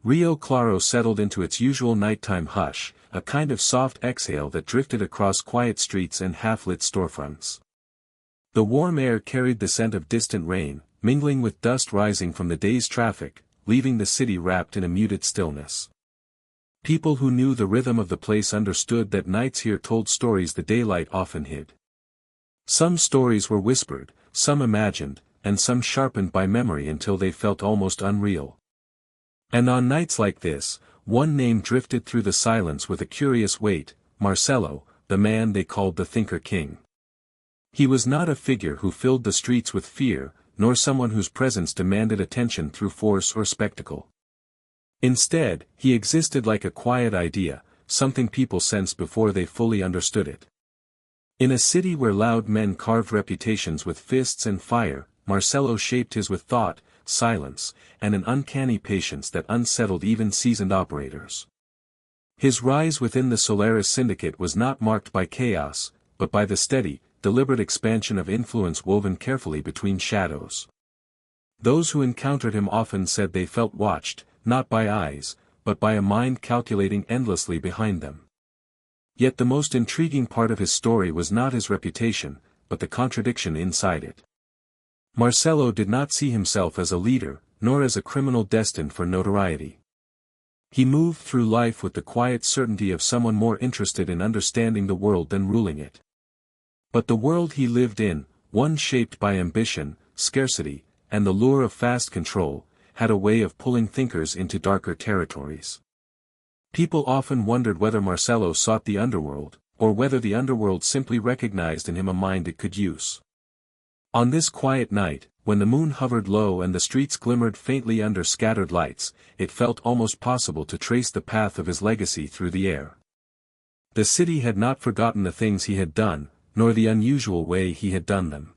Rio Claro settled into its usual nighttime hush, a kind of soft exhale that drifted across quiet streets and half-lit storefronts. The warm air carried the scent of distant rain, mingling with dust rising from the day's traffic, leaving the city wrapped in a muted stillness. People who knew the rhythm of the place understood that nights here told stories the daylight often hid. Some stories were whispered, some imagined, and some sharpened by memory until they felt almost unreal. And on nights like this, one name drifted through the silence with a curious weight: Marcelo, the man they called the Thinker King. He was not a figure who filled the streets with fear, nor someone whose presence demanded attention through force or spectacle. Instead, he existed like a quiet idea, something people sensed before they fully understood it. In a city where loud men carved reputations with fists and fire, Marcelo shaped his with thought, silence, and an uncanny patience that unsettled even seasoned operators. His rise within the Solaris Syndicate was not marked by chaos, but by the steady, deliberate expansion of influence woven carefully between shadows. Those who encountered him often said they felt watched, not by eyes, but by a mind calculating endlessly behind them. Yet the most intriguing part of his story was not his reputation, but the contradiction inside it. Marcelo did not see himself as a leader, nor as a criminal destined for notoriety. He moved through life with the quiet certainty of someone more interested in understanding the world than ruling it. But the world he lived in, one shaped by ambition, scarcity, and the lure of fast control, had a way of pulling thinkers into darker territories. People often wondered whether Marcelo sought the underworld, or whether the underworld simply recognized in him a mind it could use. On this quiet night, when the moon hovered low and the streets glimmered faintly under scattered lights, it felt almost possible to trace the path of his legacy through the air. The city had not forgotten the things he had done, nor the unusual way he had done them.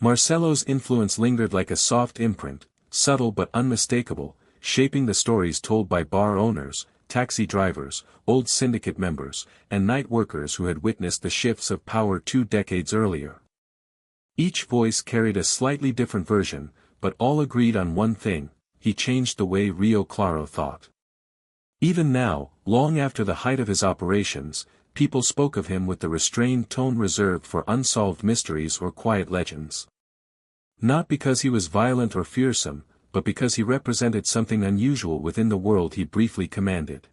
Marcelo's influence lingered like a soft imprint, subtle but unmistakable, shaping the stories told by bar owners, taxi drivers, old syndicate members, and night workers who had witnessed the shifts of power 2 decades earlier. Each voice carried a slightly different version, but all agreed on one thing: he changed the way Rio Claro thought. Even now, long after the height of his operations, people spoke of him with the restrained tone reserved for unsolved mysteries or quiet legends. Not because he was violent or fearsome, but because he represented something unusual within the world he briefly commanded.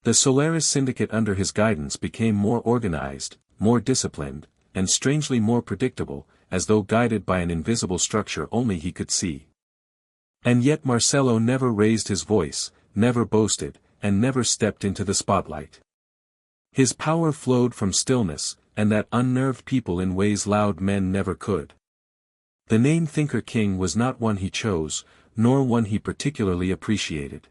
The Solaris Syndicate under his guidance became more organized, more disciplined, and strangely more predictable, as though guided by an invisible structure only he could see. And yet Marcelo never raised his voice, never boasted, and never stepped into the spotlight. His power flowed from stillness, and that unnerved people in ways loud men never could. The name Thinker King was not one he chose, nor one he particularly appreciated.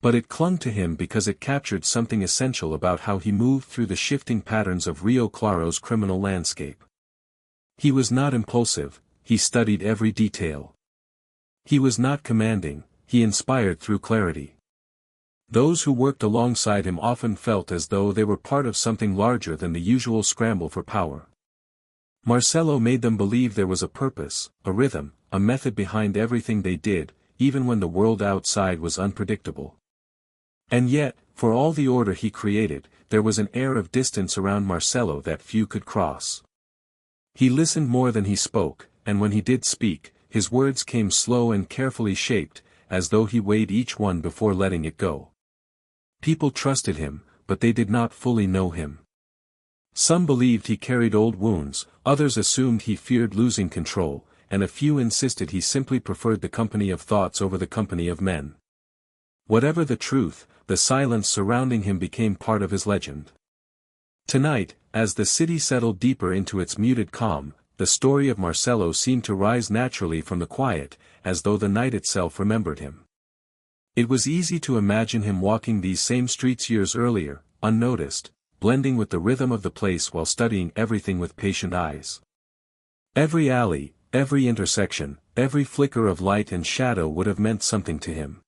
But it clung to him because it captured something essential about how he moved through the shifting patterns of Rio Claro's criminal landscape. He was not impulsive, he studied every detail. He was not commanding, he inspired through clarity. Those who worked alongside him often felt as though they were part of something larger than the usual scramble for power. Marcelo made them believe there was a purpose, a rhythm, a method behind everything they did, even when the world outside was unpredictable. And yet, for all the order he created, there was an air of distance around Marcelo that few could cross. He listened more than he spoke, and when he did speak, his words came slow and carefully shaped, as though he weighed each one before letting it go. People trusted him, but they did not fully know him. Some believed he carried old wounds, others assumed he feared losing control, and a few insisted he simply preferred the company of thoughts over the company of men. Whatever the truth, the silence surrounding him became part of his legend. Tonight, as the city settled deeper into its muted calm, the story of Marcelo seemed to rise naturally from the quiet, as though the night itself remembered him. It was easy to imagine him walking these same streets years earlier, unnoticed, blending with the rhythm of the place while studying everything with patient eyes. Every alley, every intersection, every flicker of light and shadow would have meant something to him.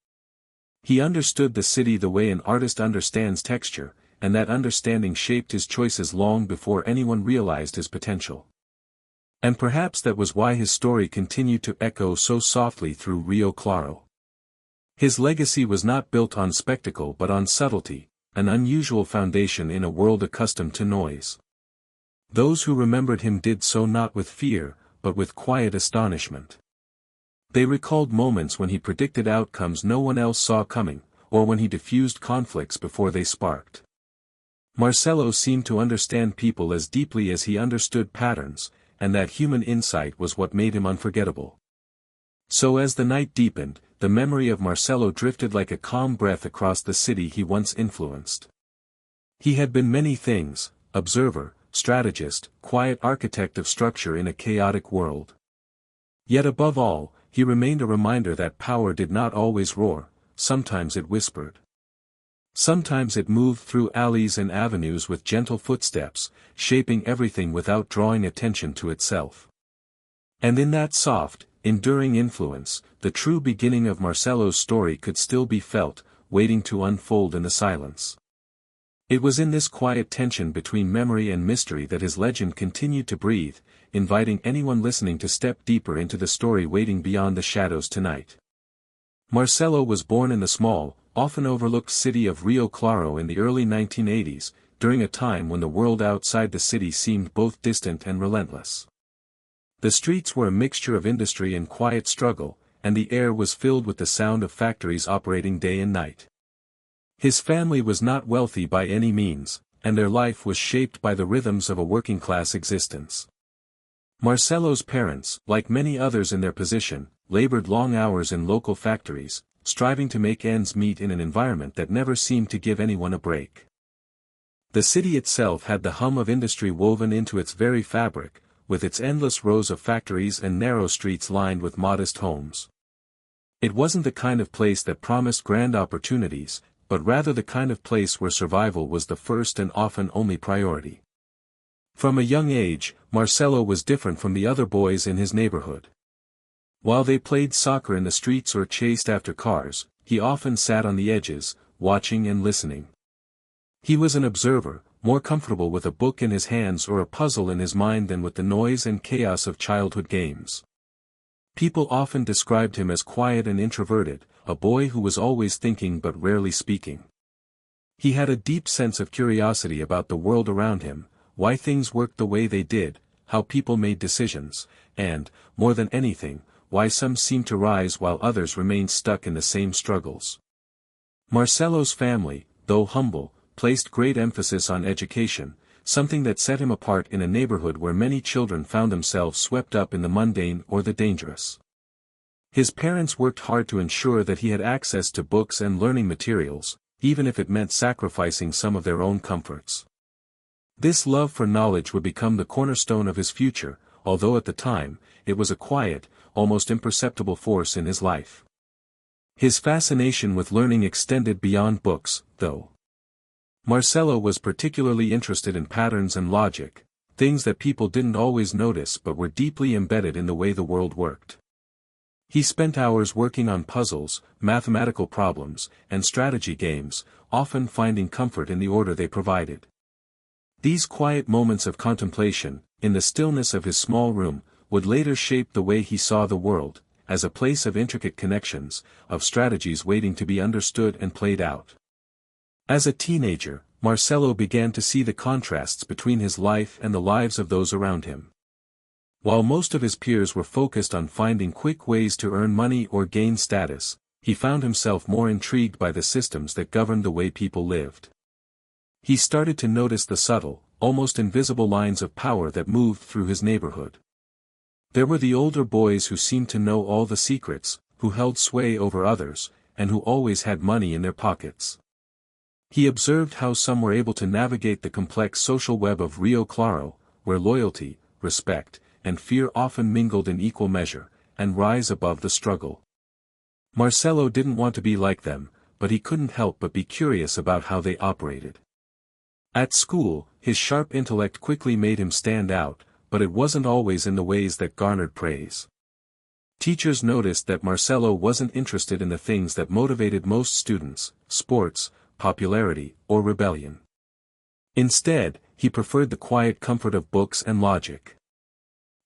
He understood the city the way an artist understands texture, and that understanding shaped his choices long before anyone realized his potential. And perhaps that was why his story continued to echo so softly through Rio Claro. His legacy was not built on spectacle but on subtlety, an unusual foundation in a world accustomed to noise. Those who remembered him did so not with fear, but with quiet astonishment. They recalled moments when he predicted outcomes no one else saw coming, or when he diffused conflicts before they sparked. Marcelo seemed to understand people as deeply as he understood patterns, and that human insight was what made him unforgettable. So as the night deepened, the memory of Marcelo drifted like a calm breath across the city he once influenced. He had been many things: observer, strategist, quiet architect of structure in a chaotic world. Yet above all, he remained a reminder that power did not always roar, sometimes it whispered. Sometimes it moved through alleys and avenues with gentle footsteps, shaping everything without drawing attention to itself. And in that soft, enduring influence, the true beginning of Marcelo's story could still be felt, waiting to unfold in the silence. It was in this quiet tension between memory and mystery that his legend continued to breathe, inviting anyone listening to step deeper into the story waiting beyond the shadows tonight. Marcelo was born in the small, often overlooked city of Rio Claro in the early 1980s, during a time when the world outside the city seemed both distant and relentless. The streets were a mixture of industry and quiet struggle, and the air was filled with the sound of factories operating day and night. His family was not wealthy by any means, and their life was shaped by the rhythms of a working-class existence. Marcelo's parents, like many others in their position, labored long hours in local factories, striving to make ends meet in an environment that never seemed to give anyone a break. The city itself had the hum of industry woven into its very fabric, with its endless rows of factories and narrow streets lined with modest homes. It wasn't the kind of place that promised grand opportunities, but rather the kind of place where survival was the first and often only priority. From a young age, Marcelo was different from the other boys in his neighborhood. While they played soccer in the streets or chased after cars, he often sat on the edges, watching and listening. He was an observer, more comfortable with a book in his hands or a puzzle in his mind than with the noise and chaos of childhood games. People often described him as quiet and introverted, a boy who was always thinking but rarely speaking. He had a deep sense of curiosity about the world around him, why things worked the way they did, how people made decisions, and, more than anything, why some seemed to rise while others remained stuck in the same struggles. Marcelo's family, though humble, placed great emphasis on education, something that set him apart in a neighborhood where many children found themselves swept up in the mundane or the dangerous. His parents worked hard to ensure that he had access to books and learning materials, even if it meant sacrificing some of their own comforts. This love for knowledge would become the cornerstone of his future, although at the time, it was a quiet, almost imperceptible force in his life. His fascination with learning extended beyond books, though. Marcelo was particularly interested in patterns and logic, things that people didn't always notice but were deeply embedded in the way the world worked. He spent hours working on puzzles, mathematical problems, and strategy games, often finding comfort in the order they provided. These quiet moments of contemplation, in the stillness of his small room, would later shape the way he saw the world, as a place of intricate connections, of strategies waiting to be understood and played out. As a teenager, Marcelo began to see the contrasts between his life and the lives of those around him. While most of his peers were focused on finding quick ways to earn money or gain status, he found himself more intrigued by the systems that governed the way people lived. He started to notice the subtle, almost invisible lines of power that moved through his neighborhood. There were the older boys who seemed to know all the secrets, who held sway over others, and who always had money in their pockets. He observed how some were able to navigate the complex social web of Rio Claro, where loyalty, respect, and fear often mingled in equal measure, and rise above the struggle. Marcelo didn't want to be like them, but he couldn't help but be curious about how they operated. At school, his sharp intellect quickly made him stand out, but it wasn't always in the ways that garnered praise. Teachers noticed that Marcelo wasn't interested in the things that motivated most students: sports, popularity, or rebellion. Instead, he preferred the quiet comfort of books and logic.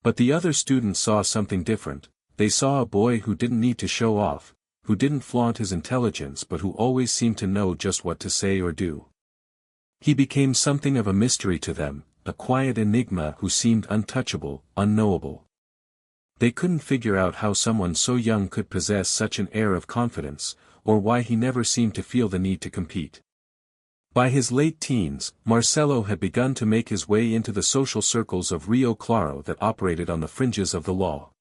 But the other students saw something different. They saw a boy who didn't need to show off, who didn't flaunt his intelligence but who always seemed to know just what to say or do. He became something of a mystery to them, a quiet enigma who seemed untouchable, unknowable. They couldn't figure out how someone so young could possess such an air of confidence, or why he never seemed to feel the need to compete. By his late teens, Marcelo had begun to make his way into the social circles of Rio Claro that operated on the fringes of the law.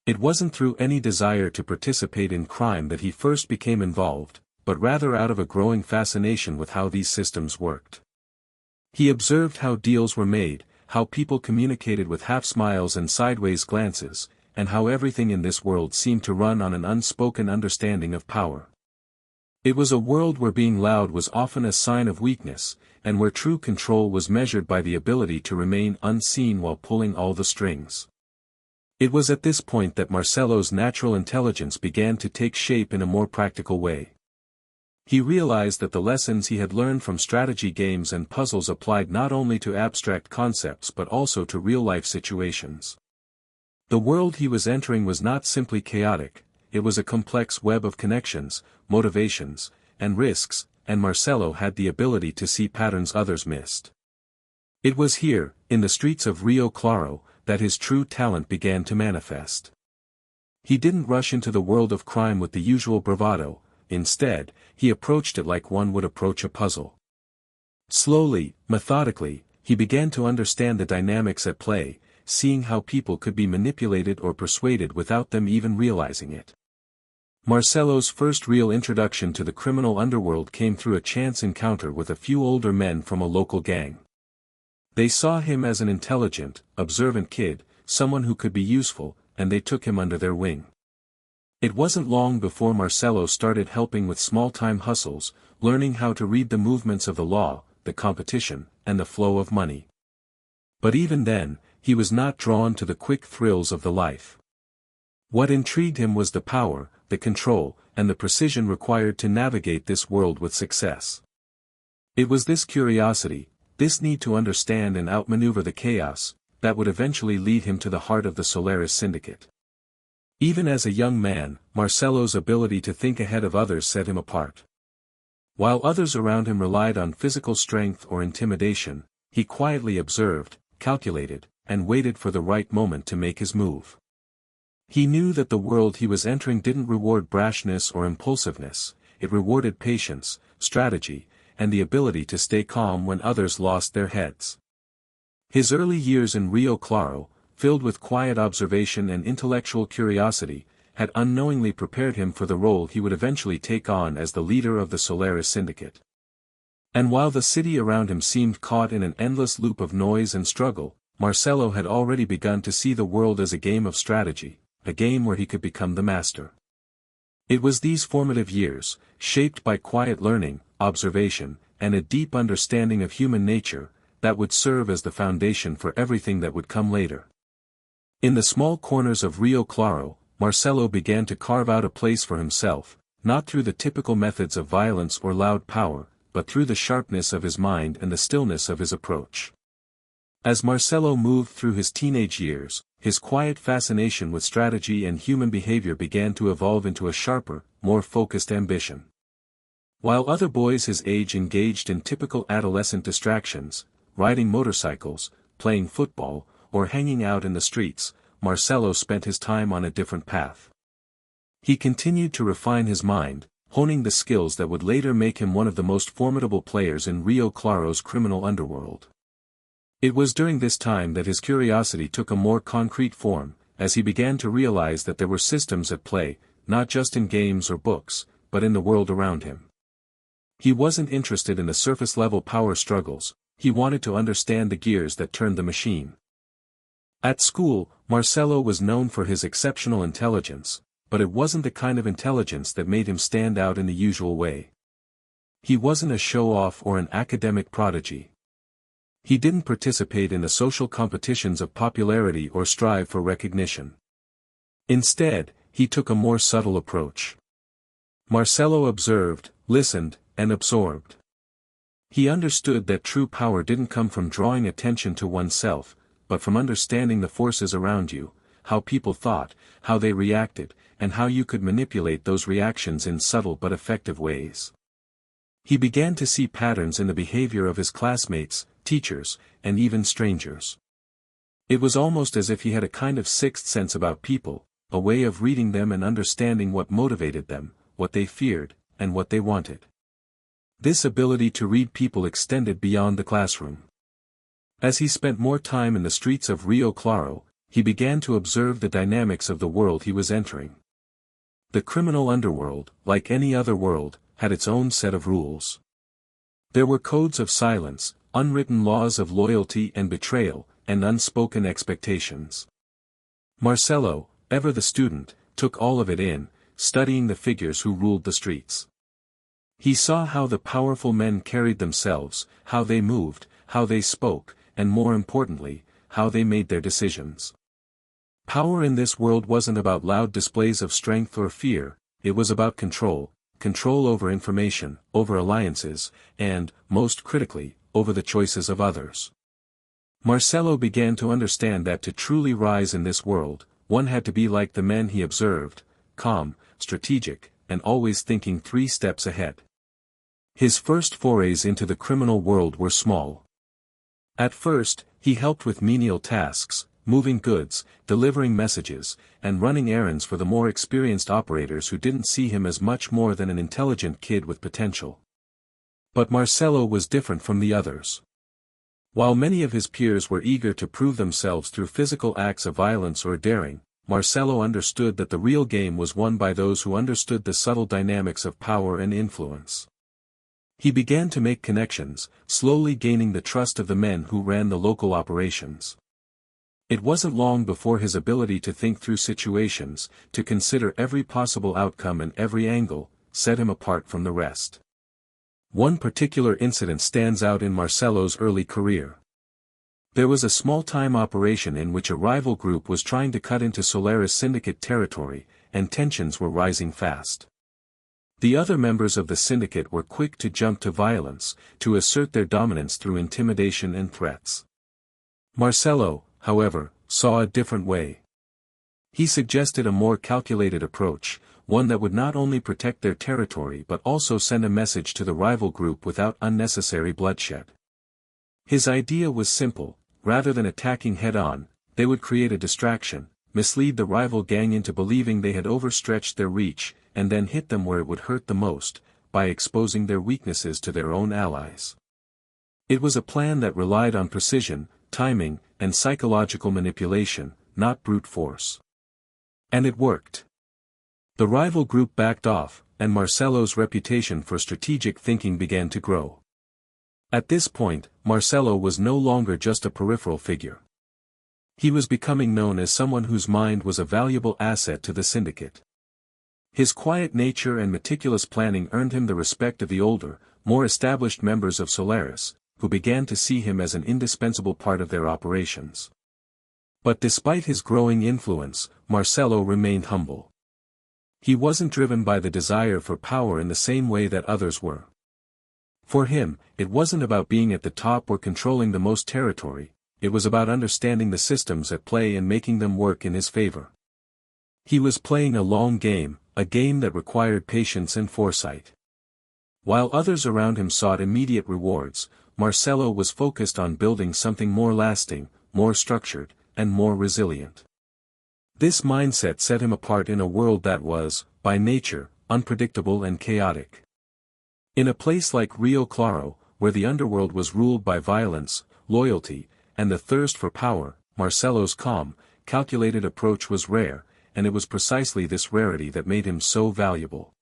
It wasn't through any desire to participate in crime that he first became involved, but rather out of a growing fascination with how these systems worked. He observed how deals were made, how people communicated with half smiles and sideways glances, and how everything in this world seemed to run on an unspoken understanding of power. It was a world where being loud was often a sign of weakness, and where true control was measured by the ability to remain unseen while pulling all the strings. It was at this point that Marcelo's natural intelligence began to take shape in a more practical way. He realized that the lessons he had learned from strategy games and puzzles applied not only to abstract concepts but also to real-life situations. The world he was entering was not simply chaotic, it was a complex web of connections, motivations, and risks, and Marcelo had the ability to see patterns others missed. It was here, in the streets of Rio Claro, that his true talent began to manifest. He didn't rush into the world of crime with the usual bravado, instead, he approached it like one would approach a puzzle. Slowly, methodically, he began to understand the dynamics at play, seeing how people could be manipulated or persuaded without them even realizing it. Marcelo's first real introduction to the criminal underworld came through a chance encounter with a few older men from a local gang. They saw him as an intelligent, observant kid, someone who could be useful, and they took him under their wing. It wasn't long before Marcelo started helping with small-time hustles, learning how to read the movements of the law, the competition, and the flow of money. But even then, he was not drawn to the quick thrills of the life. What intrigued him was the power, the control, and the precision required to navigate this world with success. It was this curiosity, this need to understand and outmaneuver the chaos, that would eventually lead him to the heart of the Solaris Syndicate. Even as a young man, Marcelo's ability to think ahead of others set him apart. While others around him relied on physical strength or intimidation, he quietly observed, calculated, and waited for the right moment to make his move. He knew that the world he was entering didn't reward brashness or impulsiveness, it rewarded patience, strategy, and the ability to stay calm when others lost their heads. His early years in Rio Claro, filled with quiet observation and intellectual curiosity, had unknowingly prepared him for the role he would eventually take on as the leader of the Solaris Syndicate. And while the city around him seemed caught in an endless loop of noise and struggle, Marcelo had already begun to see the world as a game of strategy, a game where he could become the master. It was these formative years, shaped by quiet learning, observation, and a deep understanding of human nature, that would serve as the foundation for everything that would come later. In the small corners of Rio Claro, Marcelo began to carve out a place for himself, not through the typical methods of violence or loud power, but through the sharpness of his mind and the stillness of his approach. As Marcelo moved through his teenage years, his quiet fascination with strategy and human behavior began to evolve into a sharper, more focused ambition. While other boys his age engaged in typical adolescent distractions, riding motorcycles, playing football, or hanging out in the streets, Marcelo spent his time on a different path. He continued to refine his mind, honing the skills that would later make him one of the most formidable players in Rio Claro's criminal underworld. It was during this time that his curiosity took a more concrete form, as he began to realize that there were systems at play, not just in games or books, but in the world around him. He wasn't interested in the surface-level power struggles, he wanted to understand the gears that turned the machine. At school, Marcelo was known for his exceptional intelligence, but it wasn't the kind of intelligence that made him stand out in the usual way. He wasn't a show-off or an academic prodigy. He didn't participate in the social competitions of popularity or strive for recognition. Instead, he took a more subtle approach. Marcelo observed, listened, and absorbed. He understood that true power didn't come from drawing attention to oneself, but from understanding the forces around you, how people thought, how they reacted, and how you could manipulate those reactions in subtle but effective ways. He began to see patterns in the behavior of his classmates, teachers, and even strangers. It was almost as if he had a kind of sixth sense about people, a way of reading them and understanding what motivated them, what they feared, and what they wanted. This ability to read people extended beyond the classroom. As he spent more time in the streets of Rio Claro, he began to observe the dynamics of the world he was entering. The criminal underworld, like any other world, had its own set of rules. There were codes of silence, unwritten laws of loyalty and betrayal, and unspoken expectations. Marcelo, ever the student, took all of it in, studying the figures who ruled the streets. He saw how the powerful men carried themselves, how they moved, how they spoke, and more importantly, how they made their decisions. Power in this world wasn't about loud displays of strength or fear, it was about control over information, over alliances, and, most critically, over the choices of others. Marcelo began to understand that to truly rise in this world, one had to be like the men he observed, calm, strategic, and always thinking 3 steps ahead. His first forays into the criminal world were small. At first, he helped with menial tasks, moving goods, delivering messages, and running errands for the more experienced operators who didn't see him as much more than an intelligent kid with potential. But Marcelo was different from the others. While many of his peers were eager to prove themselves through physical acts of violence or daring, Marcelo understood that the real game was won by those who understood the subtle dynamics of power and influence. He began to make connections, slowly gaining the trust of the men who ran the local operations. It wasn't long before his ability to think through situations, to consider every possible outcome and every angle, set him apart from the rest. One particular incident stands out in Marcelo's early career. There was a small-time operation in which a rival group was trying to cut into Solaris Syndicate territory, and tensions were rising fast. The other members of the syndicate were quick to jump to violence, to assert their dominance through intimidation and threats. Marcelo, however, saw a different way. He suggested a more calculated approach, one that would not only protect their territory but also send a message to the rival group without unnecessary bloodshed. His idea was simple: rather than attacking head-on, they would create a distraction, mislead the rival gang into believing they had overstretched their reach, and then hit them where it would hurt the most, by exposing their weaknesses to their own allies. It was a plan that relied on precision, timing, and psychological manipulation, not brute force. And it worked. The rival group backed off, and Marcelo's reputation for strategic thinking began to grow. At this point, Marcelo was no longer just a peripheral figure. He was becoming known as someone whose mind was a valuable asset to the syndicate. His quiet nature and meticulous planning earned him the respect of the older, more established members of Solaris, who began to see him as an indispensable part of their operations. But despite his growing influence, Marcelo remained humble. He wasn't driven by the desire for power in the same way that others were. For him, it wasn't about being at the top or controlling the most territory, it was about understanding the systems at play and making them work in his favor. He was playing a long game, a game that required patience and foresight. While others around him sought immediate rewards, Marcelo was focused on building something more lasting, more structured, and more resilient. This mindset set him apart in a world that was, by nature, unpredictable and chaotic. In a place like Rio Claro, where the underworld was ruled by violence, loyalty, and the thirst for power, Marcelo's calm, calculated approach was rare, and it was precisely this rarity that made him so valuable.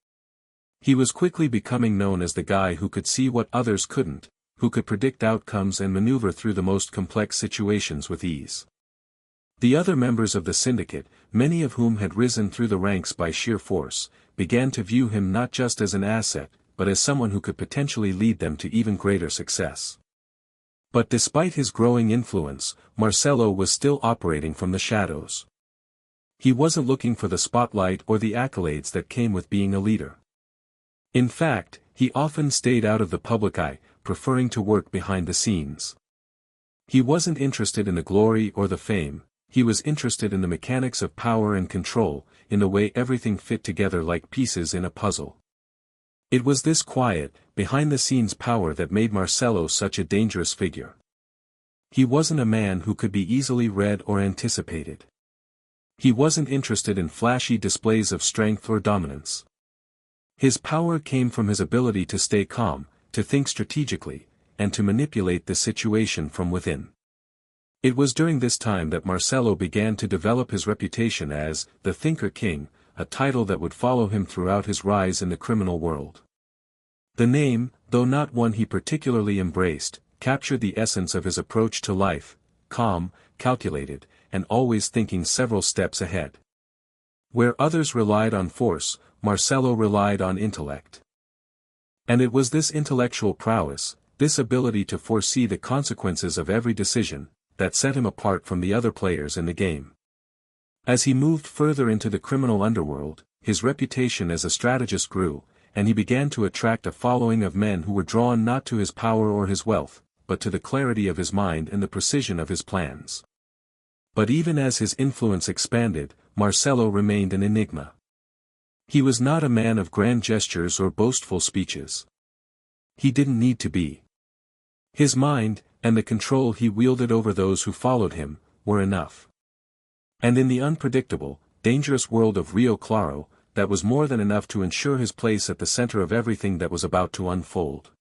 He was quickly becoming known as the guy who could see what others couldn't, who could predict outcomes and maneuver through the most complex situations with ease. The other members of the syndicate, many of whom had risen through the ranks by sheer force, began to view him not just as an asset, but as someone who could potentially lead them to even greater success. But despite his growing influence, Marcelo was still operating from the shadows. He wasn't looking for the spotlight or the accolades that came with being a leader. In fact, he often stayed out of the public eye, preferring to work behind the scenes. He wasn't interested in the glory or the fame, He was interested in the mechanics of power and control, in the way everything fit together like pieces in a puzzle. It was this quiet, behind-the-scenes power that made Marcelo such a dangerous figure. He wasn't a man who could be easily read or anticipated. He wasn't interested in flashy displays of strength or dominance. His power came from his ability to stay calm, to think strategically, and to manipulate the situation from within. It was during this time that Marcelo began to develop his reputation as the Thinker King, a title that would follow him throughout his rise in the criminal world. The name, though not one he particularly embraced, captured the essence of his approach to life: calm, calculated, and always thinking several steps ahead. Where others relied on force, Marcelo relied on intellect. And it was this intellectual prowess, this ability to foresee the consequences of every decision, that set him apart from the other players in the game. As he moved further into the criminal underworld, his reputation as a strategist grew, and he began to attract a following of men who were drawn not to his power or his wealth, but to the clarity of his mind and the precision of his plans. But even as his influence expanded, Marcelo remained an enigma. He was not a man of grand gestures or boastful speeches. He didn't need to be. His mind, and the control he wielded over those who followed him, were enough. And in the unpredictable, dangerous world of Rio Claro, that was more than enough to ensure his place at the center of everything that was about to unfold.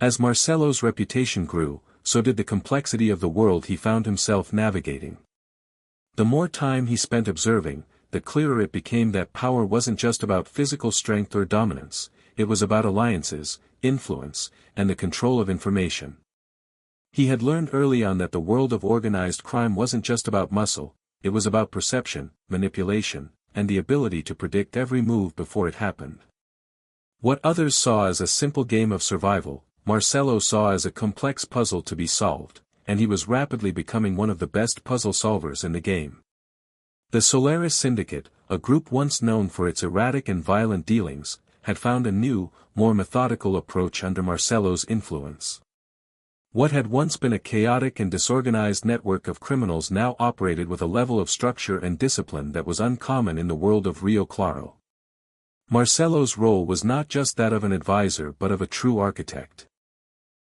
As Marcelo's reputation grew, so did the complexity of the world he found himself navigating. The more time he spent observing, the clearer it became that power wasn't just about physical strength or dominance, it was about alliances, influence, and the control of information. He had learned early on that the world of organized crime wasn't just about muscle, it was about perception, manipulation, and the ability to predict every move before it happened. What others saw as a simple game of survival, Marcelo saw as a complex puzzle to be solved, and he was rapidly becoming one of the best puzzle solvers in the game. The Solaris Syndicate, a group once known for its erratic and violent dealings, had found a new, more methodical approach under Marcelo's influence. What had once been a chaotic and disorganized network of criminals now operated with a level of structure and discipline that was uncommon in the world of Rio Claro. Marcelo's role was not just that of an advisor but of a true architect.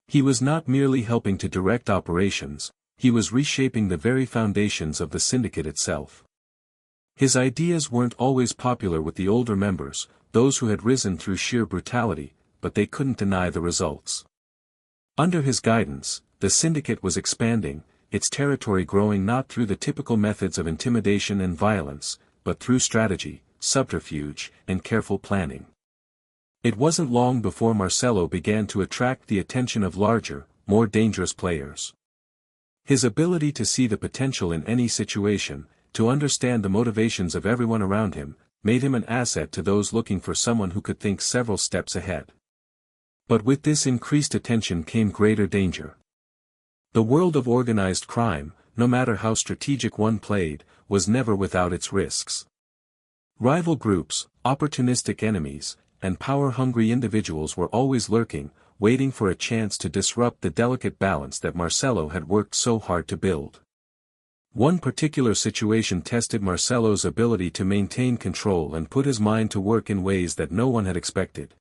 He was not merely helping to direct operations, he was reshaping the very foundations of the syndicate itself. His ideas weren't always popular with the older members, those who had risen through sheer brutality, but they couldn't deny the results. Under his guidance, the syndicate was expanding, its territory growing not through the typical methods of intimidation and violence, but through strategy, subterfuge, and careful planning. It wasn't long before Marcelo began to attract the attention of larger, more dangerous players. His ability to see the potential in any situation, to understand the motivations of everyone around him, made him an asset to those looking for someone who could think several steps ahead. But with this increased attention came greater danger. The world of organized crime, no matter how strategic one played, was never without its risks. Rival groups, opportunistic enemies, and power-hungry individuals were always lurking, waiting for a chance to disrupt the delicate balance that Marcelo had worked so hard to build. One particular situation tested Marcelo's ability to maintain control and put his mind to work in ways that no one had expected.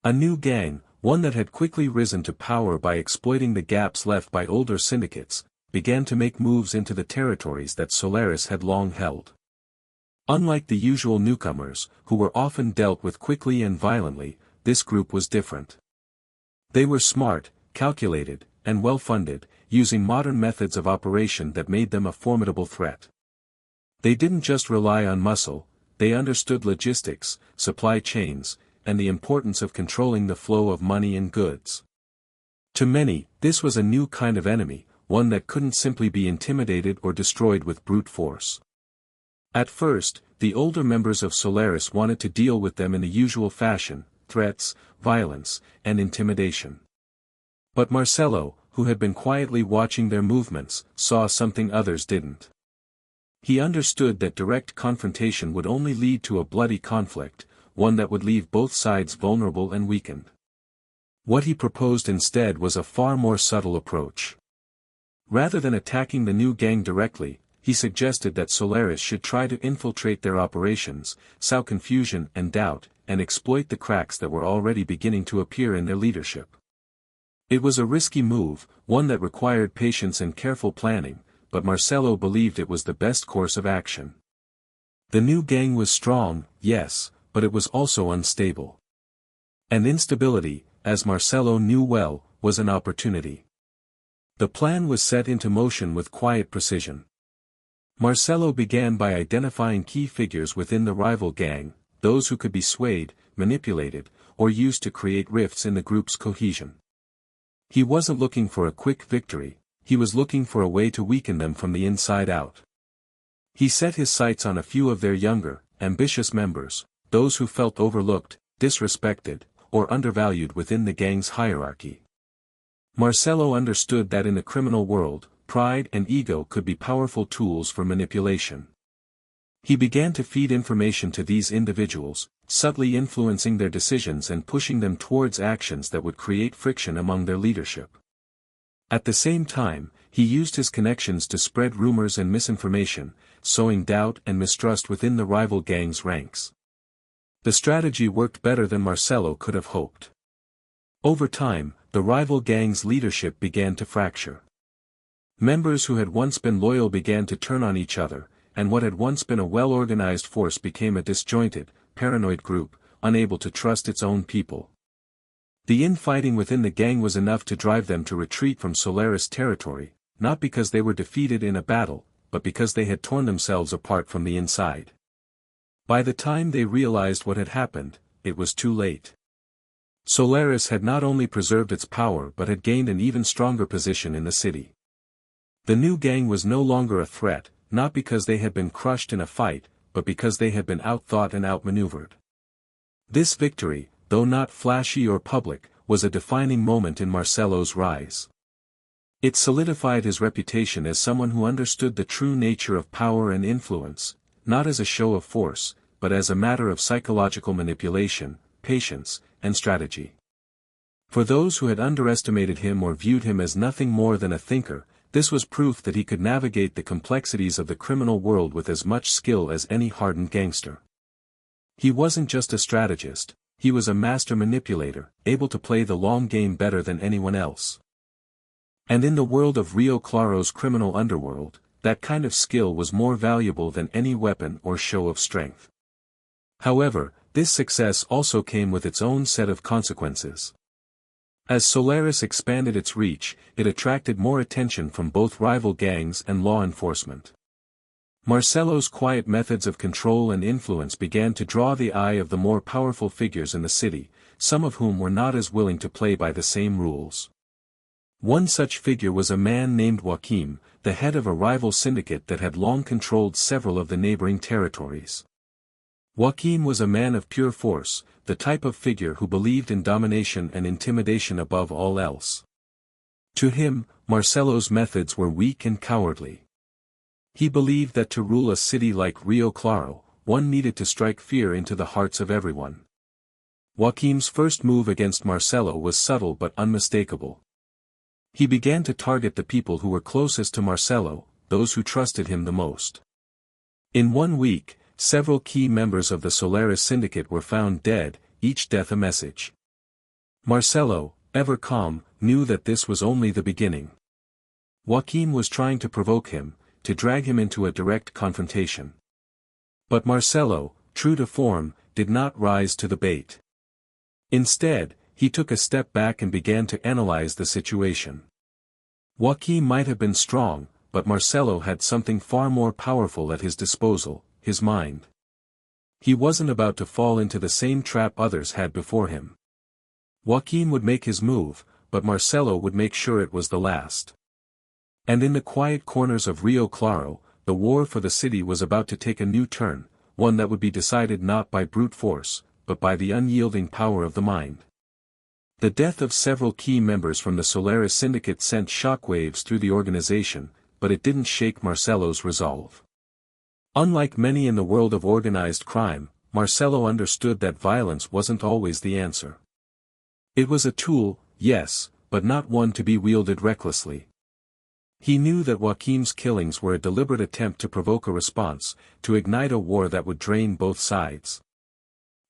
A new gang, one that had quickly risen to power by exploiting the gaps left by older syndicates, began to make moves into the territories that Solaris had long held. Unlike the usual newcomers, who were often dealt with quickly and violently, this group was different. They were smart, calculated, and well-funded, using modern methods of operation that made them a formidable threat. They didn't just rely on muscle, they understood logistics, supply chains, and the importance of controlling the flow of money and goods. To many, this was a new kind of enemy, one that couldn't simply be intimidated or destroyed with brute force. At first, the older members of Solaris wanted to deal with them in the usual fashion: threats, violence, and intimidation. But Marcelo, who had been quietly watching their movements, saw something others didn't. He understood that direct confrontation would only lead to a bloody conflict, one that would leave both sides vulnerable and weakened. What he proposed instead was a far more subtle approach. Rather than attacking the new gang directly, he suggested that Solaris should try to infiltrate their operations, sow confusion and doubt, and exploit the cracks that were already beginning to appear in their leadership. It was a risky move, one that required patience and careful planning, but Marcelo believed it was the best course of action. The new gang was strong, yes, but it was also unstable. And instability, as Marcelo knew well, was an opportunity. The plan was set into motion with quiet precision. Marcelo began by identifying key figures within the rival gang, those who could be swayed, manipulated, or used to create rifts in the group's cohesion. He wasn't looking for a quick victory, he was looking for a way to weaken them from the inside out. He set his sights on a few of their younger, ambitious members, those who felt overlooked, disrespected, or undervalued within the gang's hierarchy. Marcelo understood that in the criminal world, pride and ego could be powerful tools for manipulation. He began to feed information to these individuals, subtly influencing their decisions and pushing them towards actions that would create friction among their leadership. At the same time, he used his connections to spread rumors and misinformation, sowing doubt and mistrust within the rival gang's ranks. The strategy worked better than Marcelo could have hoped. Over time, the rival gang's leadership began to fracture. Members who had once been loyal began to turn on each other, and what had once been a well-organized force became a disjointed, paranoid group, unable to trust its own people. The infighting within the gang was enough to drive them to retreat from Solaris territory, not because they were defeated in a battle, but because they had torn themselves apart from the inside. By the time they realized what had happened, it was too late. Solaris had not only preserved its power but had gained an even stronger position in the city. The new gang was no longer a threat, not because they had been crushed in a fight, but because they had been outthought and outmaneuvered. This victory, though not flashy or public, was a defining moment in Marcelo's rise. It solidified his reputation as someone who understood the true nature of power and influence, not as a show of force, but as a matter of psychological manipulation, patience, and strategy. For those who had underestimated him or viewed him as nothing more than a thinker, this was proof that he could navigate the complexities of the criminal world with as much skill as any hardened gangster. He wasn't just a strategist, he was a master manipulator, able to play the long game better than anyone else. And in the world of Rio Claro's criminal underworld, that kind of skill was more valuable than any weapon or show of strength. However, this success also came with its own set of consequences. As Solaris expanded its reach, it attracted more attention from both rival gangs and law enforcement. Marcelo's quiet methods of control and influence began to draw the eye of the more powerful figures in the city, some of whom were not as willing to play by the same rules. One such figure was a man named Joaquim, the head of a rival syndicate that had long controlled several of the neighboring territories. Joaquim was a man of pure force, the type of figure who believed in domination and intimidation above all else. To him, Marcelo's methods were weak and cowardly. He believed that to rule a city like Rio Claro, one needed to strike fear into the hearts of everyone. Joaquim's first move against Marcelo was subtle but unmistakable. He began to target the people who were closest to Marcelo, those who trusted him the most. In 1 week, several key members of the Solaris Syndicate were found dead, each death a message. Marcelo, ever calm, knew that this was only the beginning. Joaquim was trying to provoke him, to drag him into a direct confrontation. But Marcelo, true to form, did not rise to the bait. Instead, he took a step back and began to analyze the situation. Joaquim might have been strong, but Marcelo had something far more powerful at his disposal: his mind. He wasn't about to fall into the same trap others had before him. Joaquim would make his move, but Marcelo would make sure it was the last. And in the quiet corners of Rio Claro, the war for the city was about to take a new turn, one that would be decided not by brute force, but by the unyielding power of the mind. The death of several key members from the Solaris Syndicate sent shockwaves through the organization, but it didn't shake Marcelo's resolve. Unlike many in the world of organized crime, Marcelo understood that violence wasn't always the answer. It was a tool, yes, but not one to be wielded recklessly. He knew that Joaquim's killings were a deliberate attempt to provoke a response, to ignite a war that would drain both sides.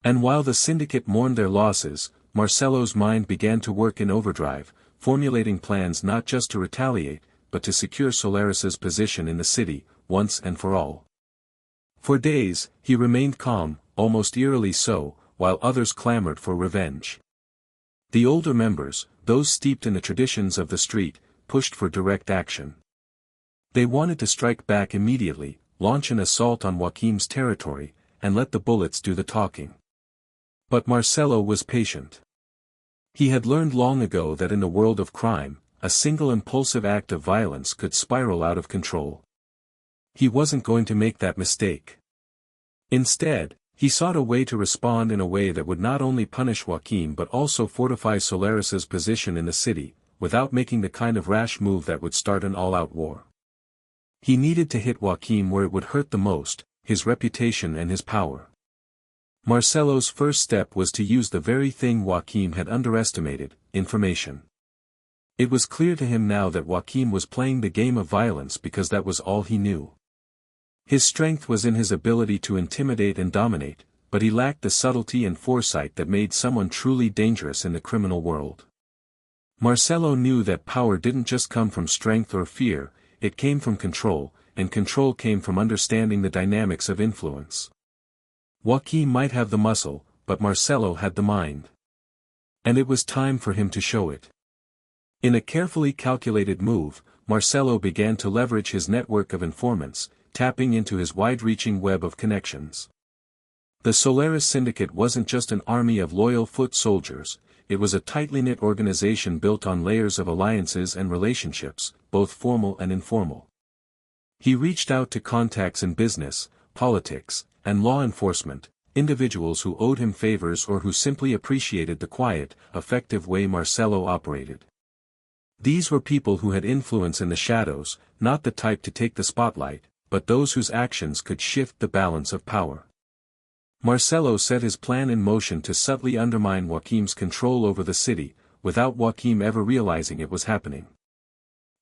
And while the syndicate mourned their losses, Marcelo's mind began to work in overdrive, formulating plans not just to retaliate, but to secure Solaris's position in the city, once and for all. For days, he remained calm, almost eerily so, while others clamored for revenge. The older members, those steeped in the traditions of the street, pushed for direct action. They wanted to strike back immediately, launch an assault on Joaquim's territory, and let the bullets do the talking. But Marcelo was patient. He had learned long ago that in the world of crime, a single impulsive act of violence could spiral out of control. He wasn't going to make that mistake. Instead, he sought a way to respond in a way that would not only punish Joaquim but also fortify Solaris's position in the city, without making the kind of rash move that would start an all-out war. He needed to hit Joaquim where it would hurt the most, his reputation and his power. Marcelo's first step was to use the very thing Joaquim had underestimated, information. It was clear to him now that Joaquim was playing the game of violence because that was all he knew. His strength was in his ability to intimidate and dominate, but he lacked the subtlety and foresight that made someone truly dangerous in the criminal world. Marcelo knew that power didn't just come from strength or fear, it came from control, and control came from understanding the dynamics of influence. Joaquim might have the muscle, but Marcelo had the mind. And it was time for him to show it. In a carefully calculated move, Marcelo began to leverage his network of informants, tapping into his wide-reaching web of connections. The Solaris Syndicate wasn't just an army of loyal foot soldiers, it was a tightly knit organization built on layers of alliances and relationships, both formal and informal. He reached out to contacts in business, politics, and law enforcement, individuals who owed him favors or who simply appreciated the quiet, effective way Marcelo operated. These were people who had influence in the shadows, not the type to take the spotlight, but those whose actions could shift the balance of power. Marcelo set his plan in motion to subtly undermine Joaquim's control over the city, without Joaquim ever realizing it was happening.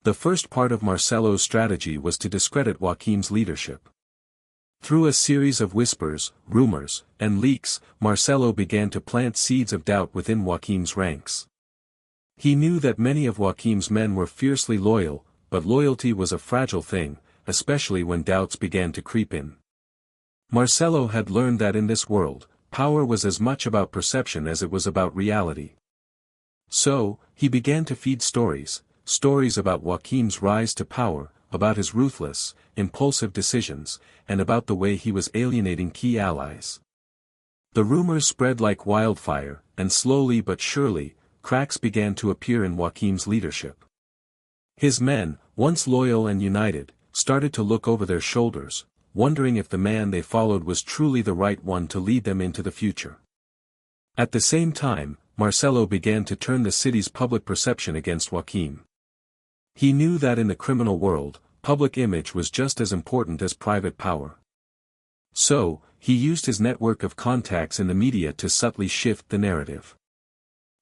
The first part of Marcelo's strategy was to discredit Joaquim's leadership. Through a series of whispers, rumors, and leaks, Marcelo began to plant seeds of doubt within Joaquim's ranks. He knew that many of Joaquim's men were fiercely loyal, but loyalty was a fragile thing, especially when doubts began to creep in. Marcelo had learned that in this world, power was as much about perception as it was about reality. So, he began to feed stories about Joaquim's rise to power, about his ruthless, impulsive decisions, and about the way he was alienating key allies. The rumors spread like wildfire, and slowly but surely, cracks began to appear in Joaquim's leadership. His men, once loyal and united, started to look over their shoulders, wondering if the man they followed was truly the right one to lead them into the future. At the same time, Marcelo began to turn the city's public perception against Joaquim. He knew that in the criminal world, public image was just as important as private power. So, he used his network of contacts in the media to subtly shift the narrative.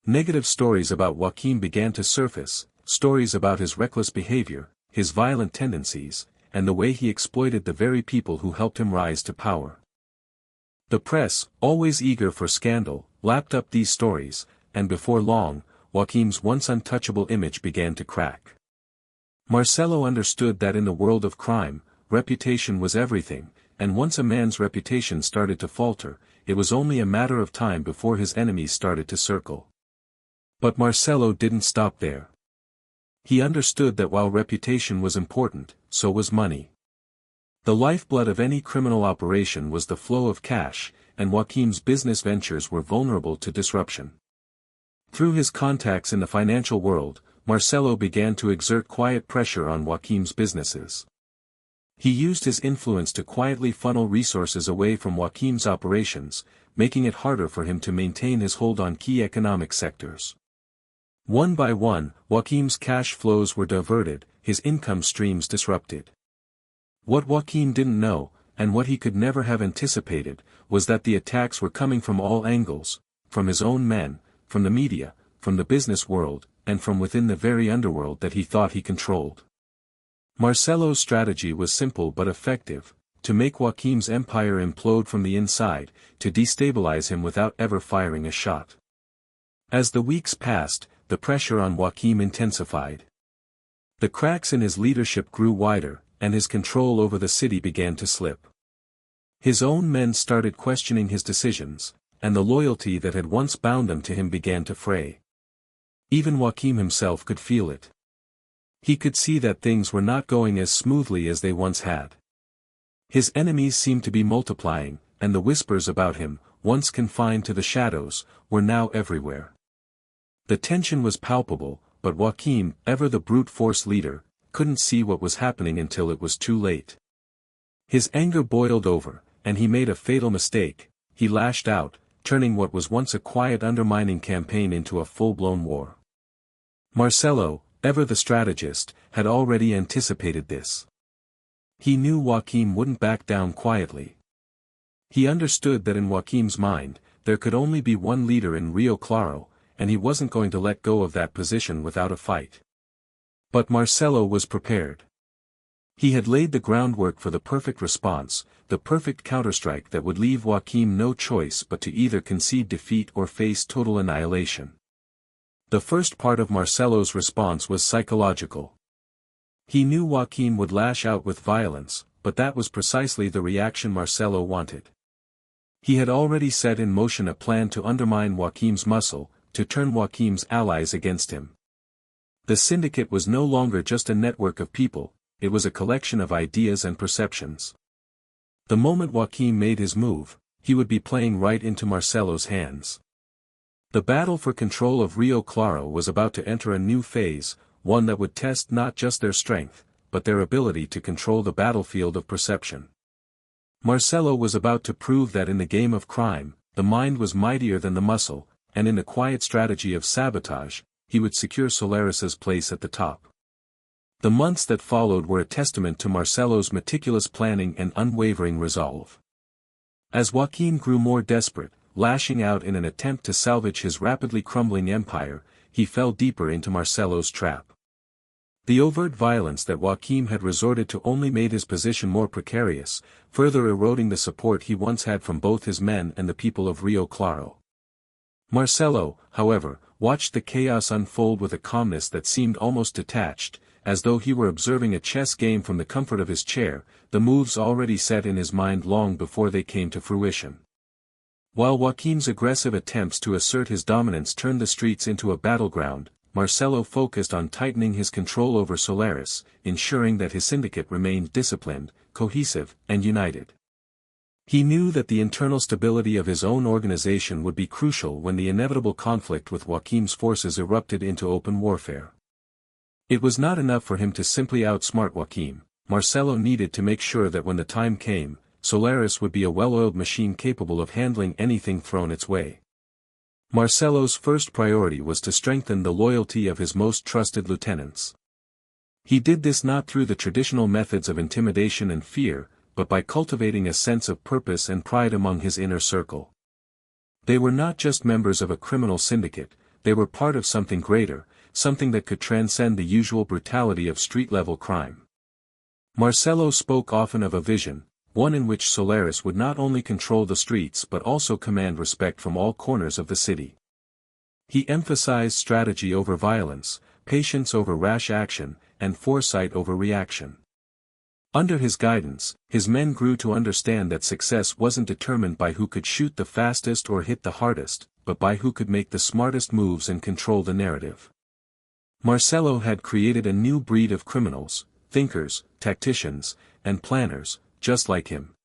Negative stories about Joaquim began to surface, stories about his reckless behavior, his violent tendencies, and the way he exploited the very people who helped him rise to power. The press, always eager for scandal, lapped up these stories, and before long, Joaquim's once untouchable image began to crack. Marcelo understood that in the world of crime, reputation was everything, and once a man's reputation started to falter, it was only a matter of time before his enemies started to circle. But Marcelo didn't stop there. He understood that while reputation was important, so was money. The lifeblood of any criminal operation was the flow of cash, and Joaquim's business ventures were vulnerable to disruption. Through his contacts in the financial world, Marcelo began to exert quiet pressure on Joaquim's businesses. He used his influence to quietly funnel resources away from Joaquim's operations, making it harder for him to maintain his hold on key economic sectors. One by one, Joaquim's cash flows were diverted, his income streams disrupted. What Joaquim didn't know, and what he could never have anticipated, was that the attacks were coming from all angles, from his own men, from the media, from the business world, and from within the very underworld that he thought he controlled. Marcelo's strategy was simple but effective: to make Joaquim's empire implode from the inside, to destabilize him without ever firing a shot. As the weeks passed, the pressure on Joaquim intensified. The cracks in his leadership grew wider, and his control over the city began to slip. His own men started questioning his decisions, and the loyalty that had once bound them to him began to fray. Even Joaquim himself could feel it. He could see that things were not going as smoothly as they once had. His enemies seemed to be multiplying, and the whispers about him, once confined to the shadows, were now everywhere. The tension was palpable, but Joaquim, ever the brute force leader, couldn't see what was happening until it was too late. His anger boiled over, and he made a fatal mistake. He lashed out, turning what was once a quiet undermining campaign into a full-blown war. Marcelo, ever the strategist, had already anticipated this. He knew Joaquim wouldn't back down quietly. He understood that in Joaquim's mind, there could only be one leader in Rio Claro, and he wasn't going to let go of that position without a fight. But Marcelo was prepared. He had laid the groundwork for the perfect response, the perfect counterstrike that would leave Joaquim no choice but to either concede defeat or face total annihilation. The first part of Marcelo's response was psychological. He knew Joaquim would lash out with violence, but that was precisely the reaction Marcelo wanted. He had already set in motion a plan to undermine Joaquim's muscle, to turn Joaquim's allies against him. The syndicate was no longer just a network of people, it was a collection of ideas and perceptions. The moment Joaquim made his move, he would be playing right into Marcelo's hands. The battle for control of Rio Claro was about to enter a new phase, one that would test not just their strength, but their ability to control the battlefield of perception. Marcelo was about to prove that in the game of crime, the mind was mightier than the muscle, and in the quiet strategy of sabotage, he would secure Solaris's place at the top. The months that followed were a testament to Marcelo's meticulous planning and unwavering resolve. As Joaquim grew more desperate, lashing out in an attempt to salvage his rapidly crumbling empire, he fell deeper into Marcelo's trap. The overt violence that Joaquim had resorted to only made his position more precarious, further eroding the support he once had from both his men and the people of Rio Claro. Marcelo, however, watched the chaos unfold with a calmness that seemed almost detached, as though he were observing a chess game from the comfort of his chair, the moves already set in his mind long before they came to fruition. While Joaquim's aggressive attempts to assert his dominance turned the streets into a battleground, Marcelo focused on tightening his control over Solaris, ensuring that his syndicate remained disciplined, cohesive, and united. He knew that the internal stability of his own organization would be crucial when the inevitable conflict with Joaquim's forces erupted into open warfare. It was not enough for him to simply outsmart Joaquim. Marcelo needed to make sure that when the time came, Solaris would be a well-oiled machine capable of handling anything thrown its way. Marcelo's first priority was to strengthen the loyalty of his most trusted lieutenants. He did this not through the traditional methods of intimidation and fear, but by cultivating a sense of purpose and pride among his inner circle. They were not just members of a criminal syndicate, they were part of something greater, something that could transcend the usual brutality of street-level crime. Marcelo spoke often of a vision, one in which Solaris would not only control the streets but also command respect from all corners of the city. He emphasized strategy over violence, patience over rash action, and foresight over reaction. Under his guidance, his men grew to understand that success wasn't determined by who could shoot the fastest or hit the hardest, but by who could make the smartest moves and control the narrative. Marcelo had created a new breed of criminals, thinkers, tacticians, and planners, just like him.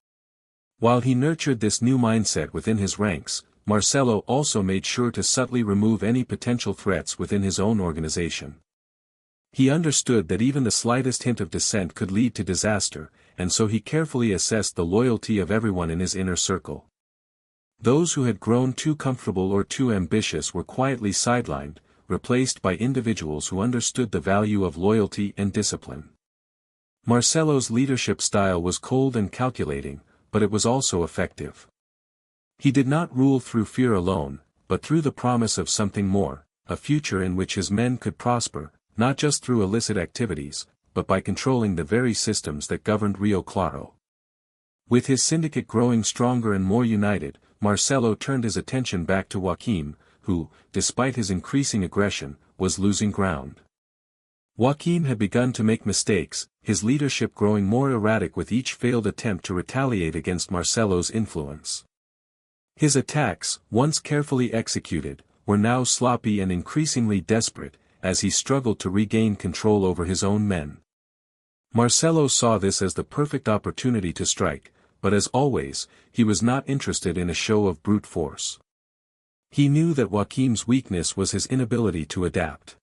While he nurtured this new mindset within his ranks, Marcelo also made sure to subtly remove any potential threats within his own organization. He understood that even the slightest hint of dissent could lead to disaster, and so he carefully assessed the loyalty of everyone in his inner circle. Those who had grown too comfortable or too ambitious were quietly sidelined, replaced by individuals who understood the value of loyalty and discipline. Marcelo's leadership style was cold and calculating, but it was also effective. He did not rule through fear alone, but through the promise of something more, a future in which his men could prosper, not just through illicit activities, but by controlling the very systems that governed Rio Claro. With his syndicate growing stronger and more united, Marcelo turned his attention back to Joaquim, who, despite his increasing aggression, was losing ground. Joaquim had begun to make mistakes, his leadership growing more erratic with each failed attempt to retaliate against Marcelo's influence. His attacks, once carefully executed, were now sloppy and increasingly desperate, as he struggled to regain control over his own men. Marcelo saw this as the perfect opportunity to strike, but as always, he was not interested in a show of brute force. He knew that Joaquim's weakness was his inability to adapt.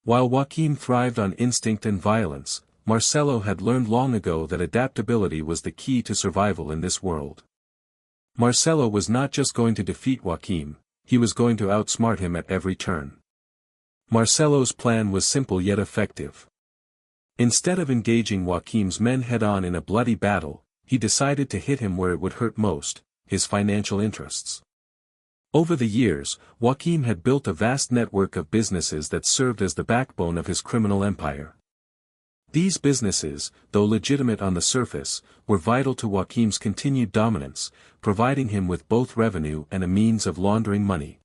While Joaquim thrived on instinct and violence, Marcelo had learned long ago that adaptability was the key to survival in this world. Marcelo was not just going to defeat Joaquim, he was going to outsmart him at every turn. Marcelo's plan was simple yet effective. Instead of engaging Joaquim's men head-on in a bloody battle, he decided to hit him where it would hurt most, his financial interests. Over the years, Joaquim had built a vast network of businesses that served as the backbone of his criminal empire. These businesses, though legitimate on the surface, were vital to Joaquim's continued dominance, providing him with both revenue and a means of laundering money.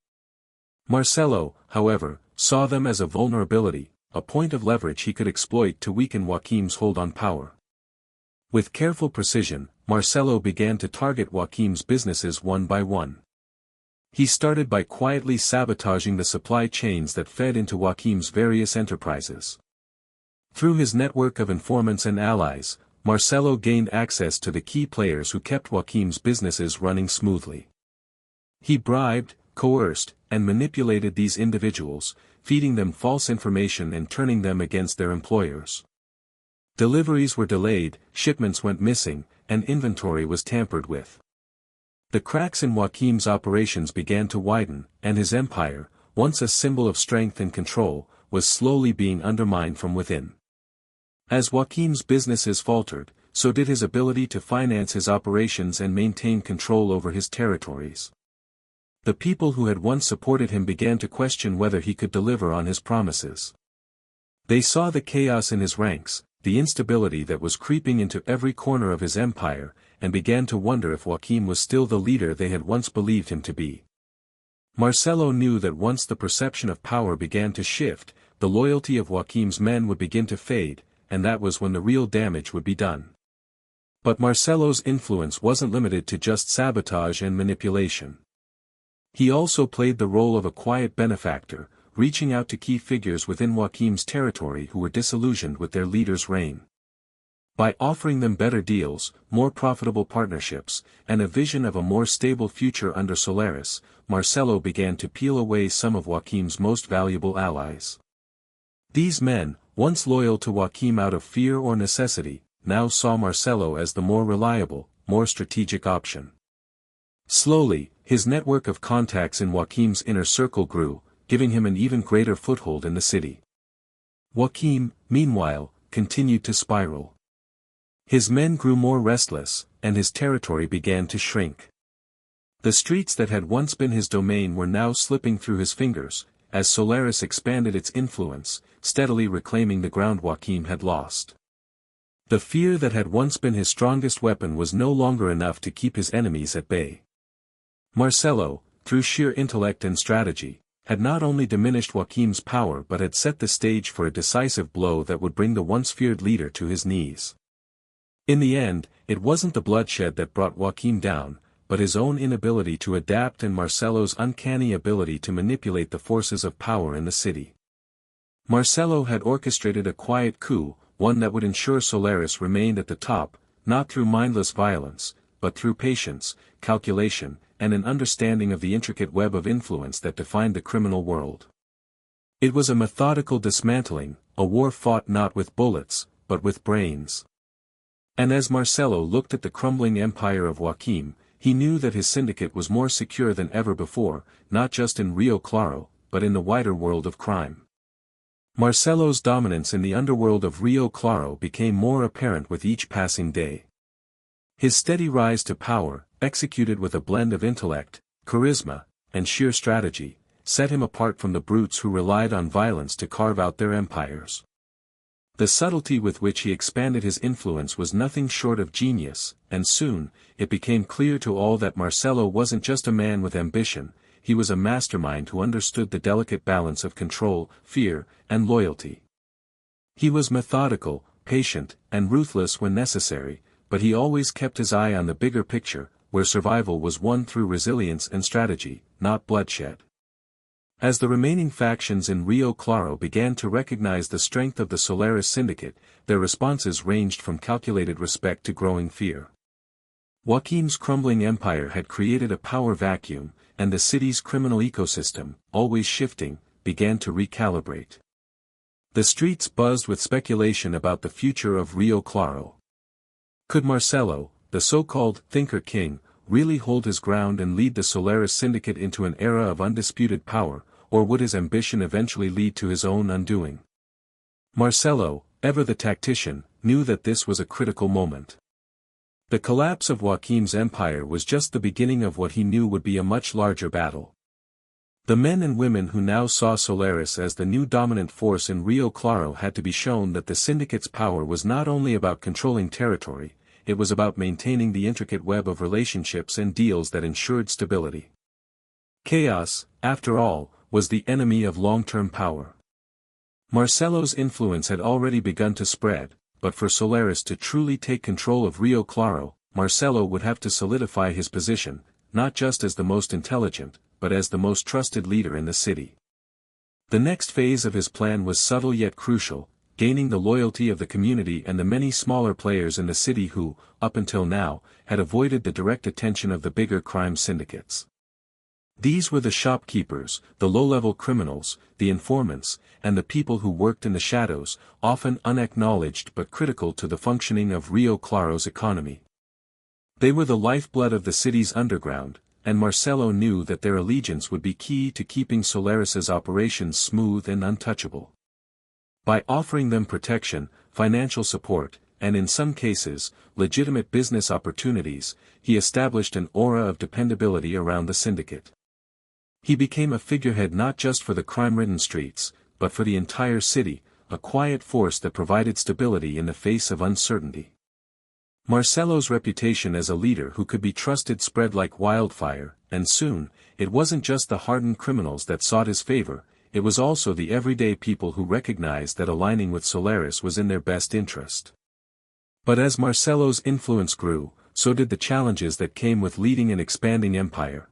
Marcelo, however, saw them as a vulnerability, a point of leverage he could exploit to weaken Joaquim's hold on power. With careful precision, Marcelo began to target Joaquim's businesses one by one. He started by quietly sabotaging the supply chains that fed into Joaquim's various enterprises. Through his network of informants and allies, Marcelo gained access to the key players who kept Joaquim's businesses running smoothly. He bribed, coerced, and manipulated these individuals, feeding them false information and turning them against their employers. Deliveries were delayed, shipments went missing, and inventory was tampered with. The cracks in Joaquim's operations began to widen, and his empire, once a symbol of strength and control, was slowly being undermined from within. As Joaquim's businesses faltered, so did his ability to finance his operations and maintain control over his territories. The people who had once supported him began to question whether he could deliver on his promises. They saw the chaos in his ranks, the instability that was creeping into every corner of his empire, and began to wonder if Joaquim was still the leader they had once believed him to be. Marcelo knew that once the perception of power began to shift, the loyalty of Joaquim's men would begin to fade, and that was when the real damage would be done. But Marcelo's influence wasn't limited to just sabotage and manipulation. He also played the role of a quiet benefactor, reaching out to key figures within Joaquim's territory who were disillusioned with their leader's reign. By offering them better deals, more profitable partnerships, and a vision of a more stable future under Solaris, Marcelo began to peel away some of Joaquim's most valuable allies. These men, once loyal to Joaquim out of fear or necessity, now saw Marcelo as the more reliable, more strategic option. Slowly, his network of contacts in Joaquim's inner circle grew, giving him an even greater foothold in the city. Joaquim, meanwhile, continued to spiral. His men grew more restless, and his territory began to shrink. The streets that had once been his domain were now slipping through his fingers, as Solaris expanded its influence, steadily reclaiming the ground Joaquim had lost. The fear that had once been his strongest weapon was no longer enough to keep his enemies at bay. Marcelo, through sheer intellect and strategy, had not only diminished Joaquim's power but had set the stage for a decisive blow that would bring the once feared leader to his knees. In the end, it wasn't the bloodshed that brought Joaquim down, but his own inability to adapt and Marcelo's uncanny ability to manipulate the forces of power in the city. Marcelo had orchestrated a quiet coup, one that would ensure Solaris remained at the top, not through mindless violence, but through patience, calculation, and an understanding of the intricate web of influence that defined the criminal world. It was a methodical dismantling, a war fought not with bullets, but with brains. And as Marcelo looked at the crumbling empire of Joaquim, he knew that his syndicate was more secure than ever before, not just in Rio Claro, but in the wider world of crime. Marcelo's dominance in the underworld of Rio Claro became more apparent with each passing day. His steady rise to power, executed with a blend of intellect, charisma, and sheer strategy, set him apart from the brutes who relied on violence to carve out their empires. The subtlety with which he expanded his influence was nothing short of genius, and soon, it became clear to all that Marcelo wasn't just a man with ambition, he was a mastermind who understood the delicate balance of control, fear, and loyalty. He was methodical, patient, and ruthless when necessary, but he always kept his eye on the bigger picture, where survival was won through resilience and strategy, not bloodshed. As the remaining factions in Rio Claro began to recognize the strength of the Solaris Syndicate, their responses ranged from calculated respect to growing fear. Joaquim's crumbling empire had created a power vacuum, and the city's criminal ecosystem, always shifting, began to recalibrate. The streets buzzed with speculation about the future of Rio Claro. Could Marcelo, the so-called Thinker King, really hold his ground and lead the Solaris Syndicate into an era of undisputed power, or would his ambition eventually lead to his own undoing? Marcelo, ever the tactician, knew that this was a critical moment. The collapse of Joaquim's empire was just the beginning of what he knew would be a much larger battle. The men and women who now saw Solaris as the new dominant force in Rio Claro had to be shown that the Syndicate's power was not only about controlling territory, it was about maintaining the intricate web of relationships and deals that ensured stability. Chaos, after all, was the enemy of long-term power. Marcelo's influence had already begun to spread, but for Solaris to truly take control of Rio Claro, Marcelo would have to solidify his position, not just as the most intelligent, but as the most trusted leader in the city. The next phase of his plan was subtle yet crucial, gaining the loyalty of the community and the many smaller players in the city who, up until now, had avoided the direct attention of the bigger crime syndicates. These were the shopkeepers, the low-level criminals, the informants, and the people who worked in the shadows, often unacknowledged but critical to the functioning of Rio Claro's economy. They were the lifeblood of the city's underground, and Marcelo knew that their allegiance would be key to keeping Solaris's operations smooth and untouchable. By offering them protection, financial support, and in some cases, legitimate business opportunities, he established an aura of dependability around the syndicate. He became a figurehead not just for the crime-ridden streets, but for the entire city, a quiet force that provided stability in the face of uncertainty. Marcelo's reputation as a leader who could be trusted spread like wildfire, and soon, it wasn't just the hardened criminals that sought his favor, it was also the everyday people who recognized that aligning with Solaris was in their best interest. But as Marcelo's influence grew, so did the challenges that came with leading an expanding empire.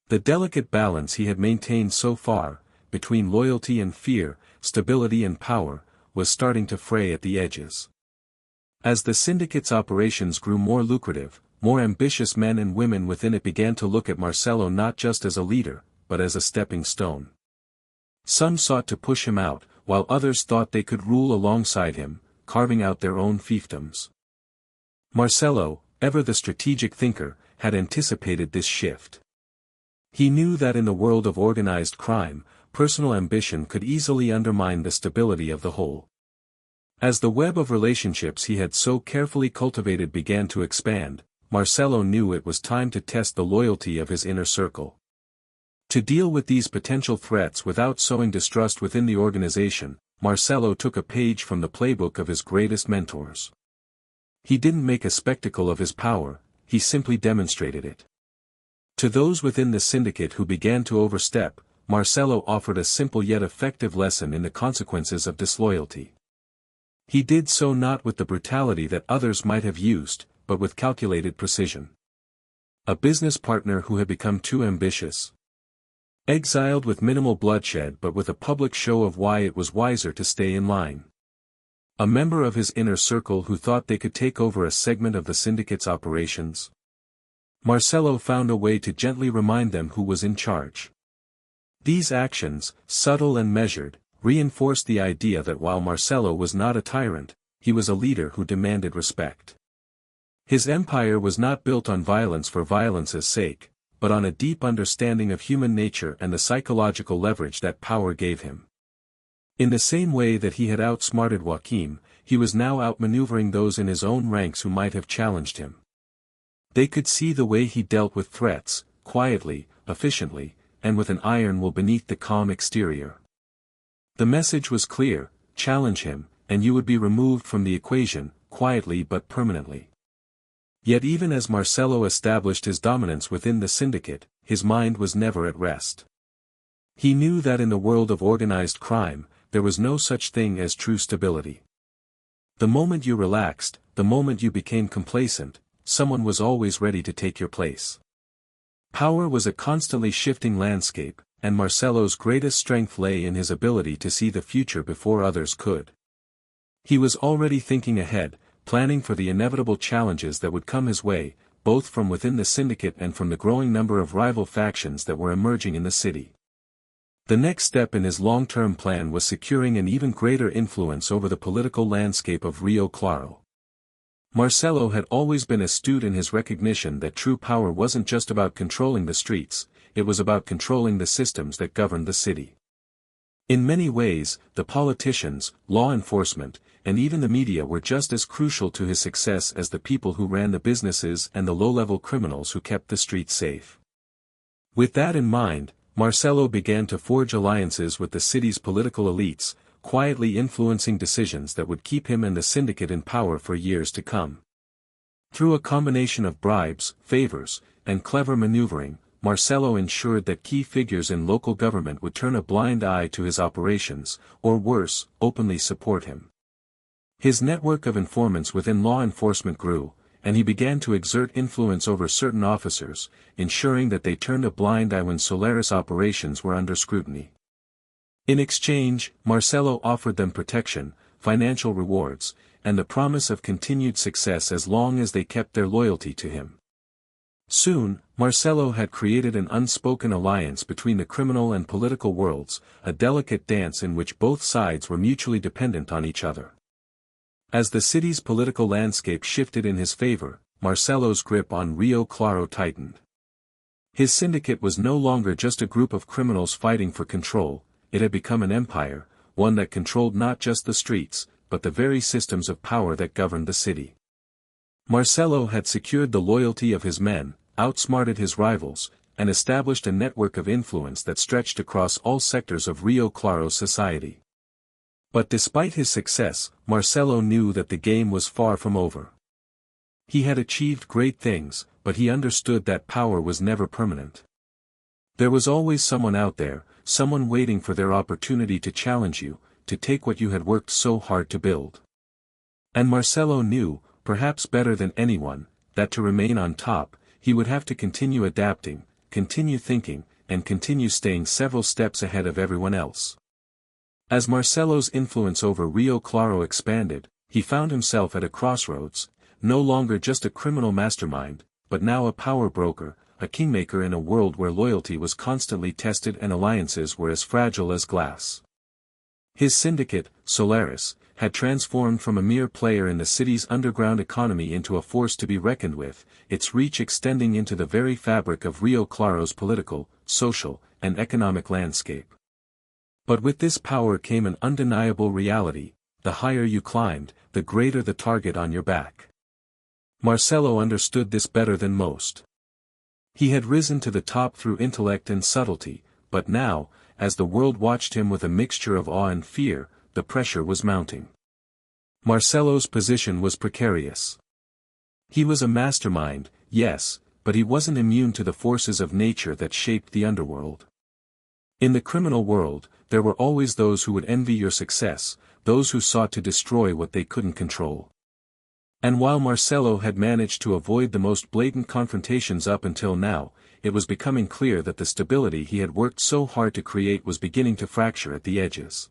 The delicate balance he had maintained so far, between loyalty and fear, stability and power, was starting to fray at the edges. As the syndicate's operations grew more lucrative, more ambitious men and women within it began to look at Marcelo not just as a leader, but as a stepping stone. Some sought to push him out, while others thought they could rule alongside him, carving out their own fiefdoms. Marcelo, ever the strategic thinker, had anticipated this shift. He knew that in the world of organized crime, personal ambition could easily undermine the stability of the whole. As the web of relationships he had so carefully cultivated began to expand, Marcelo knew it was time to test the loyalty of his inner circle. To deal with these potential threats without sowing distrust within the organization, Marcelo took a page from the playbook of his greatest mentors. He didn't make a spectacle of his power, he simply demonstrated it. To those within the syndicate who began to overstep, Marcelo offered a simple yet effective lesson in the consequences of disloyalty. He did so not with the brutality that others might have used, but with calculated precision. A business partner who had become too ambitious. Exiled with minimal bloodshed but with a public show of why it was wiser to stay in line. A member of his inner circle who thought they could take over a segment of the syndicate's operations. Marcelo found a way to gently remind them who was in charge. These actions, subtle and measured, reinforced the idea that while Marcelo was not a tyrant, he was a leader who demanded respect. His empire was not built on violence for violence's sake, but on a deep understanding of human nature and the psychological leverage that power gave him. In the same way that he had outsmarted Joaquim, he was now outmaneuvering those in his own ranks who might have challenged him. They could see the way he dealt with threats, quietly, efficiently, and with an iron will beneath the calm exterior. The message was clear: challenge him, and you would be removed from the equation, quietly but permanently. Yet even as Marcelo established his dominance within the syndicate, his mind was never at rest. He knew that in the world of organized crime, there was no such thing as true stability. The moment you relaxed, the moment you became complacent, someone was always ready to take your place. Power was a constantly shifting landscape, and Marcelo's greatest strength lay in his ability to see the future before others could. He was already thinking ahead, planning for the inevitable challenges that would come his way, both from within the syndicate and from the growing number of rival factions that were emerging in the city. The next step in his long-term plan was securing an even greater influence over the political landscape of Rio Claro. Marcelo had always been astute in his recognition that true power wasn't just about controlling the streets, it was about controlling the systems that governed the city. In many ways, the politicians, law enforcement, and even the media were just as crucial to his success as the people who ran the businesses and the low-level criminals who kept the streets safe. With that in mind, Marcelo began to forge alliances with the city's political elites, quietly influencing decisions that would keep him and the syndicate in power for years to come. Through a combination of bribes, favors, and clever maneuvering, Marcelo ensured that key figures in local government would turn a blind eye to his operations, or worse, openly support him. His network of informants within law enforcement grew, and he began to exert influence over certain officers, ensuring that they turned a blind eye when Solaris operations were under scrutiny. In exchange, Marcelo offered them protection, financial rewards, and the promise of continued success as long as they kept their loyalty to him. Soon, Marcelo had created an unspoken alliance between the criminal and political worlds, a delicate dance in which both sides were mutually dependent on each other. As the city's political landscape shifted in his favor, Marcelo's grip on Rio Claro tightened. His syndicate was no longer just a group of criminals fighting for control, it had become an empire, one that controlled not just the streets, but the very systems of power that governed the city. Marcelo had secured the loyalty of his men, outsmarted his rivals, and established a network of influence that stretched across all sectors of Rio Claro's society. But despite his success, Marcelo knew that the game was far from over. He had achieved great things, but he understood that power was never permanent. There was always someone out there, someone waiting for their opportunity to challenge you, to take what you had worked so hard to build. And Marcelo knew, perhaps better than anyone, that to remain on top, he would have to continue adapting, continue thinking, and continue staying several steps ahead of everyone else. As Marcelo's influence over Rio Claro expanded, he found himself at a crossroads, no longer just a criminal mastermind, but now a power broker, a kingmaker in a world where loyalty was constantly tested and alliances were as fragile as glass. His syndicate, Solaris, had transformed from a mere player in the city's underground economy into a force to be reckoned with, its reach extending into the very fabric of Rio Claro's political, social, and economic landscape. But with this power came an undeniable reality: the higher you climbed, the greater the target on your back. Marcelo understood this better than most. He had risen to the top through intellect and subtlety, but now, as the world watched him with a mixture of awe and fear, the pressure was mounting. Marcelo's position was precarious. He was a mastermind, yes, but he wasn't immune to the forces of nature that shaped the underworld. In the criminal world, there were always those who would envy your success, those who sought to destroy what they couldn't control. And while Marcelo had managed to avoid the most blatant confrontations up until now, it was becoming clear that the stability he had worked so hard to create was beginning to fracture at the edges.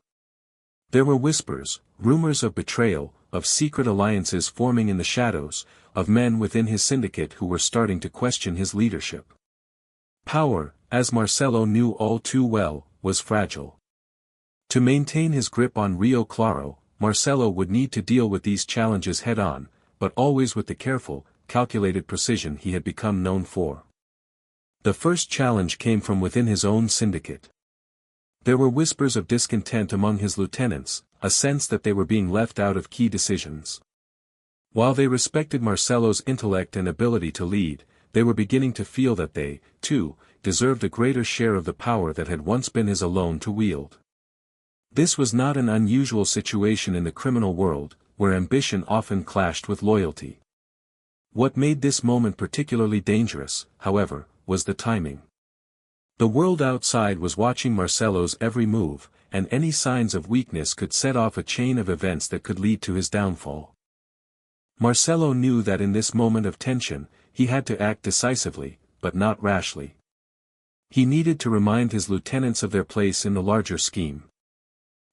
There were whispers, rumors of betrayal, of secret alliances forming in the shadows, of men within his syndicate who were starting to question his leadership. Power, as Marcelo knew all too well, was fragile. To maintain his grip on Rio Claro, Marcelo would need to deal with these challenges head-on, but always with the careful, calculated precision he had become known for. The first challenge came from within his own syndicate. There were whispers of discontent among his lieutenants, a sense that they were being left out of key decisions. While they respected Marcelo's intellect and ability to lead, they were beginning to feel that they, too, deserved a greater share of the power that had once been his alone to wield. This was not an unusual situation in the criminal world, where ambition often clashed with loyalty. What made this moment particularly dangerous, however, was the timing. The world outside was watching Marcelo's every move, and any signs of weakness could set off a chain of events that could lead to his downfall. Marcelo knew that in this moment of tension, he had to act decisively, but not rashly. He needed to remind his lieutenants of their place in the larger scheme.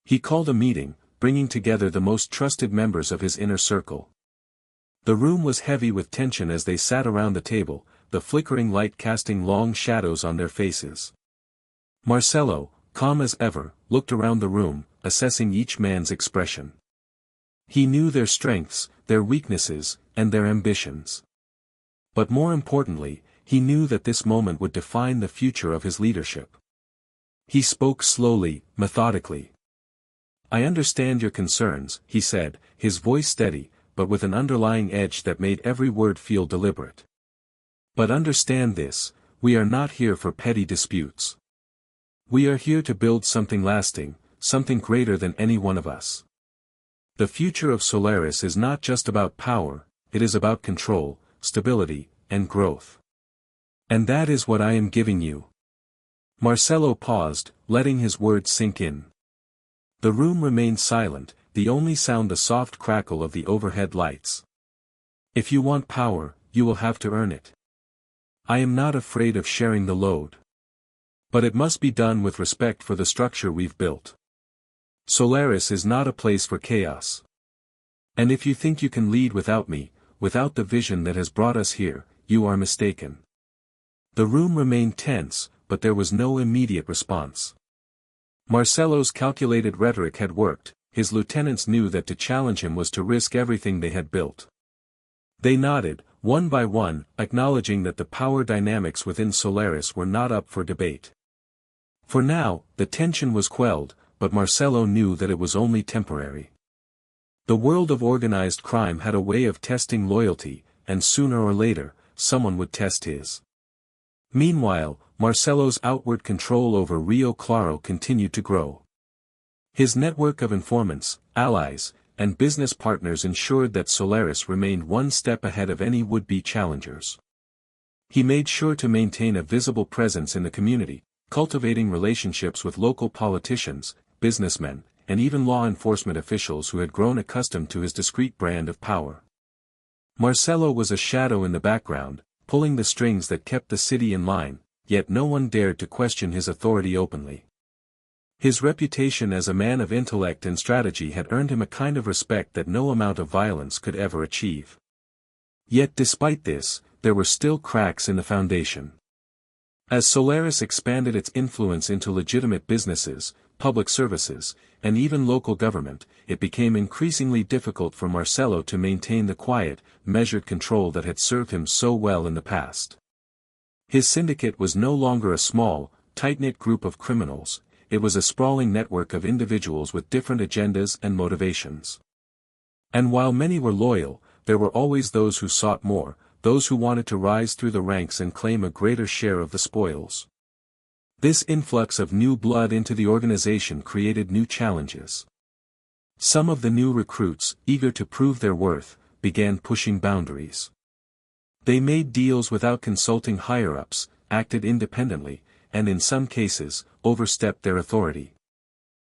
He called a meeting, bringing together the most trusted members of his inner circle. The room was heavy with tension as they sat around the table, the flickering light casting long shadows on their faces. Marcelo, calm as ever, looked around the room, assessing each man's expression. He knew their strengths, their weaknesses, and their ambitions. But more importantly, he knew that this moment would define the future of his leadership. He spoke slowly, methodically. "I understand your concerns," he said, his voice steady, but with an underlying edge that made every word feel deliberate. "But understand this, we are not here for petty disputes. We are here to build something lasting, something greater than any one of us. The future of Solaris is not just about power, it is about control, stability, and growth. And that is what I am giving you." Marcelo paused, letting his words sink in. The room remained silent, the only sound the soft crackle of the overhead lights. "If you want power, you will have to earn it. I am not afraid of sharing the load. But it must be done with respect for the structure we've built. Solaris is not a place for chaos. And if you think you can lead without me, without the vision that has brought us here, you are mistaken." The room remained tense, but there was no immediate response. Marcelo's calculated rhetoric had worked, his lieutenants knew that to challenge him was to risk everything they had built. They nodded, one by one, acknowledging that the power dynamics within Solaris were not up for debate. For now, the tension was quelled, but Marcelo knew that it was only temporary. The world of organized crime had a way of testing loyalty, and sooner or later, someone would test his. Meanwhile, Marcelo's outward control over Rio Claro continued to grow. His network of informants, allies, and business partners ensured that Solaris remained one step ahead of any would-be challengers. He made sure to maintain a visible presence in the community, cultivating relationships with local politicians, businessmen, and even law enforcement officials who had grown accustomed to his discreet brand of power. Marcelo was a shadow in the background, pulling the strings that kept the city in line, yet no one dared to question his authority openly. His reputation as a man of intellect and strategy had earned him a kind of respect that no amount of violence could ever achieve. Yet despite this, there were still cracks in the foundation. As Solaris expanded its influence into legitimate businesses, public services, and even local government, it became increasingly difficult for Marcelo to maintain the quiet, measured control that had served him so well in the past. His syndicate was no longer a small, tight-knit group of criminals, it was a sprawling network of individuals with different agendas and motivations. And while many were loyal, there were always those who sought more, those who wanted to rise through the ranks and claim a greater share of the spoils. This influx of new blood into the organization created new challenges. Some of the new recruits, eager to prove their worth, began pushing boundaries. They made deals without consulting higher-ups, acted independently, and in some cases, overstepped their authority.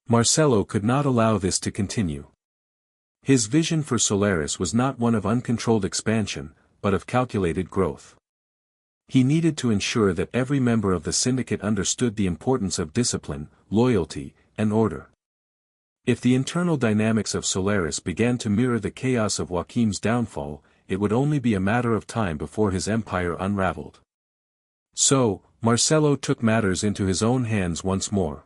Marcelo could not allow this to continue. His vision for Solaris was not one of uncontrolled expansion, but of calculated growth. He needed to ensure that every member of the syndicate understood the importance of discipline, loyalty, and order. If the internal dynamics of Solaris began to mirror the chaos of Joaquim's downfall, it would only be a matter of time before his empire unraveled. So, Marcelo took matters into his own hands once more.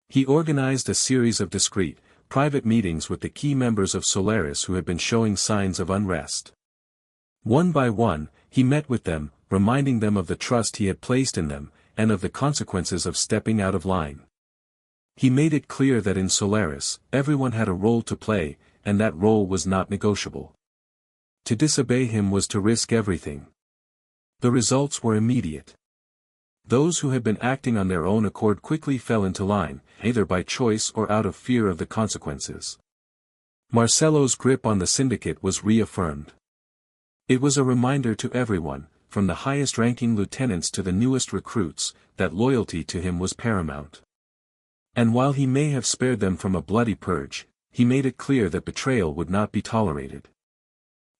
He organized a series of discreet, private meetings with the key members of Solaris who had been showing signs of unrest. One by one, he met with them, reminding them of the trust he had placed in them, and of the consequences of stepping out of line. He made it clear that in Solaris, everyone had a role to play, and that role was not negotiable. To disobey him was to risk everything. The results were immediate. Those who had been acting on their own accord quickly fell into line, either by choice or out of fear of the consequences. Marcelo's grip on the syndicate was reaffirmed. It was a reminder to everyone, from the highest-ranking lieutenants to the newest recruits, that loyalty to him was paramount. And while he may have spared them from a bloody purge, he made it clear that betrayal would not be tolerated.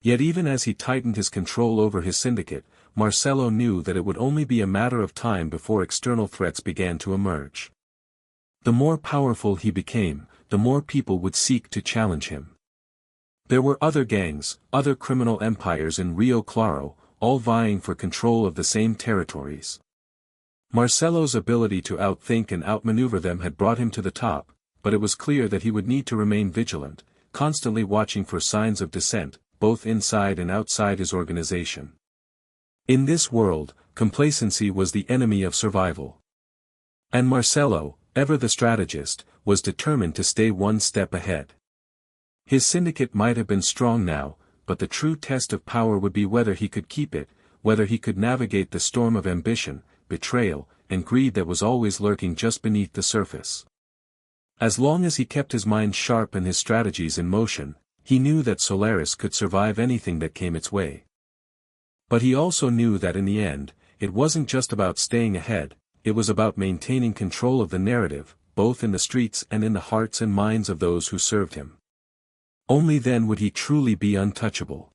Yet even as he tightened his control over his syndicate, Marcelo knew that it would only be a matter of time before external threats began to emerge. The more powerful he became, the more people would seek to challenge him. There were other gangs, other criminal empires in Rio Claro, all vying for control of the same territories. Marcelo's ability to outthink and outmaneuver them had brought him to the top, but it was clear that he would need to remain vigilant, constantly watching for signs of dissent, both inside and outside his organization. In this world, complacency was the enemy of survival. And Marcelo, ever the strategist, was determined to stay one step ahead. His syndicate might have been strong now, but the true test of power would be whether he could keep it, whether he could navigate the storm of ambition, betrayal, and greed that was always lurking just beneath the surface. As long as he kept his mind sharp and his strategies in motion, he knew that Solaris could survive anything that came its way. But he also knew that in the end, it wasn't just about staying ahead, it was about maintaining control of the narrative, both in the streets and in the hearts and minds of those who served him. Only then would he truly be untouchable.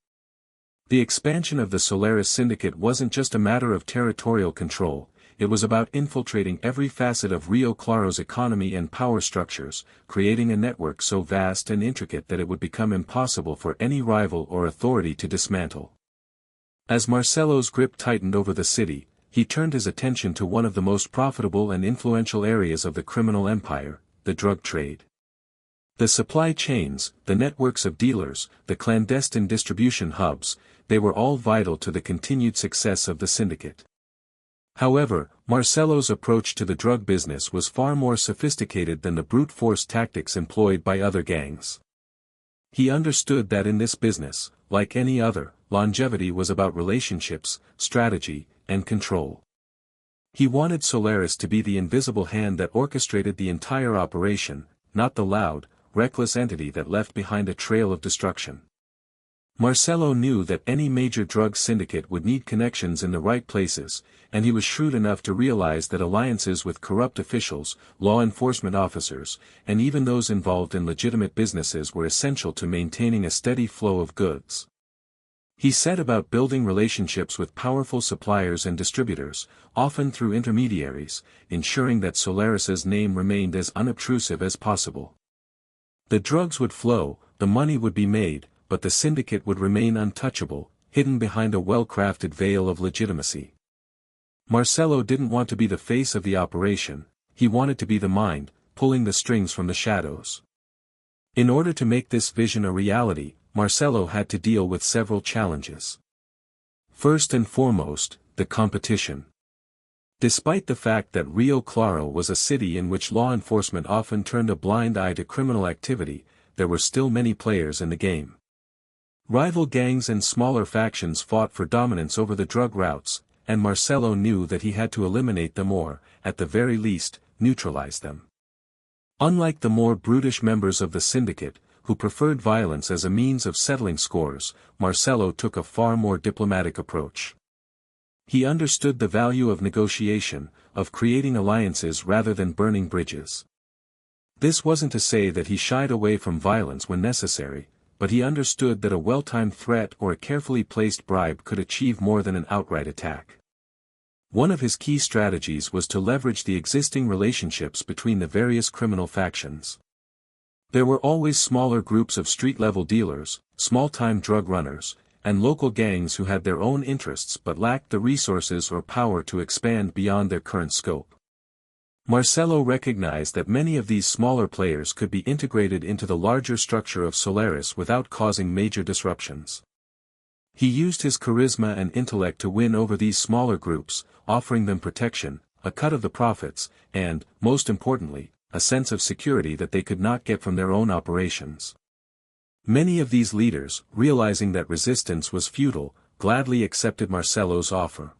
The expansion of the Solaris Syndicate wasn't just a matter of territorial control, it was about infiltrating every facet of Rio Claro's economy and power structures, creating a network so vast and intricate that it would become impossible for any rival or authority to dismantle. As Marcelo's grip tightened over the city, he turned his attention to one of the most profitable and influential areas of the criminal empire, the drug trade. The supply chains, the networks of dealers, the clandestine distribution hubs, they were all vital to the continued success of the syndicate. However, Marcelo's approach to the drug business was far more sophisticated than the brute force tactics employed by other gangs. He understood that in this business, like any other, longevity was about relationships, strategy, and control. He wanted Solaris to be the invisible hand that orchestrated the entire operation, not the loud, reckless entity that left behind a trail of destruction. Marcelo knew that any major drug syndicate would need connections in the right places, and he was shrewd enough to realize that alliances with corrupt officials, law enforcement officers, and even those involved in legitimate businesses were essential to maintaining a steady flow of goods. He set about building relationships with powerful suppliers and distributors, often through intermediaries, ensuring that Solaris's name remained as unobtrusive as possible. The drugs would flow, the money would be made, but the syndicate would remain untouchable, hidden behind a well-crafted veil of legitimacy. Marcelo didn't want to be the face of the operation, he wanted to be the mind, pulling the strings from the shadows. In order to make this vision a reality, Marcelo had to deal with several challenges. First and foremost, the competition. Despite the fact that Rio Claro was a city in which law enforcement often turned a blind eye to criminal activity, there were still many players in the game. Rival gangs and smaller factions fought for dominance over the drug routes, and Marcelo knew that he had to eliminate them or, at the very least, neutralize them. Unlike the more brutish members of the syndicate, who preferred violence as a means of settling scores, Marcelo took a far more diplomatic approach. He understood the value of negotiation, of creating alliances rather than burning bridges. This wasn't to say that he shied away from violence when necessary, but he understood that a well-timed threat or a carefully placed bribe could achieve more than an outright attack. One of his key strategies was to leverage the existing relationships between the various criminal factions. There were always smaller groups of street-level dealers, small-time drug runners, and local gangs who had their own interests but lacked the resources or power to expand beyond their current scope. Marcelo recognized that many of these smaller players could be integrated into the larger structure of Solaris without causing major disruptions. He used his charisma and intellect to win over these smaller groups, offering them protection, a cut of the profits, and, most importantly, a sense of security that they could not get from their own operations. Many of these leaders, realizing that resistance was futile, gladly accepted Marcelo's offer.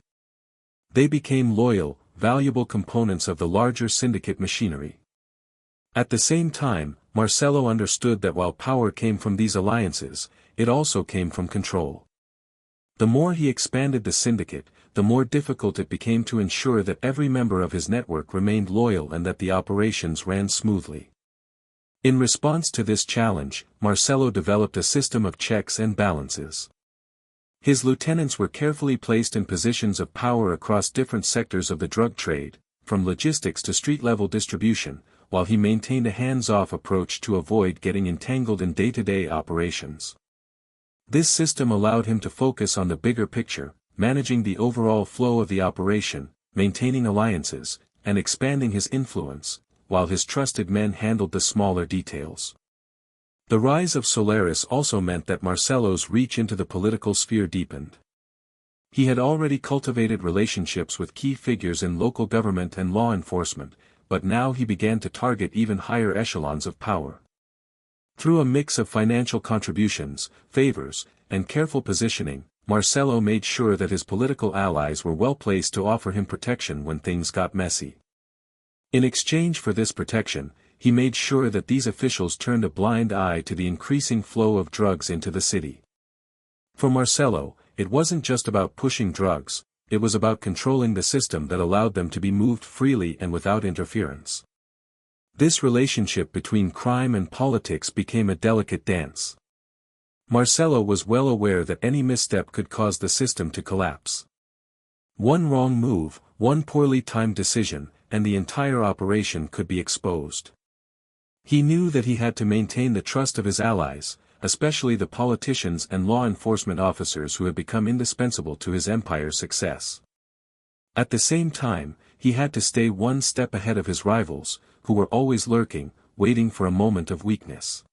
They became loyal, valuable components of the larger syndicate machinery. At the same time, Marcelo understood that while power came from these alliances, it also came from control. The more he expanded the syndicate, the more difficult it became to ensure that every member of his network remained loyal and that the operations ran smoothly. In response to this challenge, Marcelo developed a system of checks and balances. His lieutenants were carefully placed in positions of power across different sectors of the drug trade, from logistics to street-level distribution, while he maintained a hands-off approach to avoid getting entangled in day-to-day operations. This system allowed him to focus on the bigger picture, managing the overall flow of the operation, maintaining alliances, and expanding his influence, while his trusted men handled the smaller details. The rise of Solaris also meant that Marcelo's reach into the political sphere deepened. He had already cultivated relationships with key figures in local government and law enforcement, but now he began to target even higher echelons of power. Through a mix of financial contributions, favors, and careful positioning, Marcelo made sure that his political allies were well placed to offer him protection when things got messy. In exchange for this protection, he made sure that these officials turned a blind eye to the increasing flow of drugs into the city. For Marcelo, it wasn't just about pushing drugs, it was about controlling the system that allowed them to be moved freely and without interference. This relationship between crime and politics became a delicate dance. Marcelo was well aware that any misstep could cause the system to collapse. One wrong move, one poorly timed decision, and the entire operation could be exposed. He knew that he had to maintain the trust of his allies, especially the politicians and law enforcement officers who had become indispensable to his empire's success. At the same time, he had to stay one step ahead of his rivals, who were always lurking, waiting for a moment of weakness.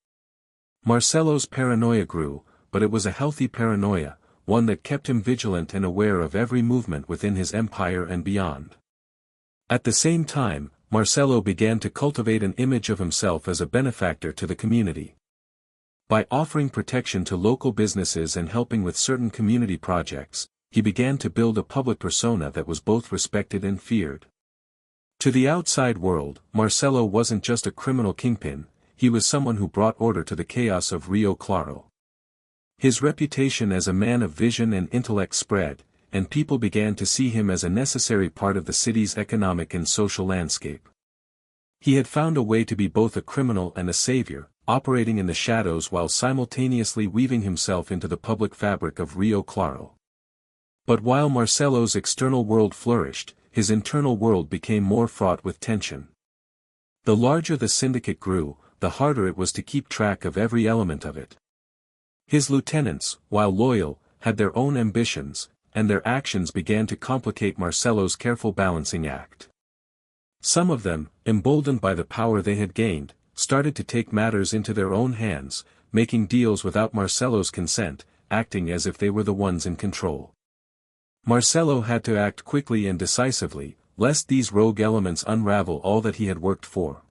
Marcelo's paranoia grew, but it was a healthy paranoia, one that kept him vigilant and aware of every movement within his empire and beyond. At the same time, Marcelo began to cultivate an image of himself as a benefactor to the community. By offering protection to local businesses and helping with certain community projects, he began to build a public persona that was both respected and feared. To the outside world, Marcelo wasn't just a criminal kingpin, he was someone who brought order to the chaos of Rio Claro. His reputation as a man of vision and intellect spread, and people began to see him as a necessary part of the city's economic and social landscape. He had found a way to be both a criminal and a savior, operating in the shadows while simultaneously weaving himself into the public fabric of Rio Claro. But while Marcelo's external world flourished, his internal world became more fraught with tension. The larger the syndicate grew, the harder it was to keep track of every element of it. His lieutenants, while loyal, had their own ambitions, and their actions began to complicate Marcelo's careful balancing act. Some of them, emboldened by the power they had gained, started to take matters into their own hands, making deals without Marcelo's consent, acting as if they were the ones in control. Marcelo had to act quickly and decisively, lest these rogue elements unravel all that he had worked for.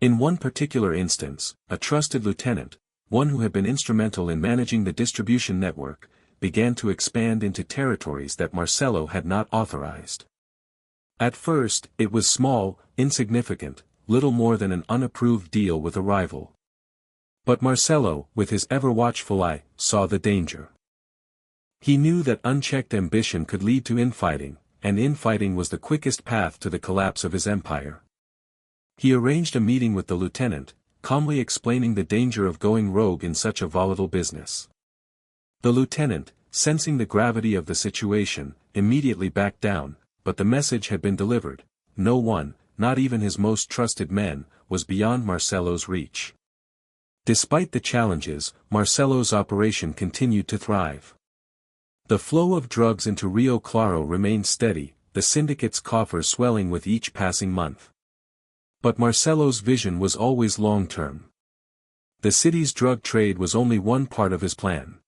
In one particular instance, a trusted lieutenant, one who had been instrumental in managing the distribution network, began to expand into territories that Marcelo had not authorized. At first, it was small, insignificant, little more than an unapproved deal with a rival. But Marcelo, with his ever-watchful eye, saw the danger. He knew that unchecked ambition could lead to infighting, and infighting was the quickest path to the collapse of his empire. He arranged a meeting with the lieutenant, calmly explaining the danger of going rogue in such a volatile business. The lieutenant, sensing the gravity of the situation, immediately backed down, but the message had been delivered. No one, not even his most trusted men, was beyond Marcelo's reach. Despite the challenges, Marcelo's operation continued to thrive. The flow of drugs into Rio Claro remained steady, the syndicate's coffers swelling with each passing month. But Marcelo's vision was always long-term. The city's drug trade was only one part of his plan.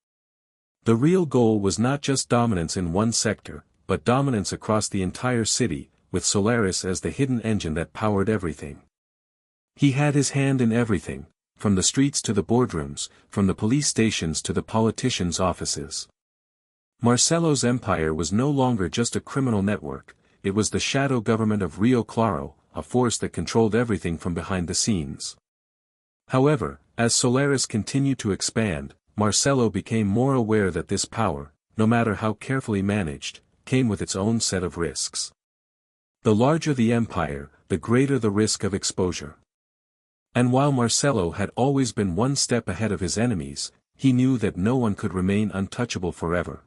The real goal was not just dominance in one sector, but dominance across the entire city, with Solaris as the hidden engine that powered everything. He had his hand in everything, from the streets to the boardrooms, from the police stations to the politicians' offices. Marcelo's empire was no longer just a criminal network, it was the shadow government of Rio Claro, a force that controlled everything from behind the scenes. However, as Solaris continued to expand, Marcelo became more aware that this power, no matter how carefully managed, came with its own set of risks. The larger the empire, the greater the risk of exposure. And while Marcelo had always been one step ahead of his enemies, he knew that no one could remain untouchable forever.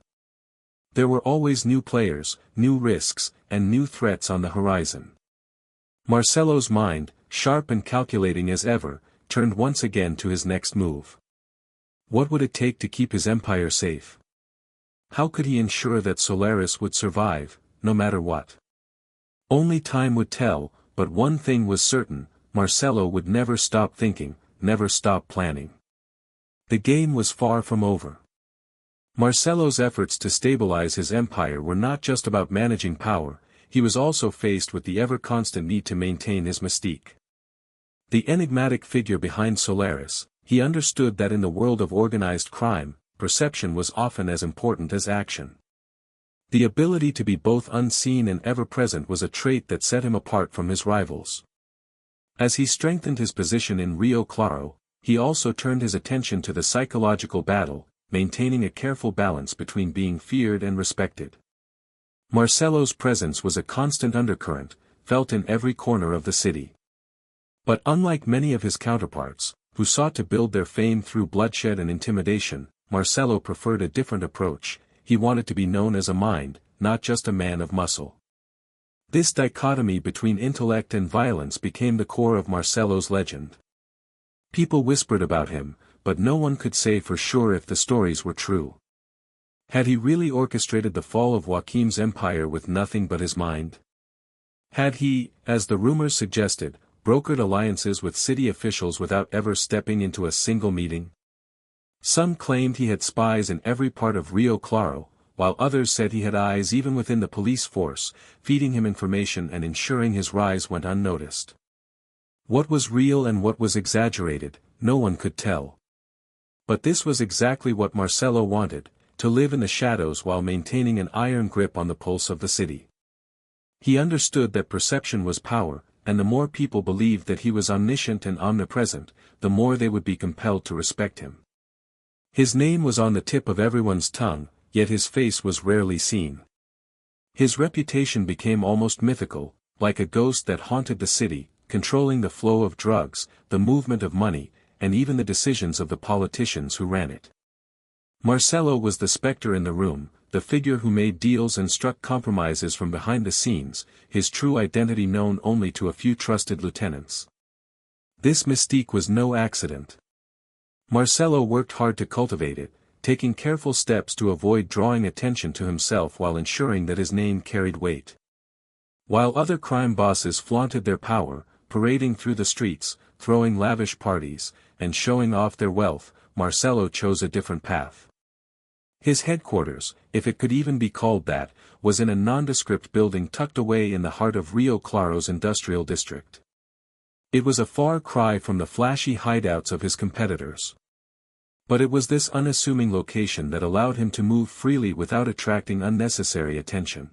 There were always new players, new risks, and new threats on the horizon. Marcelo's mind, sharp and calculating as ever, turned once again to his next move. What would it take to keep his empire safe? How could he ensure that Solaris would survive, no matter what? Only time would tell, but one thing was certain, Marcelo would never stop thinking, never stop planning. The game was far from over. Marcelo's efforts to stabilize his empire were not just about managing power, he was also faced with the ever-constant need to maintain his mystique. The enigmatic figure behind Solaris, he understood that in the world of organized crime, perception was often as important as action. The ability to be both unseen and ever-present was a trait that set him apart from his rivals. As he strengthened his position in Rio Claro, he also turned his attention to the psychological battle, maintaining a careful balance between being feared and respected. Marcelo's presence was a constant undercurrent, felt in every corner of the city. But unlike many of his counterparts, who sought to build their fame through bloodshed and intimidation, Marcelo preferred a different approach. He wanted to be known as a mind, not just a man of muscle. This dichotomy between intellect and violence became the core of Marcelo's legend. People whispered about him, but no one could say for sure if the stories were true. Had he really orchestrated the fall of Joaquim's empire with nothing but his mind? Had he, as the rumors suggested, brokered alliances with city officials without ever stepping into a single meeting? Some claimed he had spies in every part of Rio Claro, while others said he had eyes even within the police force, feeding him information and ensuring his rise went unnoticed. What was real and what was exaggerated, no one could tell. But this was exactly what Marcelo wanted, to live in the shadows while maintaining an iron grip on the pulse of the city. He understood that perception was power, and the more people believed that he was omniscient and omnipresent, the more they would be compelled to respect him. His name was on the tip of everyone's tongue, yet his face was rarely seen. His reputation became almost mythical, like a ghost that haunted the city, controlling the flow of drugs, the movement of money, and even the decisions of the politicians who ran it. Marcelo was the specter in the room, the figure who made deals and struck compromises from behind the scenes, his true identity known only to a few trusted lieutenants. This mystique was no accident. Marcelo worked hard to cultivate it, taking careful steps to avoid drawing attention to himself while ensuring that his name carried weight. While other crime bosses flaunted their power, parading through the streets, throwing lavish parties, and showing off their wealth, Marcelo chose a different path. His headquarters, if it could even be called that, was in a nondescript building tucked away in the heart of Rio Claro's industrial district. It was a far cry from the flashy hideouts of his competitors. But it was this unassuming location that allowed him to move freely without attracting unnecessary attention.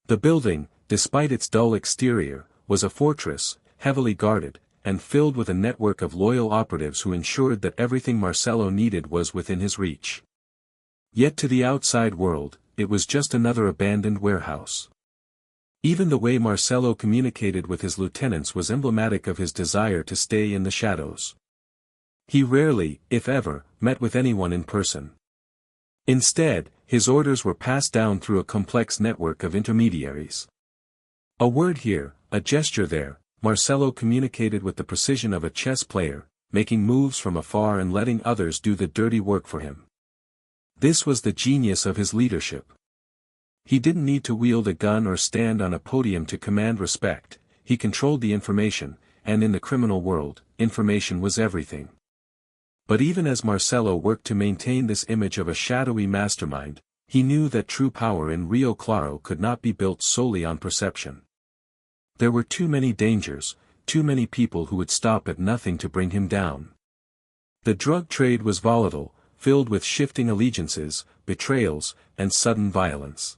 The building, despite its dull exterior, was a fortress, heavily guarded, and filled with a network of loyal operatives who ensured that everything Marcelo needed was within his reach. Yet to the outside world, it was just another abandoned warehouse. Even the way Marcelo communicated with his lieutenants was emblematic of his desire to stay in the shadows. He rarely, if ever, met with anyone in person. Instead, his orders were passed down through a complex network of intermediaries. A word here, a gesture there, Marcelo communicated with the precision of a chess player, making moves from afar and letting others do the dirty work for him. This was the genius of his leadership. He didn't need to wield a gun or stand on a podium to command respect, he controlled the information, and in the criminal world, information was everything. But even as Marcelo worked to maintain this image of a shadowy mastermind, he knew that true power in Rio Claro could not be built solely on perception. There were too many dangers, too many people who would stop at nothing to bring him down. The drug trade was volatile, filled with shifting allegiances, betrayals, and sudden violence.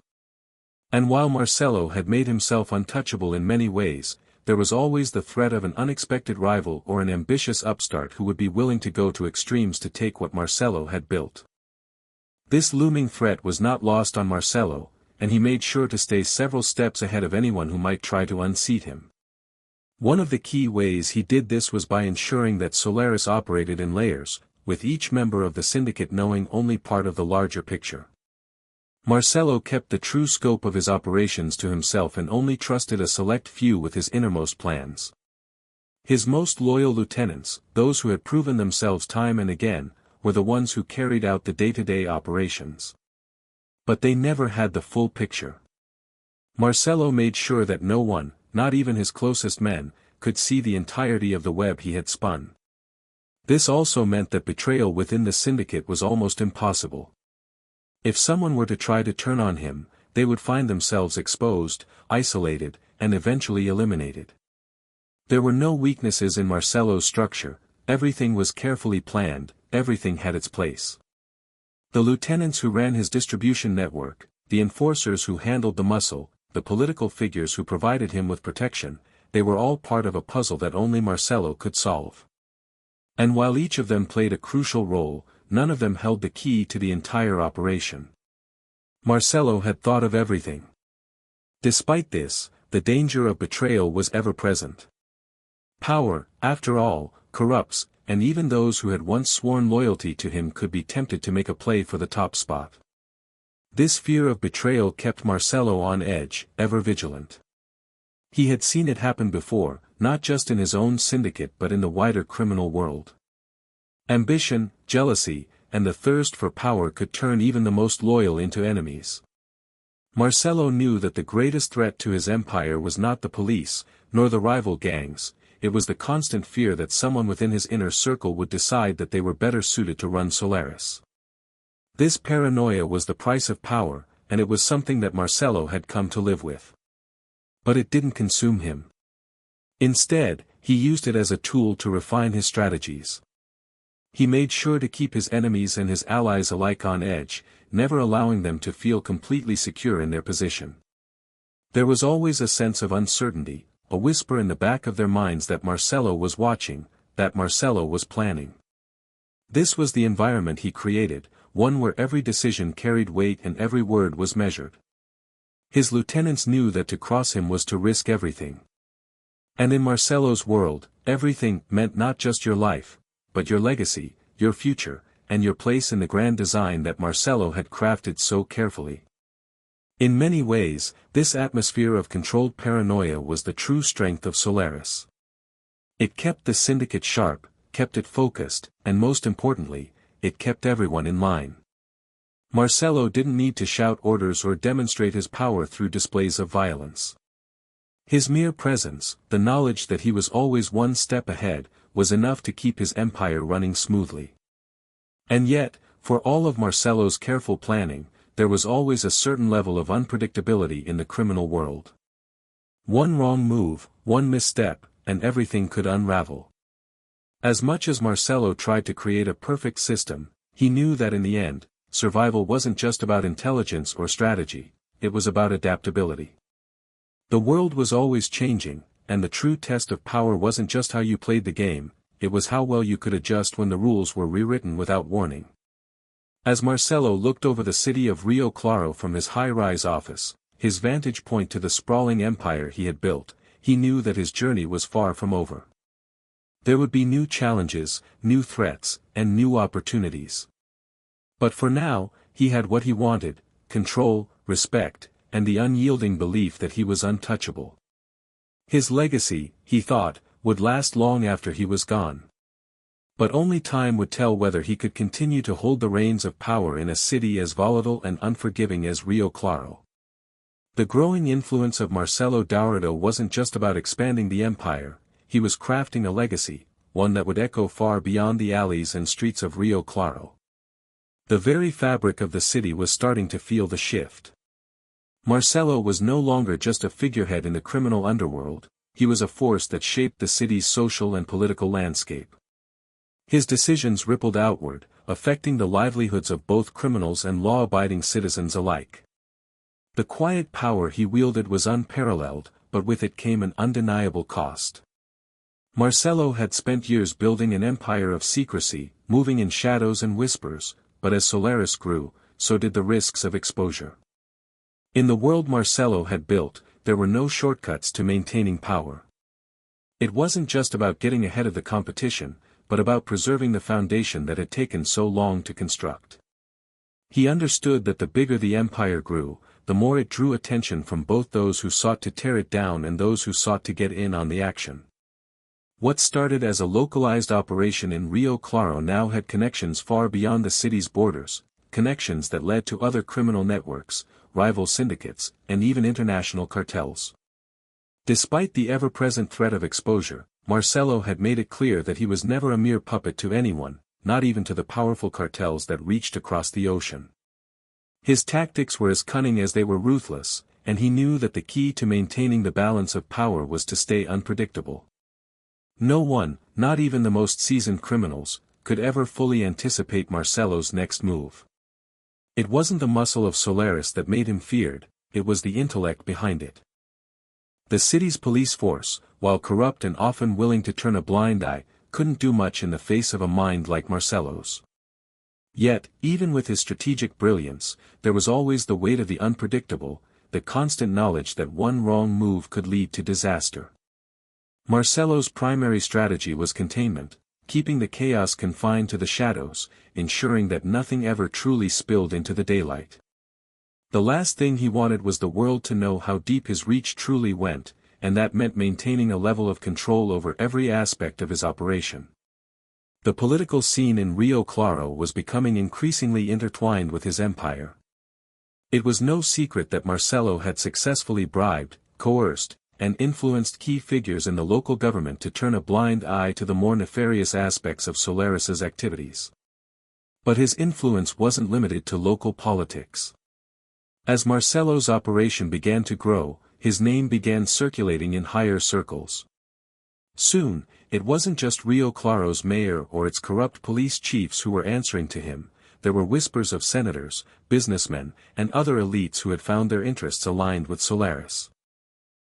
And while Marcelo had made himself untouchable in many ways, there was always the threat of an unexpected rival or an ambitious upstart who would be willing to go to extremes to take what Marcelo had built. This looming threat was not lost on Marcelo, and he made sure to stay several steps ahead of anyone who might try to unseat him. One of the key ways he did this was by ensuring that Solaris operated in layers, with each member of the syndicate knowing only part of the larger picture. Marcelo kept the true scope of his operations to himself and only trusted a select few with his innermost plans. His most loyal lieutenants, those who had proven themselves time and again, were the ones who carried out the day-to-day operations. But they never had the full picture. Marcelo made sure that no one, not even his closest men, could see the entirety of the web he had spun. This also meant that betrayal within the syndicate was almost impossible. If someone were to try to turn on him, they would find themselves exposed, isolated, and eventually eliminated. There were no weaknesses in Marcelo's structure, everything was carefully planned, everything had its place. The lieutenants who ran his distribution network, the enforcers who handled the muscle, the political figures who provided him with protection, they were all part of a puzzle that only Marcelo could solve. And while each of them played a crucial role, none of them held the key to the entire operation. Marcelo had thought of everything. Despite this, the danger of betrayal was ever present. Power, after all, corrupts, and even those who had once sworn loyalty to him could be tempted to make a play for the top spot. This fear of betrayal kept Marcelo on edge, ever vigilant. He had seen it happen before, not just in his own syndicate but in the wider criminal world. Ambition, jealousy, and the thirst for power could turn even the most loyal into enemies. Marcelo knew that the greatest threat to his empire was not the police, nor the rival gangs, it was the constant fear that someone within his inner circle would decide that they were better suited to run Solaris. This paranoia was the price of power, and it was something that Marcelo had come to live with. But it didn't consume him. Instead, he used it as a tool to refine his strategies. He made sure to keep his enemies and his allies alike on edge, never allowing them to feel completely secure in their position. There was always a sense of uncertainty, a whisper in the back of their minds that Marcelo was watching, that Marcelo was planning. This was the environment he created, one where every decision carried weight and every word was measured. His lieutenants knew that to cross him was to risk everything. And in Marcelo's world, everything meant not just your life, but your legacy, your future, and your place in the grand design that Marcelo had crafted so carefully. In many ways, this atmosphere of controlled paranoia was the true strength of Solaris. It kept the syndicate sharp, kept it focused, and most importantly, it kept everyone in line. Marcelo didn't need to shout orders or demonstrate his power through displays of violence. His mere presence, the knowledge that he was always one step ahead, was enough to keep his empire running smoothly. And yet, for all of Marcelo's careful planning, there was always a certain level of unpredictability in the criminal world. One wrong move, one misstep, and everything could unravel. As much as Marcelo tried to create a perfect system, he knew that in the end, survival wasn't just about intelligence or strategy, it was about adaptability. The world was always changing, and the true test of power wasn't just how you played the game, it was how well you could adjust when the rules were rewritten without warning. As Marcelo looked over the city of Rio Claro from his high-rise office, his vantage point to the sprawling empire he had built, he knew that his journey was far from over. There would be new challenges, new threats, and new opportunities. But for now, he had what he wanted: control, respect, and the unyielding belief that he was untouchable. His legacy, he thought, would last long after he was gone. But only time would tell whether he could continue to hold the reins of power in a city as volatile and unforgiving as Rio Claro. The growing influence of Marcelo Dourado wasn't just about expanding the empire, he was crafting a legacy, one that would echo far beyond the alleys and streets of Rio Claro. The very fabric of the city was starting to feel the shift. Marcelo was no longer just a figurehead in the criminal underworld, he was a force that shaped the city's social and political landscape. His decisions rippled outward, affecting the livelihoods of both criminals and law-abiding citizens alike. The quiet power he wielded was unparalleled, but with it came an undeniable cost. Marcelo had spent years building an empire of secrecy, moving in shadows and whispers, but as Solaris grew, so did the risks of exposure. In the world Marcelo had built, there were no shortcuts to maintaining power. It wasn't just about getting ahead of the competition, but about preserving the foundation that had taken so long to construct. He understood that the bigger the empire grew, the more it drew attention from both those who sought to tear it down and those who sought to get in on the action. What started as a localized operation in Rio Claro now had connections far beyond the city's borders, connections that led to other criminal networks, rival syndicates, and even international cartels. Despite the ever-present threat of exposure, Marcelo had made it clear that he was never a mere puppet to anyone, not even to the powerful cartels that reached across the ocean. His tactics were as cunning as they were ruthless, and he knew that the key to maintaining the balance of power was to stay unpredictable. No one, not even the most seasoned criminals, could ever fully anticipate Marcelo's next move. It wasn't the muscle of Solaris that made him feared, it was the intellect behind it. The city's police force, while corrupt and often willing to turn a blind eye, couldn't do much in the face of a mind like Marcelo's. Yet, even with his strategic brilliance, there was always the weight of the unpredictable, the constant knowledge that one wrong move could lead to disaster. Marcelo's primary strategy was containment, keeping the chaos confined to the shadows, ensuring that nothing ever truly spilled into the daylight. The last thing he wanted was the world to know how deep his reach truly went, and that meant maintaining a level of control over every aspect of his operation. The political scene in Rio Claro was becoming increasingly intertwined with his empire. It was no secret that Marcelo had successfully bribed, coerced, and influenced key figures in the local government to turn a blind eye to the more nefarious aspects of Solaris's activities. But his influence wasn't limited to local politics. As Marcelo's operation began to grow, his name began circulating in higher circles. Soon, it wasn't just Rio Claro's mayor or its corrupt police chiefs who were answering to him, there were whispers of senators, businessmen, and other elites who had found their interests aligned with Solaris.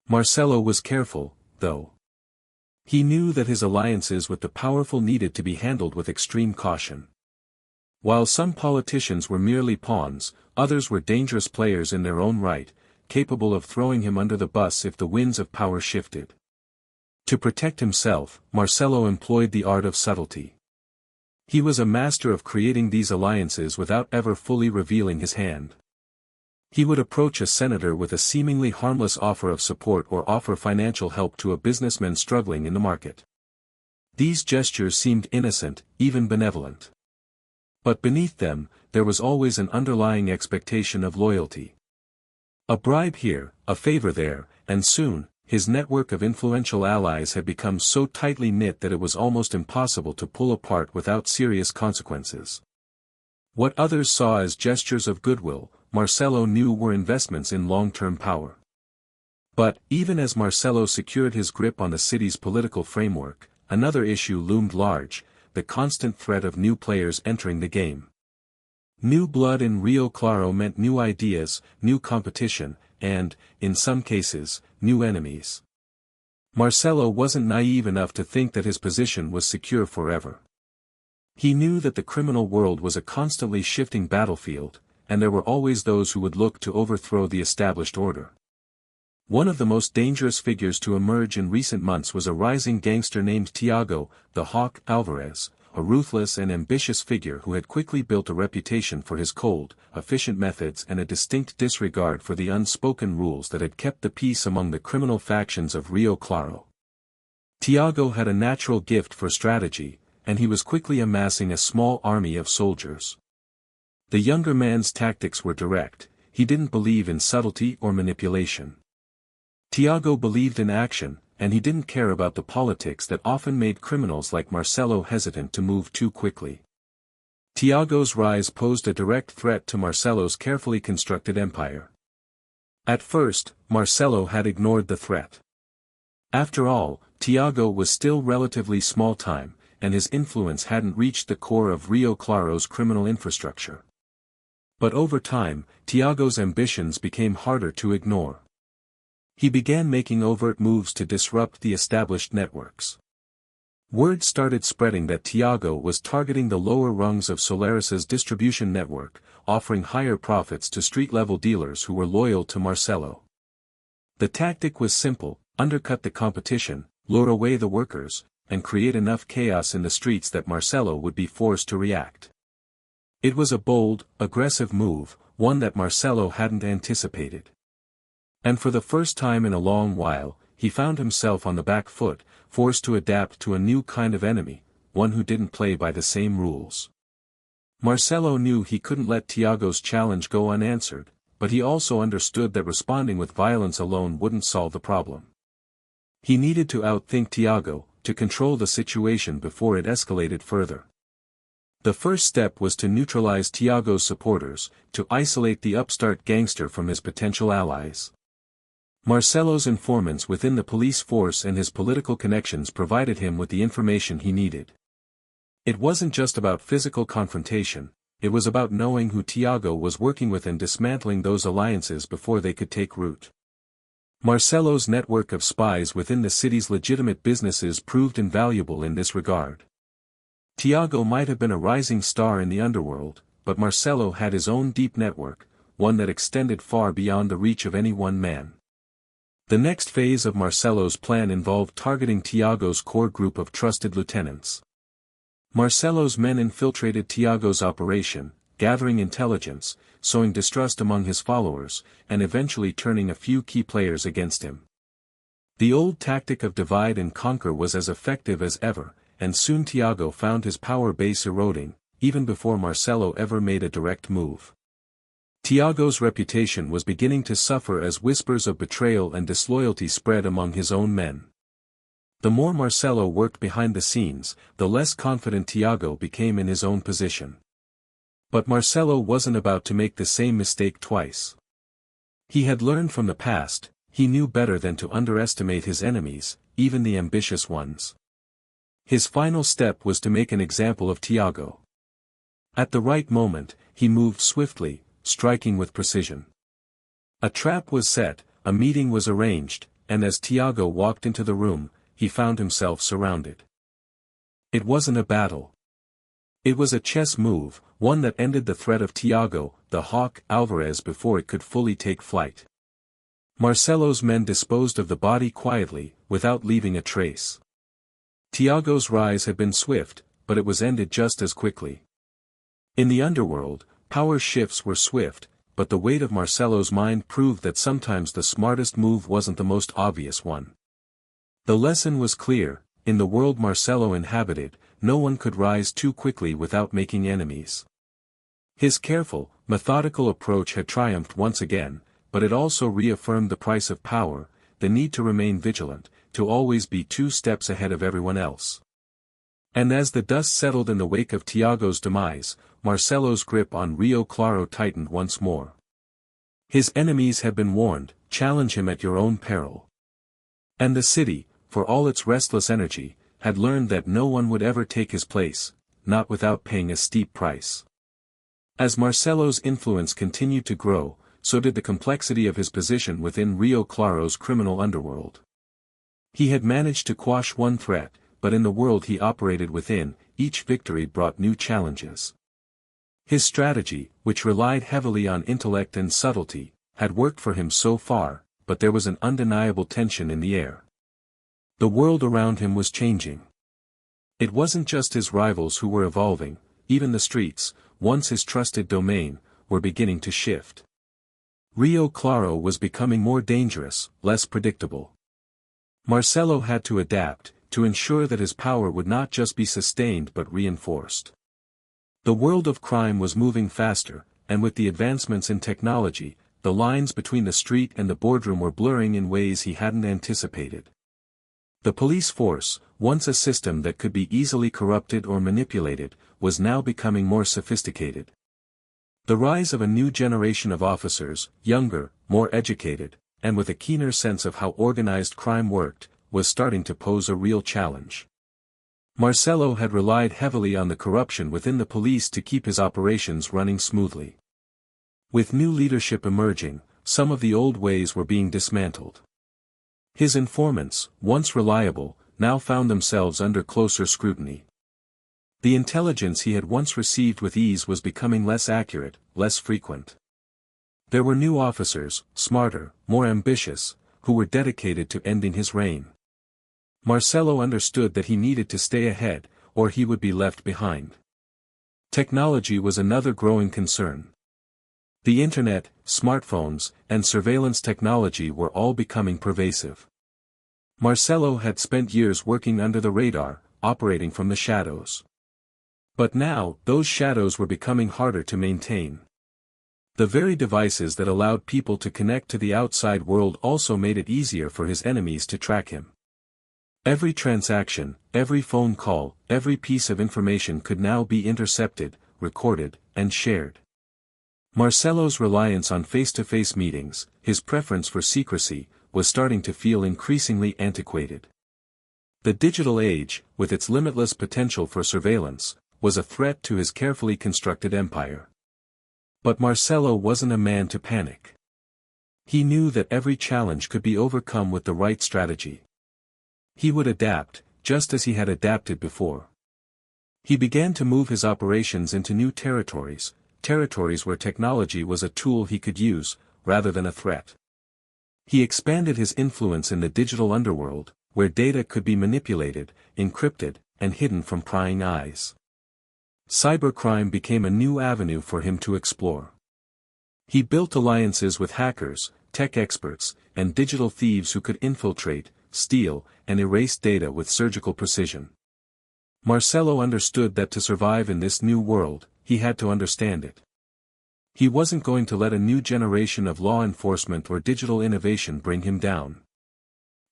Marcelo was careful, though. He knew that his alliances with the powerful needed to be handled with extreme caution. While some politicians were merely pawns, others were dangerous players in their own right, capable of throwing him under the bus if the winds of power shifted. To protect himself, Marcelo employed the art of subtlety. He was a master of creating these alliances without ever fully revealing his hand. He would approach a senator with a seemingly harmless offer of support or offer financial help to a businessman struggling in the market. These gestures seemed innocent, even benevolent. But beneath them, there was always an underlying expectation of loyalty. A bribe here, a favor there, and soon, his network of influential allies had become so tightly knit that it was almost impossible to pull apart without serious consequences. What others saw as gestures of goodwill, Marcelo knew were investments in long-term power. But, even as Marcelo secured his grip on the city's political framework, another issue loomed large, the constant threat of new players entering the game. New blood in Rio Claro meant new ideas, new competition, and, in some cases, new enemies. Marcelo wasn't naive enough to think that his position was secure forever. He knew that the criminal world was a constantly shifting battlefield, and there were always those who would look to overthrow the established order. One of the most dangerous figures to emerge in recent months was a rising gangster named Tiago, the Hawk Alvarez, a ruthless and ambitious figure who had quickly built a reputation for his cold, efficient methods and a distinct disregard for the unspoken rules that had kept the peace among the criminal factions of Rio Claro. Tiago had a natural gift for strategy, and he was quickly amassing a small army of soldiers. The younger man's tactics were direct, he didn't believe in subtlety or manipulation. Tiago believed in action, and he didn't care about the politics that often made criminals like Marcelo hesitant to move too quickly. Tiago's rise posed a direct threat to Marcelo's carefully constructed empire. At first, Marcelo had ignored the threat. After all, Tiago was still relatively small-time, and his influence hadn't reached the core of Rio Claro's criminal infrastructure. But over time, Tiago's ambitions became harder to ignore. He began making overt moves to disrupt the established networks. Word started spreading that Tiago was targeting the lower rungs of Solaris's distribution network, offering higher profits to street-level dealers who were loyal to Marcelo. The tactic was simple: undercut the competition, lure away the workers, and create enough chaos in the streets that Marcelo would be forced to react. It was a bold, aggressive move, one that Marcelo hadn't anticipated. And for the first time in a long while, he found himself on the back foot, forced to adapt to a new kind of enemy, one who didn't play by the same rules. Marcelo knew he couldn't let Tiago's challenge go unanswered, but he also understood that responding with violence alone wouldn't solve the problem. He needed to outthink Tiago, to control the situation before it escalated further. The first step was to neutralize Tiago's supporters, to isolate the upstart gangster from his potential allies. Marcelo's informants within the police force and his political connections provided him with the information he needed. It wasn't just about physical confrontation, it was about knowing who Tiago was working with and dismantling those alliances before they could take root. Marcelo's network of spies within the city's legitimate businesses proved invaluable in this regard. Tiago might have been a rising star in the underworld, but Marcelo had his own deep network, one that extended far beyond the reach of any one man. The next phase of Marcelo's plan involved targeting Tiago's core group of trusted lieutenants. Marcelo's men infiltrated Tiago's operation, gathering intelligence, sowing distrust among his followers, and eventually turning a few key players against him. The old tactic of divide and conquer was as effective as ever, and soon Tiago found his power base eroding, even before Marcelo ever made a direct move. Tiago's reputation was beginning to suffer as whispers of betrayal and disloyalty spread among his own men. The more Marcelo worked behind the scenes, the less confident Tiago became in his own position. But Marcelo wasn't about to make the same mistake twice. He had learned from the past, he knew better than to underestimate his enemies, even the ambitious ones. His final step was to make an example of Tiago. At the right moment, he moved swiftly, striking with precision. A trap was set, a meeting was arranged, and as Tiago walked into the room, he found himself surrounded. It wasn't a battle. It was a chess move, one that ended the threat of Tiago, the hawk, Alvarez before it could fully take flight. Marcelo's men disposed of the body quietly, without leaving a trace. Tiago's rise had been swift, but it was ended just as quickly. In the underworld, power shifts were swift, but the weight of Marcelo's mind proved that sometimes the smartest move wasn't the most obvious one. The lesson was clear: in the world Marcelo inhabited, no one could rise too quickly without making enemies. His careful, methodical approach had triumphed once again, but it also reaffirmed the price of power, the need to remain vigilant, to always be 2 steps ahead of everyone else. And as the dust settled in the wake of Tiago's demise, Marcelo's grip on Rio Claro tightened once more. His enemies had been warned: challenge him at your own peril. And the city, for all its restless energy, had learned that no one would ever take his place, not without paying a steep price. As Marcelo's influence continued to grow, so did the complexity of his position within Rio Claro's criminal underworld. He had managed to quash one threat, but in the world he operated within, each victory brought new challenges. His strategy, which relied heavily on intellect and subtlety, had worked for him so far, but there was an undeniable tension in the air. The world around him was changing. It wasn't just his rivals who were evolving, even the streets, once his trusted domain, were beginning to shift. Rio Claro was becoming more dangerous, less predictable. Marcelo had to adapt, to ensure that his power would not just be sustained but reinforced. The world of crime was moving faster, and with the advancements in technology, the lines between the street and the boardroom were blurring in ways he hadn't anticipated. The police force, once a system that could be easily corrupted or manipulated, was now becoming more sophisticated. The rise of a new generation of officers, younger, more educated, and with a keener sense of how organized crime worked, was starting to pose a real challenge. Marcelo had relied heavily on the corruption within the police to keep his operations running smoothly. With new leadership emerging, some of the old ways were being dismantled. His informants, once reliable, now found themselves under closer scrutiny. The intelligence he had once received with ease was becoming less accurate, less frequent. There were new officers, smarter, more ambitious, who were dedicated to ending his reign. Marcelo understood that he needed to stay ahead, or he would be left behind. Technology was another growing concern. The internet, smartphones, and surveillance technology were all becoming pervasive. Marcelo had spent years working under the radar, operating from the shadows. But now, those shadows were becoming harder to maintain. The very devices that allowed people to connect to the outside world also made it easier for his enemies to track him. Every transaction, every phone call, every piece of information could now be intercepted, recorded, and shared. Marcelo's reliance on face-to-face meetings, his preference for secrecy, was starting to feel increasingly antiquated. The digital age, with its limitless potential for surveillance, was a threat to his carefully constructed empire. But Marcelo wasn't a man to panic. He knew that every challenge could be overcome with the right strategy. He would adapt, just as he had adapted before. He began to move his operations into new territories where technology was a tool he could use, rather than a threat. He expanded his influence in the digital underworld, where data could be manipulated, encrypted, and hidden from prying eyes. Cybercrime became a new avenue for him to explore. He built alliances with hackers, tech experts, and digital thieves who could infiltrate, steal, and erase data with surgical precision. Marcelo understood that to survive in this new world, he had to understand it. He wasn't going to let a new generation of law enforcement or digital innovation bring him down.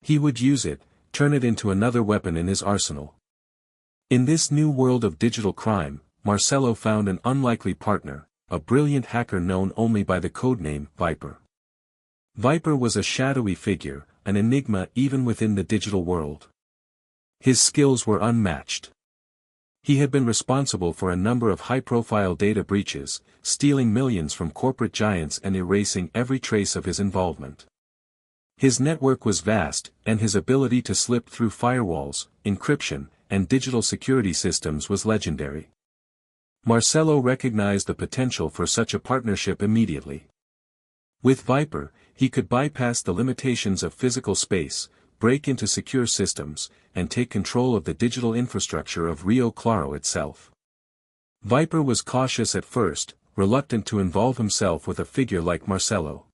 He would use it, turn it into another weapon in his arsenal. In this new world of digital crime, Marcelo found an unlikely partner, a brilliant hacker known only by the codename Viper. Viper was a shadowy figure, an enigma even within the digital world. His skills were unmatched. He had been responsible for a number of high-profile data breaches, stealing millions from corporate giants and erasing every trace of his involvement. His network was vast, and his ability to slip through firewalls, encryption, and digital security systems was legendary. Marcelo recognized the potential for such a partnership immediately. With Viper, he could bypass the limitations of physical space, break into secure systems, and take control of the digital infrastructure of Rio Claro itself. Viper was cautious at first, reluctant to involve himself with a figure like Marcelo.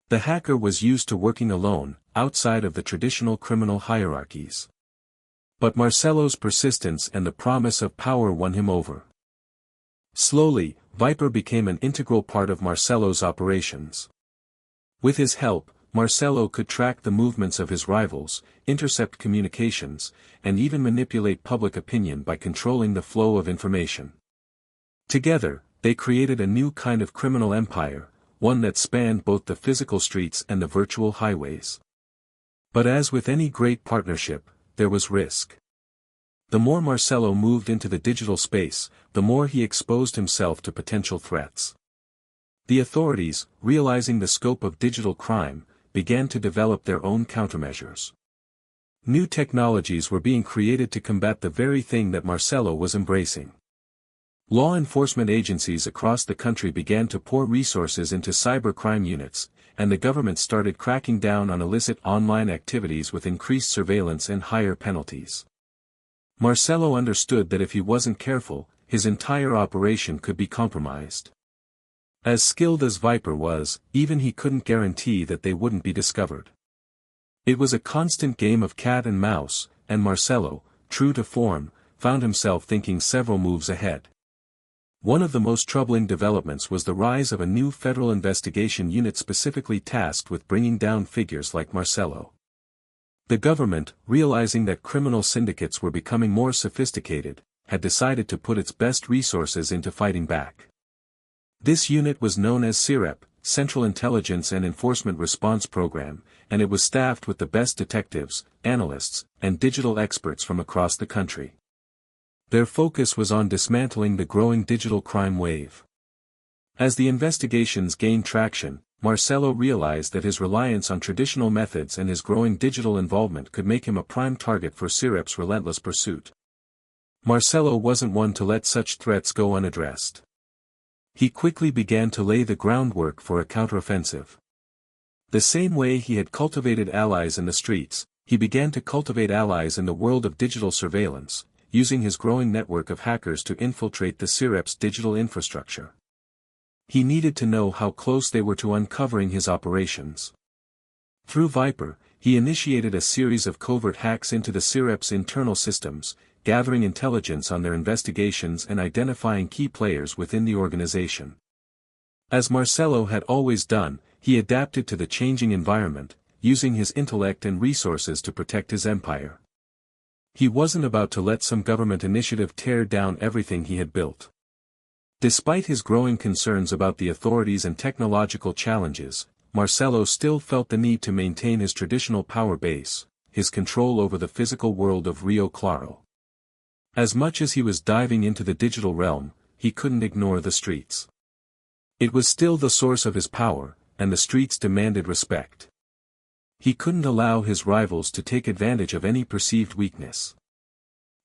The hacker was used to working alone, outside of the traditional criminal hierarchies. But Marcelo's persistence and the promise of power won him over. Slowly, Viper became an integral part of Marcelo's operations. With his help, Marcelo could track the movements of his rivals, intercept communications, and even manipulate public opinion by controlling the flow of information. Together, they created a new kind of criminal empire, one that spanned both the physical streets and the virtual highways. But as with any great partnership, there was risk. The more Marcelo moved into the digital space, the more he exposed himself to potential threats. The authorities, realizing the scope of digital crime, began to develop their own countermeasures. New technologies were being created to combat the very thing that Marcelo was embracing. Law enforcement agencies across the country began to pour resources into cybercrime units, and the government started cracking down on illicit online activities with increased surveillance and higher penalties. Marcelo understood that if he wasn't careful, his entire operation could be compromised. As skilled as Viper was, even he couldn't guarantee that they wouldn't be discovered. It was a constant game of cat and mouse, and Marcelo, true to form, found himself thinking several moves ahead. One of the most troubling developments was the rise of a new federal investigation unit specifically tasked with bringing down figures like Marcelo. The government, realizing that criminal syndicates were becoming more sophisticated, had decided to put its best resources into fighting back. This unit was known as CIREP, Central Intelligence and Enforcement Response Program, and it was staffed with the best detectives, analysts, and digital experts from across the country. Their focus was on dismantling the growing digital crime wave. As the investigations gained traction, Marcelo realized that his reliance on traditional methods and his growing digital involvement could make him a prime target for Syrup's relentless pursuit. Marcelo wasn't one to let such threats go unaddressed. He quickly began to lay the groundwork for a counteroffensive. The same way he had cultivated allies in the streets, he began to cultivate allies in the world of digital surveillance, using his growing network of hackers to infiltrate the Syrup's digital infrastructure. He needed to know how close they were to uncovering his operations. Through Viper, he initiated a series of covert hacks into the Syrup's internal systems, gathering intelligence on their investigations and identifying key players within the organization. As Marcelo had always done, he adapted to the changing environment, using his intellect and resources to protect his empire. He wasn't about to let some government initiative tear down everything he had built. Despite his growing concerns about the authorities and technological challenges, Marcelo still felt the need to maintain his traditional power base, his control over the physical world of Rio Claro. As much as he was diving into the digital realm, he couldn't ignore the streets. It was still the source of his power, and the streets demanded respect. He couldn't allow his rivals to take advantage of any perceived weakness.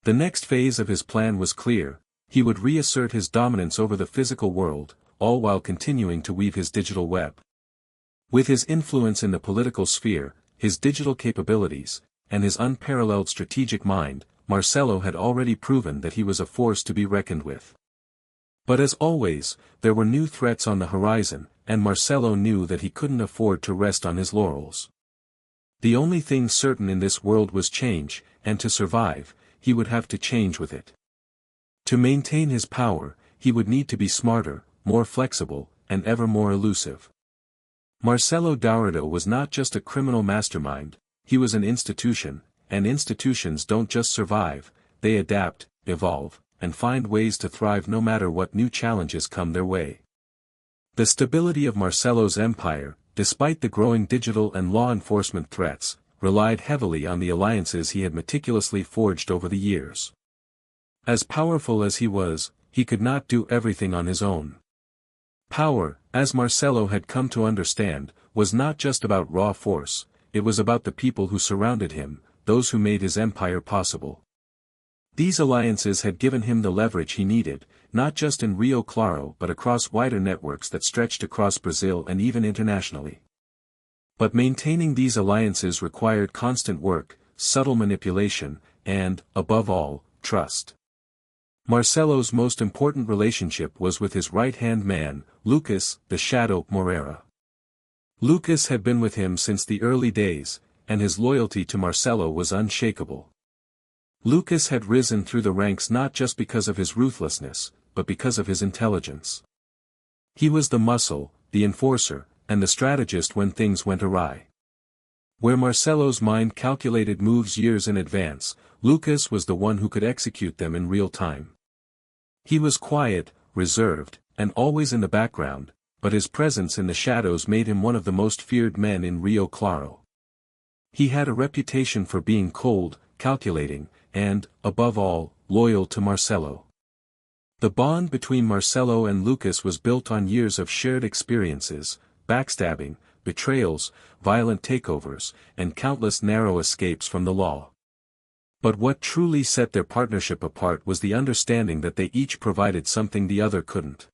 The next phase of his plan was clear: he would reassert his dominance over the physical world, all while continuing to weave his digital web. With his influence in the political sphere, his digital capabilities, and his unparalleled strategic mind, Marcelo had already proven that he was a force to be reckoned with. But as always, there were new threats on the horizon, and Marcelo knew that he couldn't afford to rest on his laurels. The only thing certain in this world was change, and to survive, he would have to change with it. To maintain his power, he would need to be smarter, more flexible, and ever more elusive. Marcelo Dourado was not just a criminal mastermind, he was an institution, and institutions don't just survive, they adapt, evolve, and find ways to thrive no matter what new challenges come their way. The stability of Marcelo's empire, despite the growing digital and law enforcement threats, relied heavily on the alliances he had meticulously forged over the years. As powerful as he was, he could not do everything on his own. Power, as Marcelo had come to understand, was not just about raw force, it was about the people who surrounded him, those who made his empire possible. These alliances had given him the leverage he needed, not just in Rio Claro but across wider networks that stretched across Brazil and even internationally. But maintaining these alliances required constant work, subtle manipulation, and, above all, trust. Marcelo's most important relationship was with his right-hand man, Lucas, the Shadow Moreira. Lucas had been with him since the early days, and his loyalty to Marcelo was unshakable. Lucas had risen through the ranks not just because of his ruthlessness, but because of his intelligence. He was the muscle, the enforcer, and the strategist when things went awry. Where Marcelo's mind calculated moves years in advance, Lucas was the one who could execute them in real time. He was quiet, reserved, and always in the background, but his presence in the shadows made him one of the most feared men in Rio Claro. He had a reputation for being cold, calculating, and, above all, loyal to Marcelo. The bond between Marcelo and Lucas was built on years of shared experiences, backstabbing, betrayals, violent takeovers, and countless narrow escapes from the law. But what truly set their partnership apart was the understanding that they each provided something the other couldn't.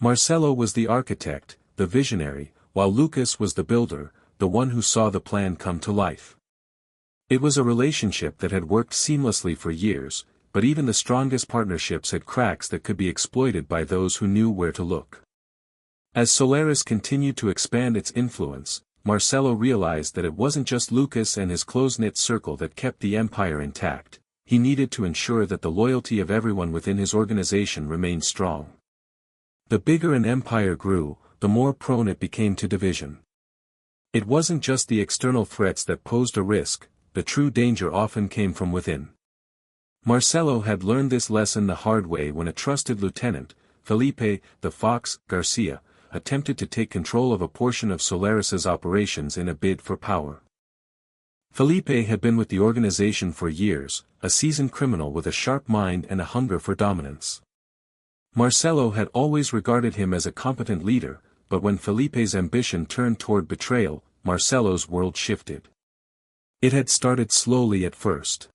Marcelo was the architect, the visionary, while Lucas was the builder, the one who saw the plan come to life. It was a relationship that had worked seamlessly for years, but even the strongest partnerships had cracks that could be exploited by those who knew where to look. As Solaris continued to expand its influence, Marcelo realized that it wasn't just Lucas and his close-knit circle that kept the empire intact, he needed to ensure that the loyalty of everyone within his organization remained strong. The bigger an empire grew, the more prone it became to division. It wasn't just the external threats that posed a risk, the true danger often came from within. Marcelo had learned this lesson the hard way when a trusted lieutenant, Felipe, the Fox, Garcia, attempted to take control of a portion of Solaris's operations in a bid for power. Felipe had been with the organization for years, a seasoned criminal with a sharp mind and a hunger for dominance. Marcelo had always regarded him as a competent leader, but when Felipe's ambition turned toward betrayal, Marcelo's world shifted. It had started slowly at first.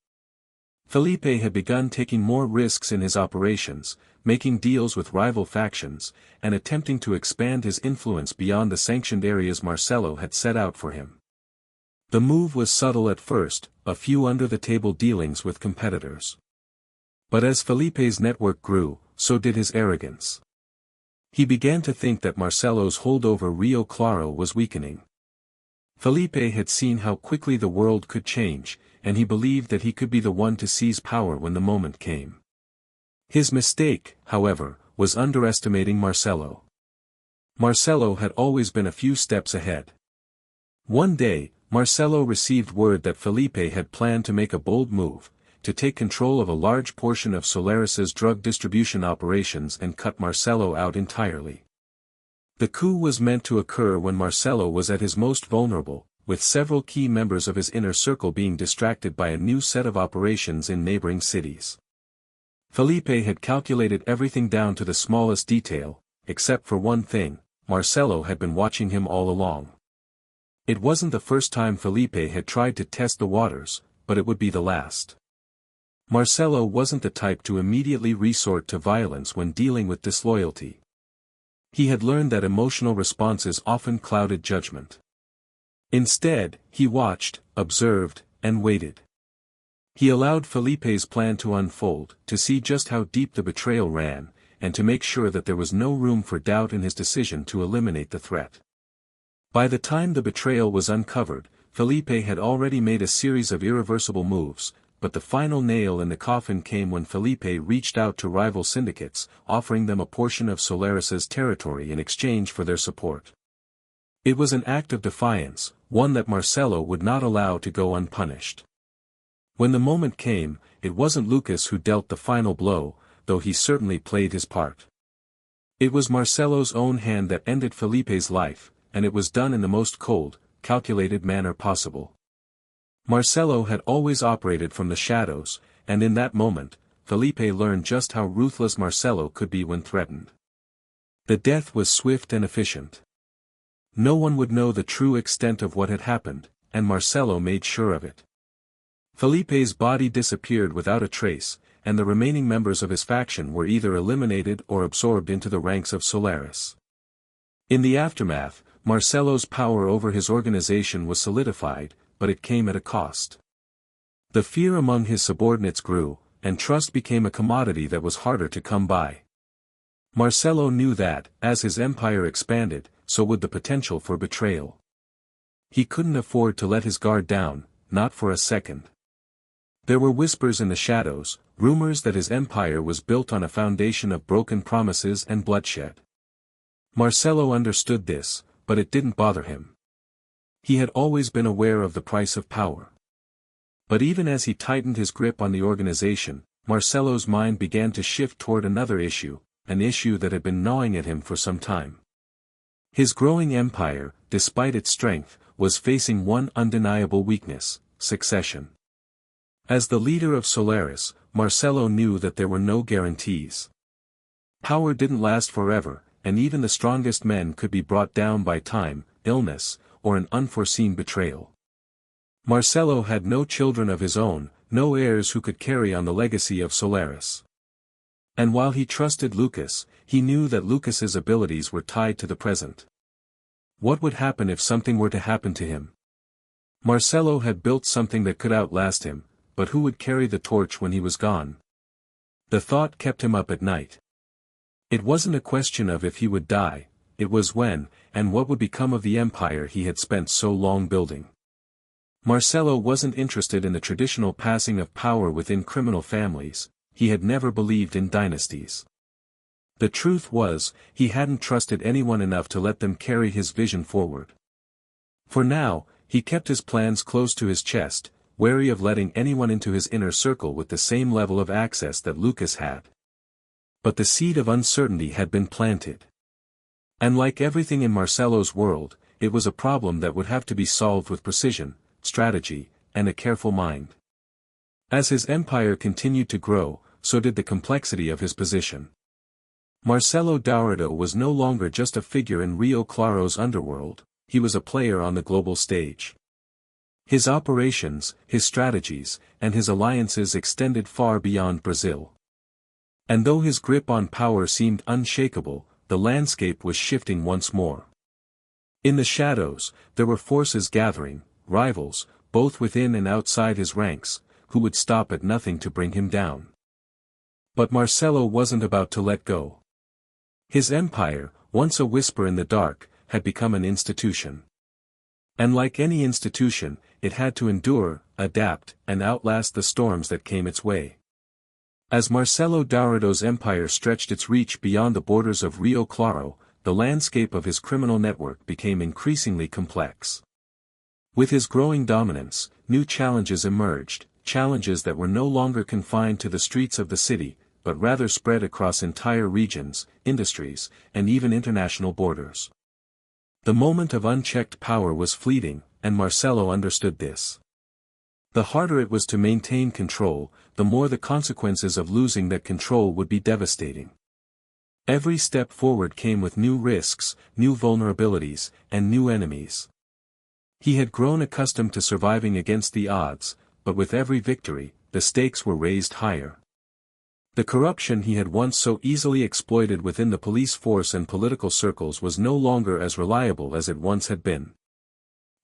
Felipe had begun taking more risks in his operations, making deals with rival factions, and attempting to expand his influence beyond the sanctioned areas Marcelo had set out for him. The move was subtle at first, a few under-the-table dealings with competitors. But as Felipe's network grew, so did his arrogance. He began to think that Marcelo's hold over Rio Claro was weakening. Felipe had seen how quickly the world could change, and he believed that he could be the one to seize power when the moment came. His mistake, however, was underestimating Marcelo. Marcelo had always been a few steps ahead. One day, Marcelo received word that Felipe had planned to make a bold move, to take control of a large portion of Solaris's drug distribution operations and cut Marcelo out entirely. The coup was meant to occur when Marcelo was at his most vulnerable, with several key members of his inner circle being distracted by a new set of operations in neighboring cities. Felipe had calculated everything down to the smallest detail, except for one thing: Marcelo had been watching him all along. It wasn't the first time Felipe had tried to test the waters, but it would be the last. Marcelo wasn't the type to immediately resort to violence when dealing with disloyalty. He had learned that emotional responses often clouded judgment. Instead, he watched, observed, and waited. He allowed Felipe's plan to unfold, to see just how deep the betrayal ran, and to make sure that there was no room for doubt in his decision to eliminate the threat. By the time the betrayal was uncovered, Felipe had already made a series of irreversible moves, but the final nail in the coffin came when Felipe reached out to rival syndicates, offering them a portion of Solaris's territory in exchange for their support. It was an act of defiance, one that Marcelo would not allow to go unpunished. When the moment came, it wasn't Lucas who dealt the final blow, though he certainly played his part. It was Marcelo's own hand that ended Felipe's life, and it was done in the most cold, calculated manner possible. Marcelo had always operated from the shadows, and in that moment, Felipe learned just how ruthless Marcelo could be when threatened. The death was swift and efficient. No one would know the true extent of what had happened, and Marcelo made sure of it. Felipe's body disappeared without a trace, and the remaining members of his faction were either eliminated or absorbed into the ranks of Solaris. In the aftermath, Marcelo's power over his organization was solidified, but it came at a cost. The fear among his subordinates grew, and trust became a commodity that was harder to come by. Marcelo knew that, as his empire expanded, so would the potential for betrayal. He couldn't afford to let his guard down, not for a second. There were whispers in the shadows, rumors that his empire was built on a foundation of broken promises and bloodshed. Marcelo understood this, but it didn't bother him. He had always been aware of the price of power. But even as he tightened his grip on the organization, Marcelo's mind began to shift toward another issue, an issue that had been gnawing at him for some time. His growing empire, despite its strength, was facing one undeniable weakness: succession. As the leader of Solaris, Marcelo knew that there were no guarantees. Power didn't last forever, and even the strongest men could be brought down by time, illness, or an unforeseen betrayal. Marcelo had no children of his own, no heirs who could carry on the legacy of Solaris. And while he trusted Lucas, he knew that Lucas's abilities were tied to the present. What would happen if something were to happen to him? Marcelo had built something that could outlast him, but who would carry the torch when he was gone? The thought kept him up at night. It wasn't a question of if he would die, it was when, and what would become of the empire he had spent so long building. Marcelo wasn't interested in the traditional passing of power within criminal families. He had never believed in dynasties. The truth was, he hadn't trusted anyone enough to let them carry his vision forward. For now, he kept his plans close to his chest, wary of letting anyone into his inner circle with the same level of access that Lucas had. But the seed of uncertainty had been planted. And like everything in Marcelo's world, it was a problem that would have to be solved with precision, strategy, and a careful mind. As his empire continued to grow, so did the complexity of his position. Marcelo Dourado was no longer just a figure in Rio Claro's underworld, he was a player on the global stage. His operations, his strategies, and his alliances extended far beyond Brazil. And though his grip on power seemed unshakable, the landscape was shifting once more. In the shadows, there were forces gathering, rivals, both within and outside his ranks, who would stop at nothing to bring him down. But Marcelo wasn't about to let go. His empire, once a whisper in the dark, had become an institution. And like any institution, it had to endure, adapt, and outlast the storms that came its way. As Marcelo Dourado's empire stretched its reach beyond the borders of Rio Claro, the landscape of his criminal network became increasingly complex. With his growing dominance, new challenges emerged, challenges that were no longer confined to the streets of the city, but rather spread across entire regions, industries, and even international borders. The moment of unchecked power was fleeting, and Marcelo understood this. The harder it was to maintain control, the more the consequences of losing that control would be devastating. Every step forward came with new risks, new vulnerabilities, and new enemies. He had grown accustomed to surviving against the odds, but with every victory, the stakes were raised higher. The corruption he had once so easily exploited within the police force and political circles was no longer as reliable as it once had been.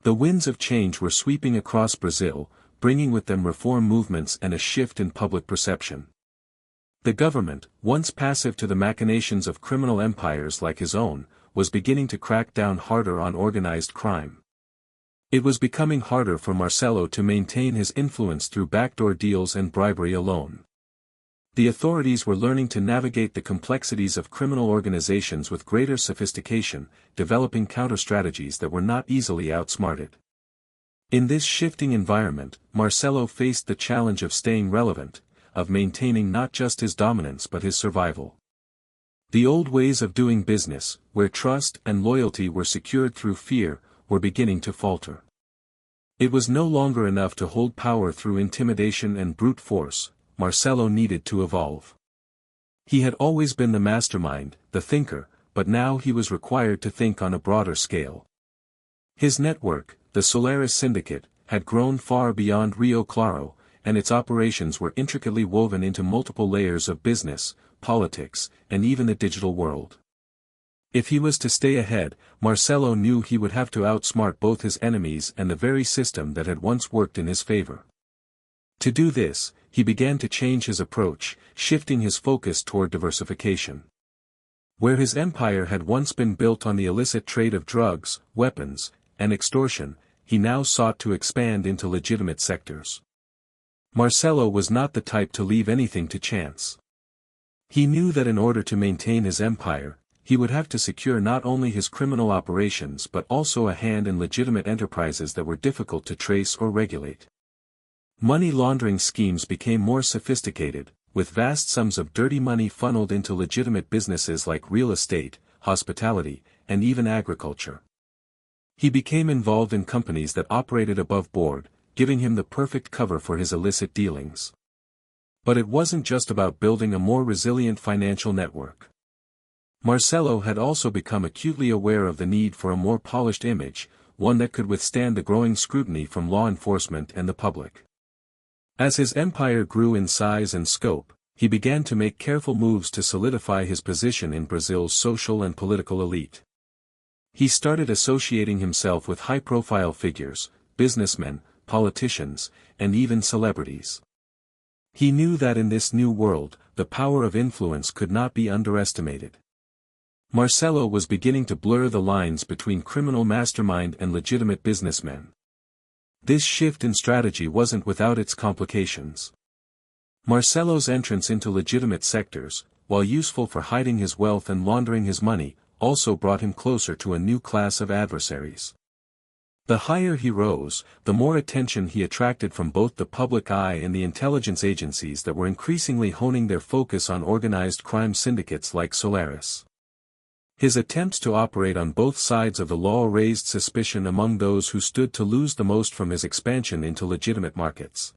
The winds of change were sweeping across Brazil, bringing with them reform movements and a shift in public perception. The government, once passive to the machinations of criminal empires like his own, was beginning to crack down harder on organized crime. It was becoming harder for Marcelo to maintain his influence through backdoor deals and bribery alone. The authorities were learning to navigate the complexities of criminal organizations with greater sophistication, developing counter-strategies that were not easily outsmarted. In this shifting environment, Marcelo faced the challenge of staying relevant, of maintaining not just his dominance but his survival. The old ways of doing business, where trust and loyalty were secured through fear, were beginning to falter. It was no longer enough to hold power through intimidation and brute force. Marcelo needed to evolve. He had always been the mastermind, the thinker, but now he was required to think on a broader scale. His network, the Solaris Syndicate, had grown far beyond Rio Claro, and its operations were intricately woven into multiple layers of business, politics, and even the digital world. If he was to stay ahead, Marcelo knew he would have to outsmart both his enemies and the very system that had once worked in his favor. To do this, he began to change his approach, shifting his focus toward diversification. Where his empire had once been built on the illicit trade of drugs, weapons, and extortion, he now sought to expand into legitimate sectors. Marcelo was not the type to leave anything to chance. He knew that in order to maintain his empire, he would have to secure not only his criminal operations but also a hand in legitimate enterprises that were difficult to trace or regulate. Money laundering schemes became more sophisticated, with vast sums of dirty money funneled into legitimate businesses like real estate, hospitality, and even agriculture. He became involved in companies that operated above board, giving him the perfect cover for his illicit dealings. But it wasn't just about building a more resilient financial network. Marcelo had also become acutely aware of the need for a more polished image, one that could withstand the growing scrutiny from law enforcement and the public. As his empire grew in size and scope, he began to make careful moves to solidify his position in Brazil's social and political elite. He started associating himself with high-profile figures, businessmen, politicians, and even celebrities. He knew that in this new world, the power of influence could not be underestimated. Marcelo was beginning to blur the lines between criminal mastermind and legitimate businessmen. This shift in strategy wasn't without its complications. Marcelo's entrance into legitimate sectors, while useful for hiding his wealth and laundering his money, also brought him closer to a new class of adversaries. The higher he rose, the more attention he attracted from both the public eye and the intelligence agencies that were increasingly honing their focus on organized crime syndicates like Solaris. His attempts to operate on both sides of the law raised suspicion among those who stood to lose the most from his expansion into legitimate markets.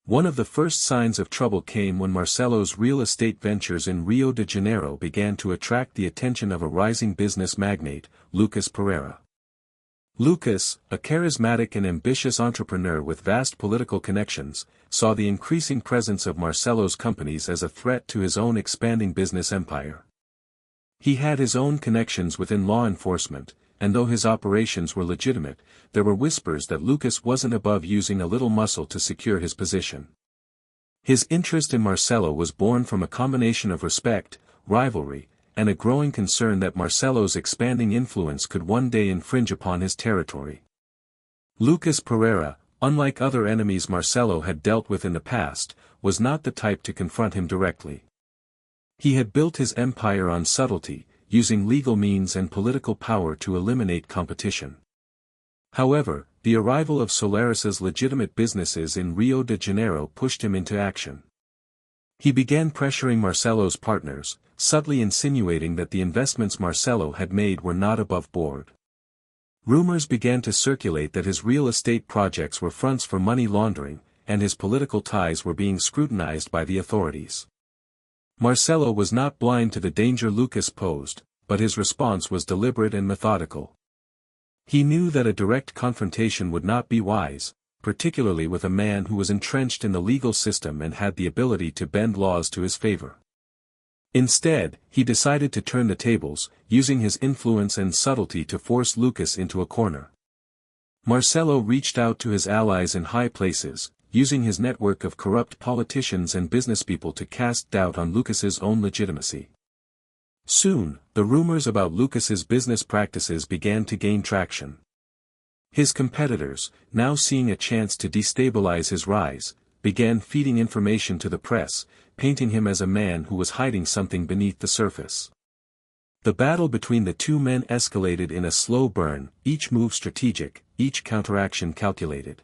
One of the first signs of trouble came when Marcelo's real estate ventures in Rio de Janeiro began to attract the attention of a rising business magnate, Lucas Pereira. Lucas, a charismatic and ambitious entrepreneur with vast political connections, saw the increasing presence of Marcelo's companies as a threat to his own expanding business empire. He had his own connections within law enforcement, and though his operations were legitimate, there were whispers that Lucas wasn't above using a little muscle to secure his position. His interest in Marcelo was born from a combination of respect, rivalry, and a growing concern that Marcelo's expanding influence could one day infringe upon his territory. Lucas Pereira, unlike other enemies Marcelo had dealt with in the past, was not the type to confront him directly. He had built his empire on subtlety, using legal means and political power to eliminate competition. However, the arrival of Solaris's legitimate businesses in Rio de Janeiro pushed him into action. He began pressuring Marcelo's partners, subtly insinuating that the investments Marcelo had made were not above board. Rumors began to circulate that his real estate projects were fronts for money laundering, and his political ties were being scrutinized by the authorities. Marcelo was not blind to the danger Lucas posed, but his response was deliberate and methodical. He knew that a direct confrontation would not be wise, particularly with a man who was entrenched in the legal system and had the ability to bend laws to his favor. Instead, he decided to turn the tables, using his influence and subtlety to force Lucas into a corner. Marcelo reached out to his allies in high places, using his network of corrupt politicians and businesspeople to cast doubt on Lucas's own legitimacy. Soon, the rumors about Lucas's business practices began to gain traction. His competitors, now seeing a chance to destabilize his rise, began feeding information to the press, painting him as a man who was hiding something beneath the surface. The battle between the two men escalated in a slow burn, each move strategic, each counteraction calculated.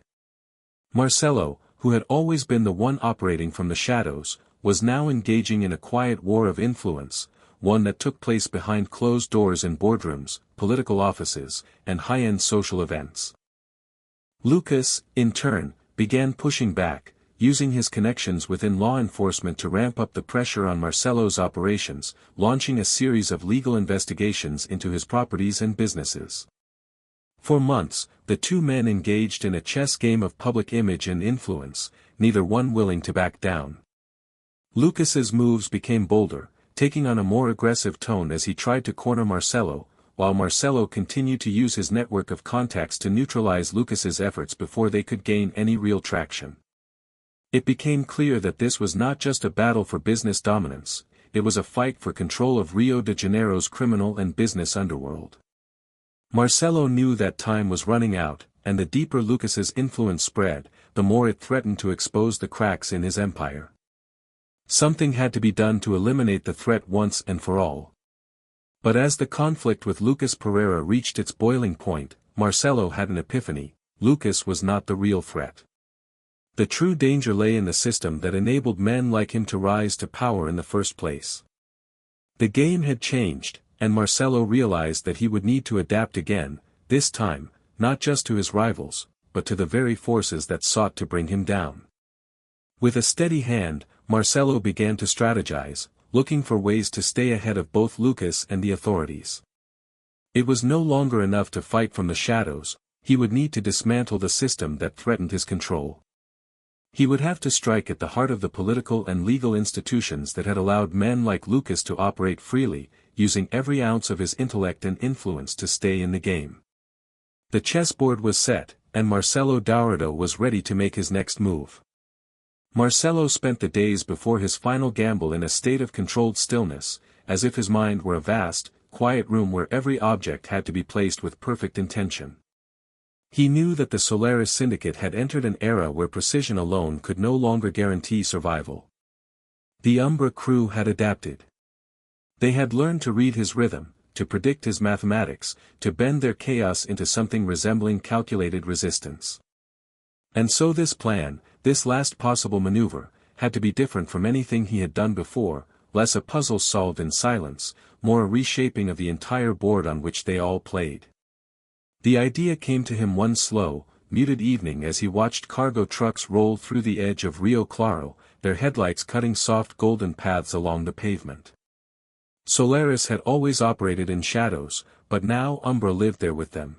Marcelo, who had always been the one operating from the shadows, was now engaging in a quiet war of influence, one that took place behind closed doors in boardrooms, political offices, and high-end social events. Lucas, in turn, began pushing back, using his connections within law enforcement to ramp up the pressure on Marcelo's operations, launching a series of legal investigations into his properties and businesses. For months, the two men engaged in a chess game of public image and influence, neither one willing to back down. Lucas's moves became bolder, taking on a more aggressive tone as he tried to corner Marcelo, while Marcelo continued to use his network of contacts to neutralize Lucas's efforts before they could gain any real traction. It became clear that this was not just a battle for business dominance, it was a fight for control of Rio de Janeiro's criminal and business underworld. Marcelo knew that time was running out, and the deeper Lucas's influence spread, the more it threatened to expose the cracks in his empire. Something had to be done to eliminate the threat once and for all. But as the conflict with Lucas Pereira reached its boiling point, Marcelo had an epiphany: Lucas was not the real threat. The true danger lay in the system that enabled men like him to rise to power in the first place. The game had changed, and Marcelo realized that he would need to adapt again, this time, not just to his rivals, but to the very forces that sought to bring him down. With a steady hand, Marcelo began to strategize, looking for ways to stay ahead of both Lucas and the authorities. It was no longer enough to fight from the shadows, he would need to dismantle the system that threatened his control. He would have to strike at the heart of the political and legal institutions that had allowed men like Lucas to operate freely, using every ounce of his intellect and influence to stay in the game. The chessboard was set, and Marcelo Dourado was ready to make his next move. Marcelo spent the days before his final gamble in a state of controlled stillness, as if his mind were a vast, quiet room where every object had to be placed with perfect intention. He knew that the Solaris Syndicate had entered an era where precision alone could no longer guarantee survival. The Umbra crew had adapted. They had learned to read his rhythm, to predict his mathematics, to bend their chaos into something resembling calculated resistance. And so this plan, this last possible maneuver, had to be different from anything he had done before, less a puzzle solved in silence, more a reshaping of the entire board on which they all played. The idea came to him one slow, muted evening as he watched cargo trucks roll through the edge of Rio Claro, their headlights cutting soft golden paths along the pavement. Solaris had always operated in shadows, but now Umbra lived there with them.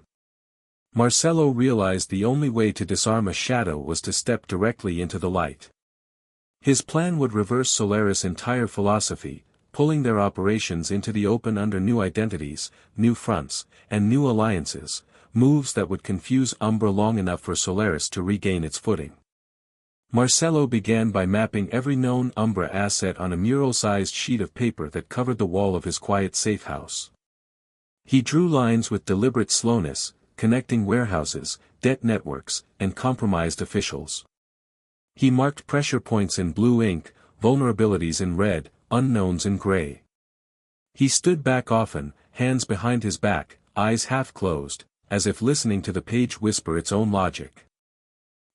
Marcelo realized the only way to disarm a shadow was to step directly into the light. His plan would reverse Solaris' entire philosophy, pulling their operations into the open under new identities, new fronts, and new alliances, moves that would confuse Umbra long enough for Solaris to regain its footing. Marcelo began by mapping every known Umbra asset on a mural-sized sheet of paper that covered the wall of his quiet safe house. He drew lines with deliberate slowness, connecting warehouses, debt networks, and compromised officials. He marked pressure points in blue ink, vulnerabilities in red, unknowns in gray. He stood back often, hands behind his back, eyes half closed, as if listening to the page whisper its own logic.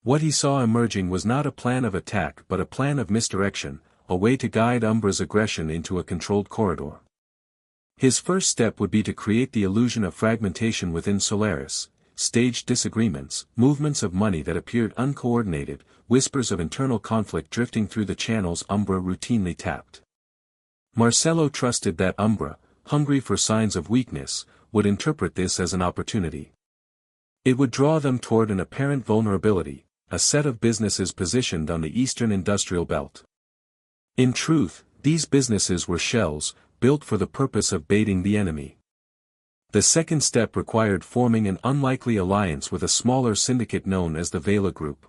What he saw emerging was not a plan of attack but a plan of misdirection, a way to guide Umbra's aggression into a controlled corridor. His first step would be to create the illusion of fragmentation within Solaris, staged disagreements, movements of money that appeared uncoordinated, whispers of internal conflict drifting through the channels Umbra routinely tapped. Marcelo trusted that Umbra, hungry for signs of weakness, would interpret this as an opportunity. It would draw them toward an apparent vulnerability, a set of businesses positioned on the Eastern Industrial Belt. In truth, these businesses were shells, built for the purpose of baiting the enemy. The second step required forming an unlikely alliance with a smaller syndicate known as the Vela Group.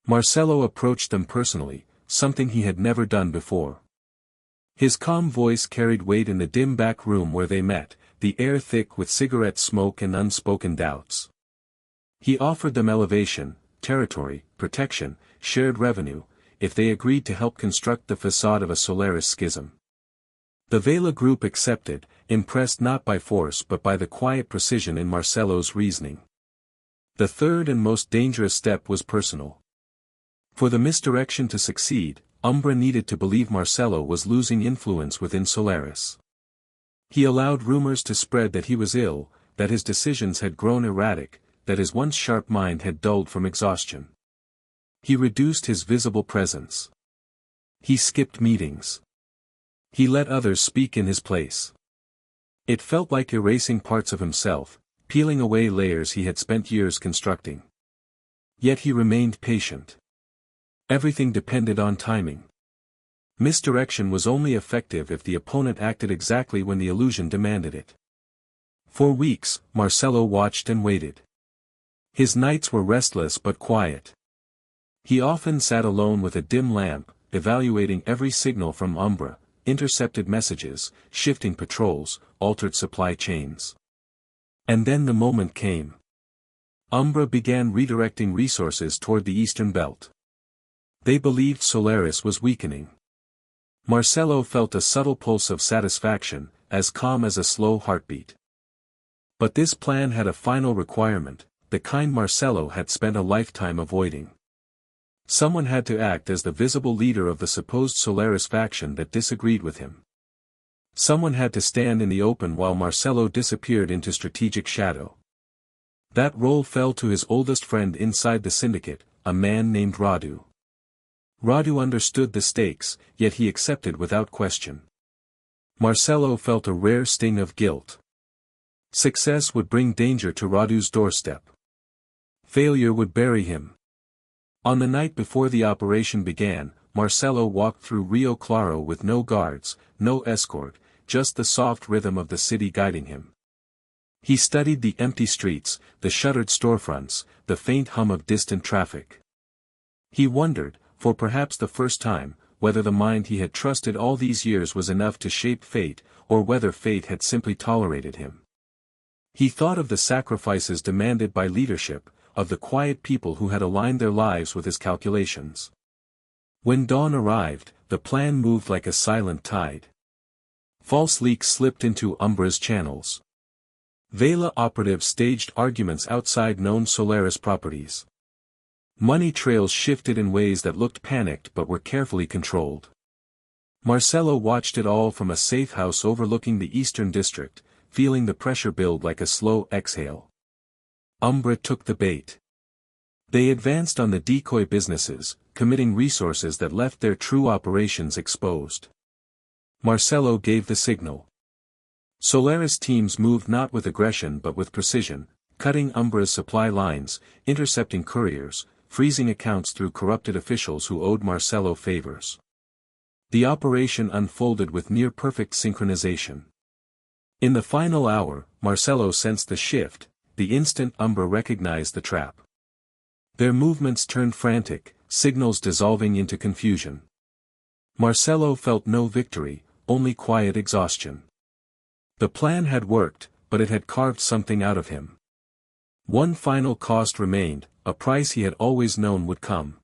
Marcelo approached them personally, something he had never done before. His calm voice carried weight in the dim back room where they met, the air thick with cigarette smoke and unspoken doubts. He offered them elevation, territory, protection, shared revenue, if they agreed to help construct the facade of a Solaris schism. The Vela Group accepted, impressed not by force but by the quiet precision in Marcelo's reasoning. The third and most dangerous step was personal. For the misdirection to succeed, Umbra needed to believe Marcelo was losing influence within Solaris. He allowed rumors to spread that he was ill, that his decisions had grown erratic, that his once sharp mind had dulled from exhaustion. He reduced his visible presence. He skipped meetings. He let others speak in his place. It felt like erasing parts of himself, peeling away layers he had spent years constructing. Yet he remained patient. Everything depended on timing. Misdirection was only effective if the opponent acted exactly when the illusion demanded it. For weeks, Marcelo watched and waited. His nights were restless but quiet. He often sat alone with a dim lamp, evaluating every signal from Umbra, intercepted messages, shifting patrols, altered supply chains. And then the moment came. Umbra began redirecting resources toward the Eastern Belt. They believed Solaris was weakening. Marcelo felt a subtle pulse of satisfaction, as calm as a slow heartbeat. But this plan had a final requirement, the kind Marcelo had spent a lifetime avoiding. Someone had to act as the visible leader of the supposed Solaris faction that disagreed with him. Someone had to stand in the open while Marcelo disappeared into strategic shadow. That role fell to his oldest friend inside the syndicate, a man named Radu. Radu understood the stakes, yet he accepted without question. Marcelo felt a rare sting of guilt. Success would bring danger to Radu's doorstep. Failure would bury him. On the night before the operation began, Marcelo walked through Rio Claro with no guards, no escort, just the soft rhythm of the city guiding him. He studied the empty streets, the shuttered storefronts, the faint hum of distant traffic. He wondered, for perhaps the first time, whether the mind he had trusted all these years was enough to shape fate, or whether fate had simply tolerated him. He thought of the sacrifices demanded by leadership, of the quiet people who had aligned their lives with his calculations. When dawn arrived, the plan moved like a silent tide. False leaks slipped into Umbra's channels. Vela operatives staged arguments outside known Solaris properties. Money trails shifted in ways that looked panicked but were carefully controlled. Marcelo watched it all from a safe house overlooking the Eastern District, feeling the pressure build like a slow exhale. Umbra took the bait. They advanced on the decoy businesses, committing resources that left their true operations exposed. Marcelo gave the signal. Solaris teams moved not with aggression but with precision, cutting Umbra's supply lines, intercepting couriers, freezing accounts through corrupted officials who owed Marcelo favors. The operation unfolded with near-perfect synchronization. In the final hour, Marcelo sensed the shift, the instant Umbra recognized the trap. Their movements turned frantic, signals dissolving into confusion. Marcelo felt no victory, only quiet exhaustion. The plan had worked, but it had carved something out of him. One final cost remained, a price he had always known would come.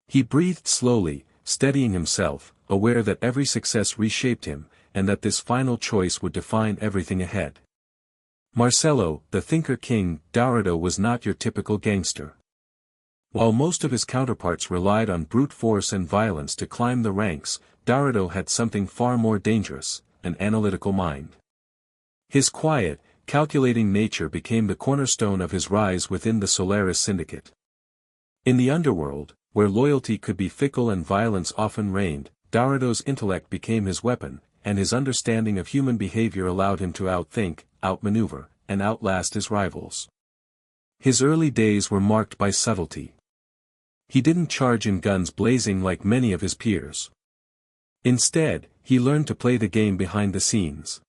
He breathed slowly, steadying himself, aware that every success reshaped him, and that this final choice would define everything ahead. Marcelo, the Thinker King, Dourado was not your typical gangster. While most of his counterparts relied on brute force and violence to climb the ranks, Dourado had something far more dangerous, an analytical mind. His quiet, calculating nature became the cornerstone of his rise within the Solaris Syndicate. In the underworld, where loyalty could be fickle and violence often reigned, Dourado's intellect became his weapon, and his understanding of human behavior allowed him to outthink, outmaneuver, and outlast his rivals. His early days were marked by subtlety. He didn't charge in guns blazing like many of his peers. Instead, he learned to play the game behind the scenes.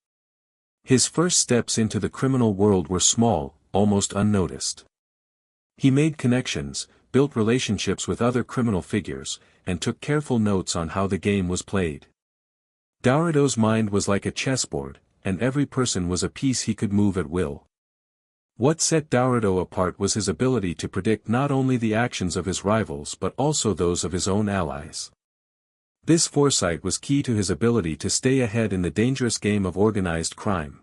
His first steps into the criminal world were small, almost unnoticed. He made connections, built relationships with other criminal figures, and took careful notes on how the game was played. Dourado's mind was like a chessboard, and every person was a piece he could move at will. What set Dourado apart was his ability to predict not only the actions of his rivals but also those of his own allies. This foresight was key to his ability to stay ahead in the dangerous game of organized crime.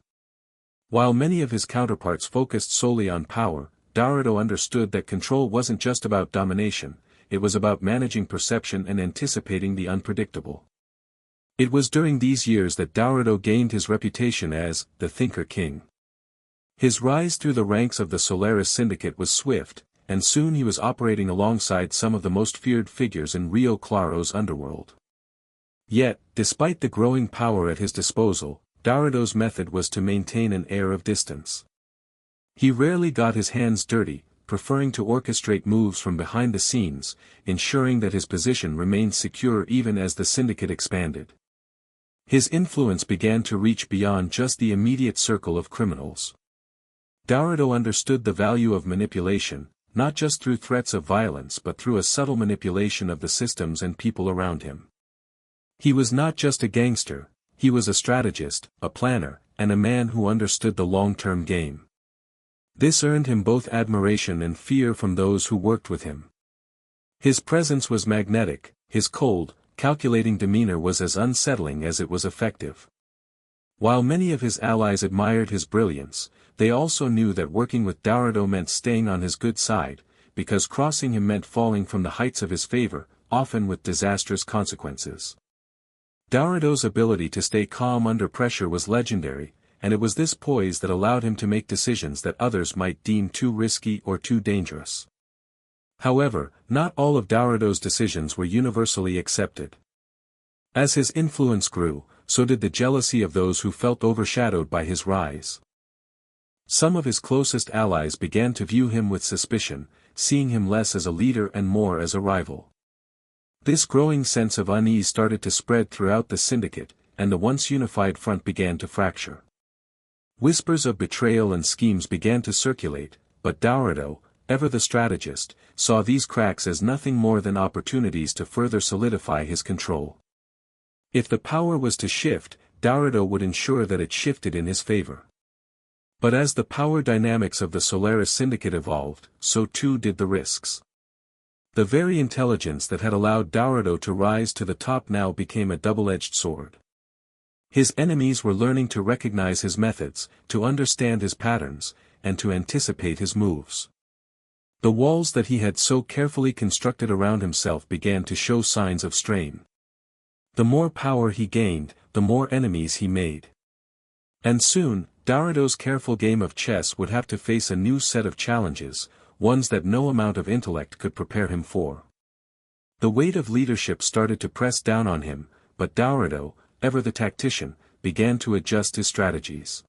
While many of his counterparts focused solely on power, Dourado understood that control wasn't just about domination, it was about managing perception and anticipating the unpredictable. It was during these years that Dourado gained his reputation as the Thinker King. His rise through the ranks of the Solaris Syndicate was swift, and soon he was operating alongside some of the most feared figures in Rio Claro's underworld. Yet, despite the growing power at his disposal, Dourado's method was to maintain an air of distance. He rarely got his hands dirty, preferring to orchestrate moves from behind the scenes, ensuring that his position remained secure even as the syndicate expanded. His influence began to reach beyond just the immediate circle of criminals. Dourado understood the value of manipulation, not just through threats of violence but through a subtle manipulation of the systems and people around him. He was not just a gangster, he was a strategist, a planner, and a man who understood the long-term game. This earned him both admiration and fear from those who worked with him. His presence was magnetic, his cold, calculating demeanor was as unsettling as it was effective. While many of his allies admired his brilliance, they also knew that working with Dourado meant staying on his good side, because crossing him meant falling from the heights of his favor, often with disastrous consequences. Dourado's ability to stay calm under pressure was legendary, and it was this poise that allowed him to make decisions that others might deem too risky or too dangerous. However, not all of Dourado's decisions were universally accepted. As his influence grew, so did the jealousy of those who felt overshadowed by his rise. Some of his closest allies began to view him with suspicion, seeing him less as a leader and more as a rival. This growing sense of unease started to spread throughout the syndicate, and the once unified front began to fracture. Whispers of betrayal and schemes began to circulate, but Dourado, ever the strategist, saw these cracks as nothing more than opportunities to further solidify his control. If the power was to shift, Dourado would ensure that it shifted in his favor. But as the power dynamics of the Solaris Syndicate evolved, so too did the risks. The very intelligence that had allowed Dourado to rise to the top now became a double-edged sword. His enemies were learning to recognize his methods, to understand his patterns, and to anticipate his moves. The walls that he had so carefully constructed around himself began to show signs of strain. The more power he gained, the more enemies he made. And soon, Dourado's careful game of chess would have to face a new set of challenges, ones that no amount of intellect could prepare him for. The weight of leadership started to press down on him, but Dourado, ever the tactician, began to adjust his strategies.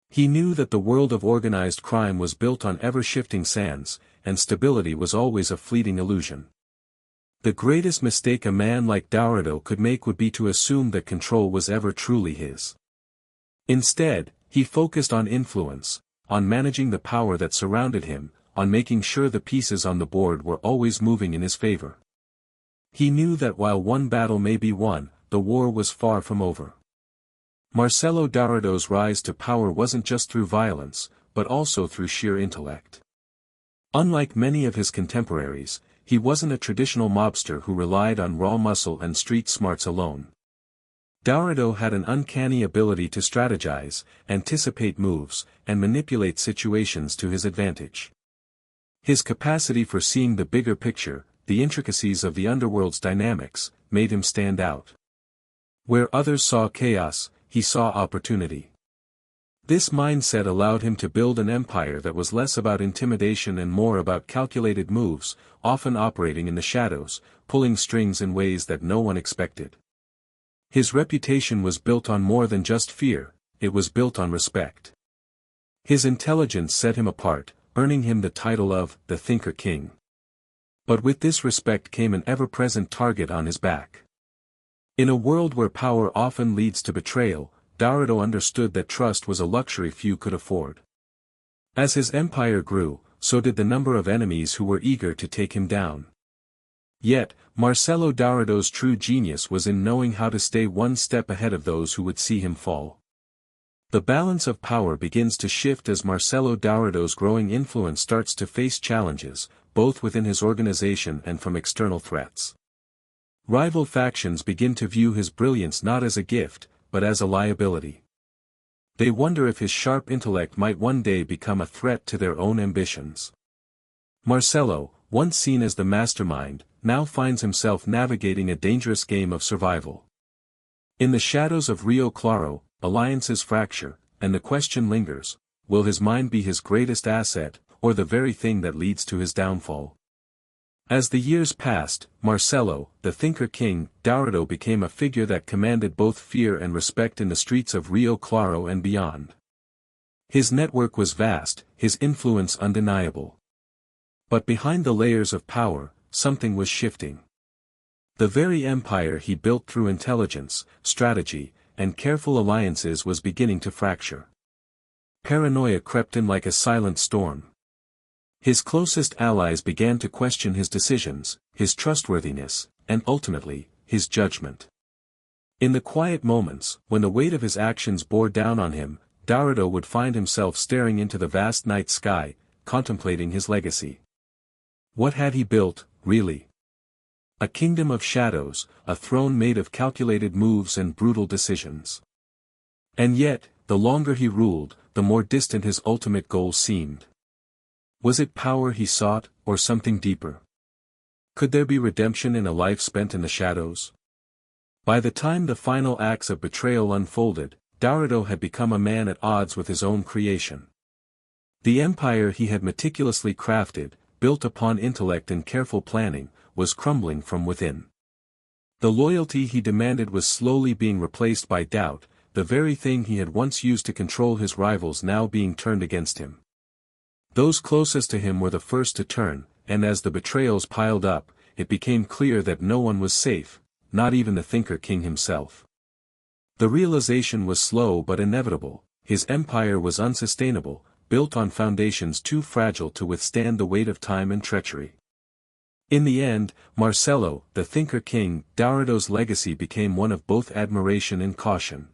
He knew that the world of organized crime was built on ever-shifting sands, and stability was always a fleeting illusion. The greatest mistake a man like Dourado could make would be to assume that control was ever truly his. Instead, he focused on influence, on managing the power that surrounded him, on making sure the pieces on the board were always moving in his favor. He knew that while one battle may be won, the war was far from over. Marcelo Dourado's rise to power wasn't just through violence, but also through sheer intellect. Unlike many of his contemporaries, he wasn't a traditional mobster who relied on raw muscle and street smarts alone. Dourado had an uncanny ability to strategize, anticipate moves, and manipulate situations to his advantage. His capacity for seeing the bigger picture, the intricacies of the underworld's dynamics, made him stand out. Where others saw chaos, he saw opportunity. This mindset allowed him to build an empire that was less about intimidation and more about calculated moves, often operating in the shadows, pulling strings in ways that no one expected. His reputation was built on more than just fear, it was built on respect. His intelligence set him apart, earning him the title of the Thinker King. But with this respect came an ever-present target on his back. In a world where power often leads to betrayal, Dourado understood that trust was a luxury few could afford. As his empire grew, so did the number of enemies who were eager to take him down. Yet, Marcelo Dourado's true genius was in knowing how to stay one step ahead of those who would see him fall. The balance of power begins to shift as Marcelo Dourado's growing influence starts to face challenges, both within his organization and from external threats. Rival factions begin to view his brilliance not as a gift, but as a liability. They wonder if his sharp intellect might one day become a threat to their own ambitions. Marcelo, once seen as the mastermind, now finds himself navigating a dangerous game of survival. In the shadows of Rio Claro, alliances fracture, and the question lingers, will his mind be his greatest asset, or the very thing that leads to his downfall? As the years passed, Marcelo, the Thinker King, Dourado became a figure that commanded both fear and respect in the streets of Rio Claro and beyond. His network was vast, his influence undeniable. But behind the layers of power, something was shifting. The very empire he built through intelligence, strategy, and careful alliances was beginning to fracture. Paranoia crept in like a silent storm. His closest allies began to question his decisions, his trustworthiness, and ultimately, his judgment. In the quiet moments, when the weight of his actions bore down on him, Dourado would find himself staring into the vast night sky, contemplating his legacy. What had he built, really? A kingdom of shadows, a throne made of calculated moves and brutal decisions. And yet, the longer he ruled, the more distant his ultimate goal seemed. Was it power he sought, or something deeper? Could there be redemption in a life spent in the shadows? By the time the final acts of betrayal unfolded, Dourado had become a man at odds with his own creation. The empire he had meticulously crafted, built upon intellect and careful planning, was crumbling from within. The loyalty he demanded was slowly being replaced by doubt, the very thing he had once used to control his rivals now being turned against him. Those closest to him were the first to turn, and as the betrayals piled up, it became clear that no one was safe, not even the Thinker King himself. The realization was slow but inevitable, his empire was unsustainable, built on foundations too fragile to withstand the weight of time and treachery. In the end, Marcelo, the Thinker King, Dourado's legacy became one of both admiration and caution.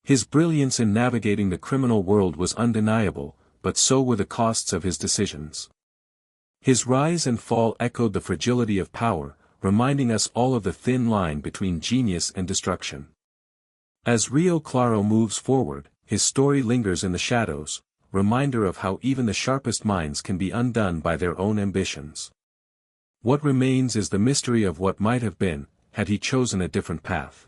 His brilliance in navigating the criminal world was undeniable, but so were the costs of his decisions. His rise and fall echoed the fragility of power, reminding us all of the thin line between genius and destruction. As Rio Claro moves forward, his story lingers in the shadows, reminder of how even the sharpest minds can be undone by their own ambitions. What remains is the mystery of what might have been, had he chosen a different path.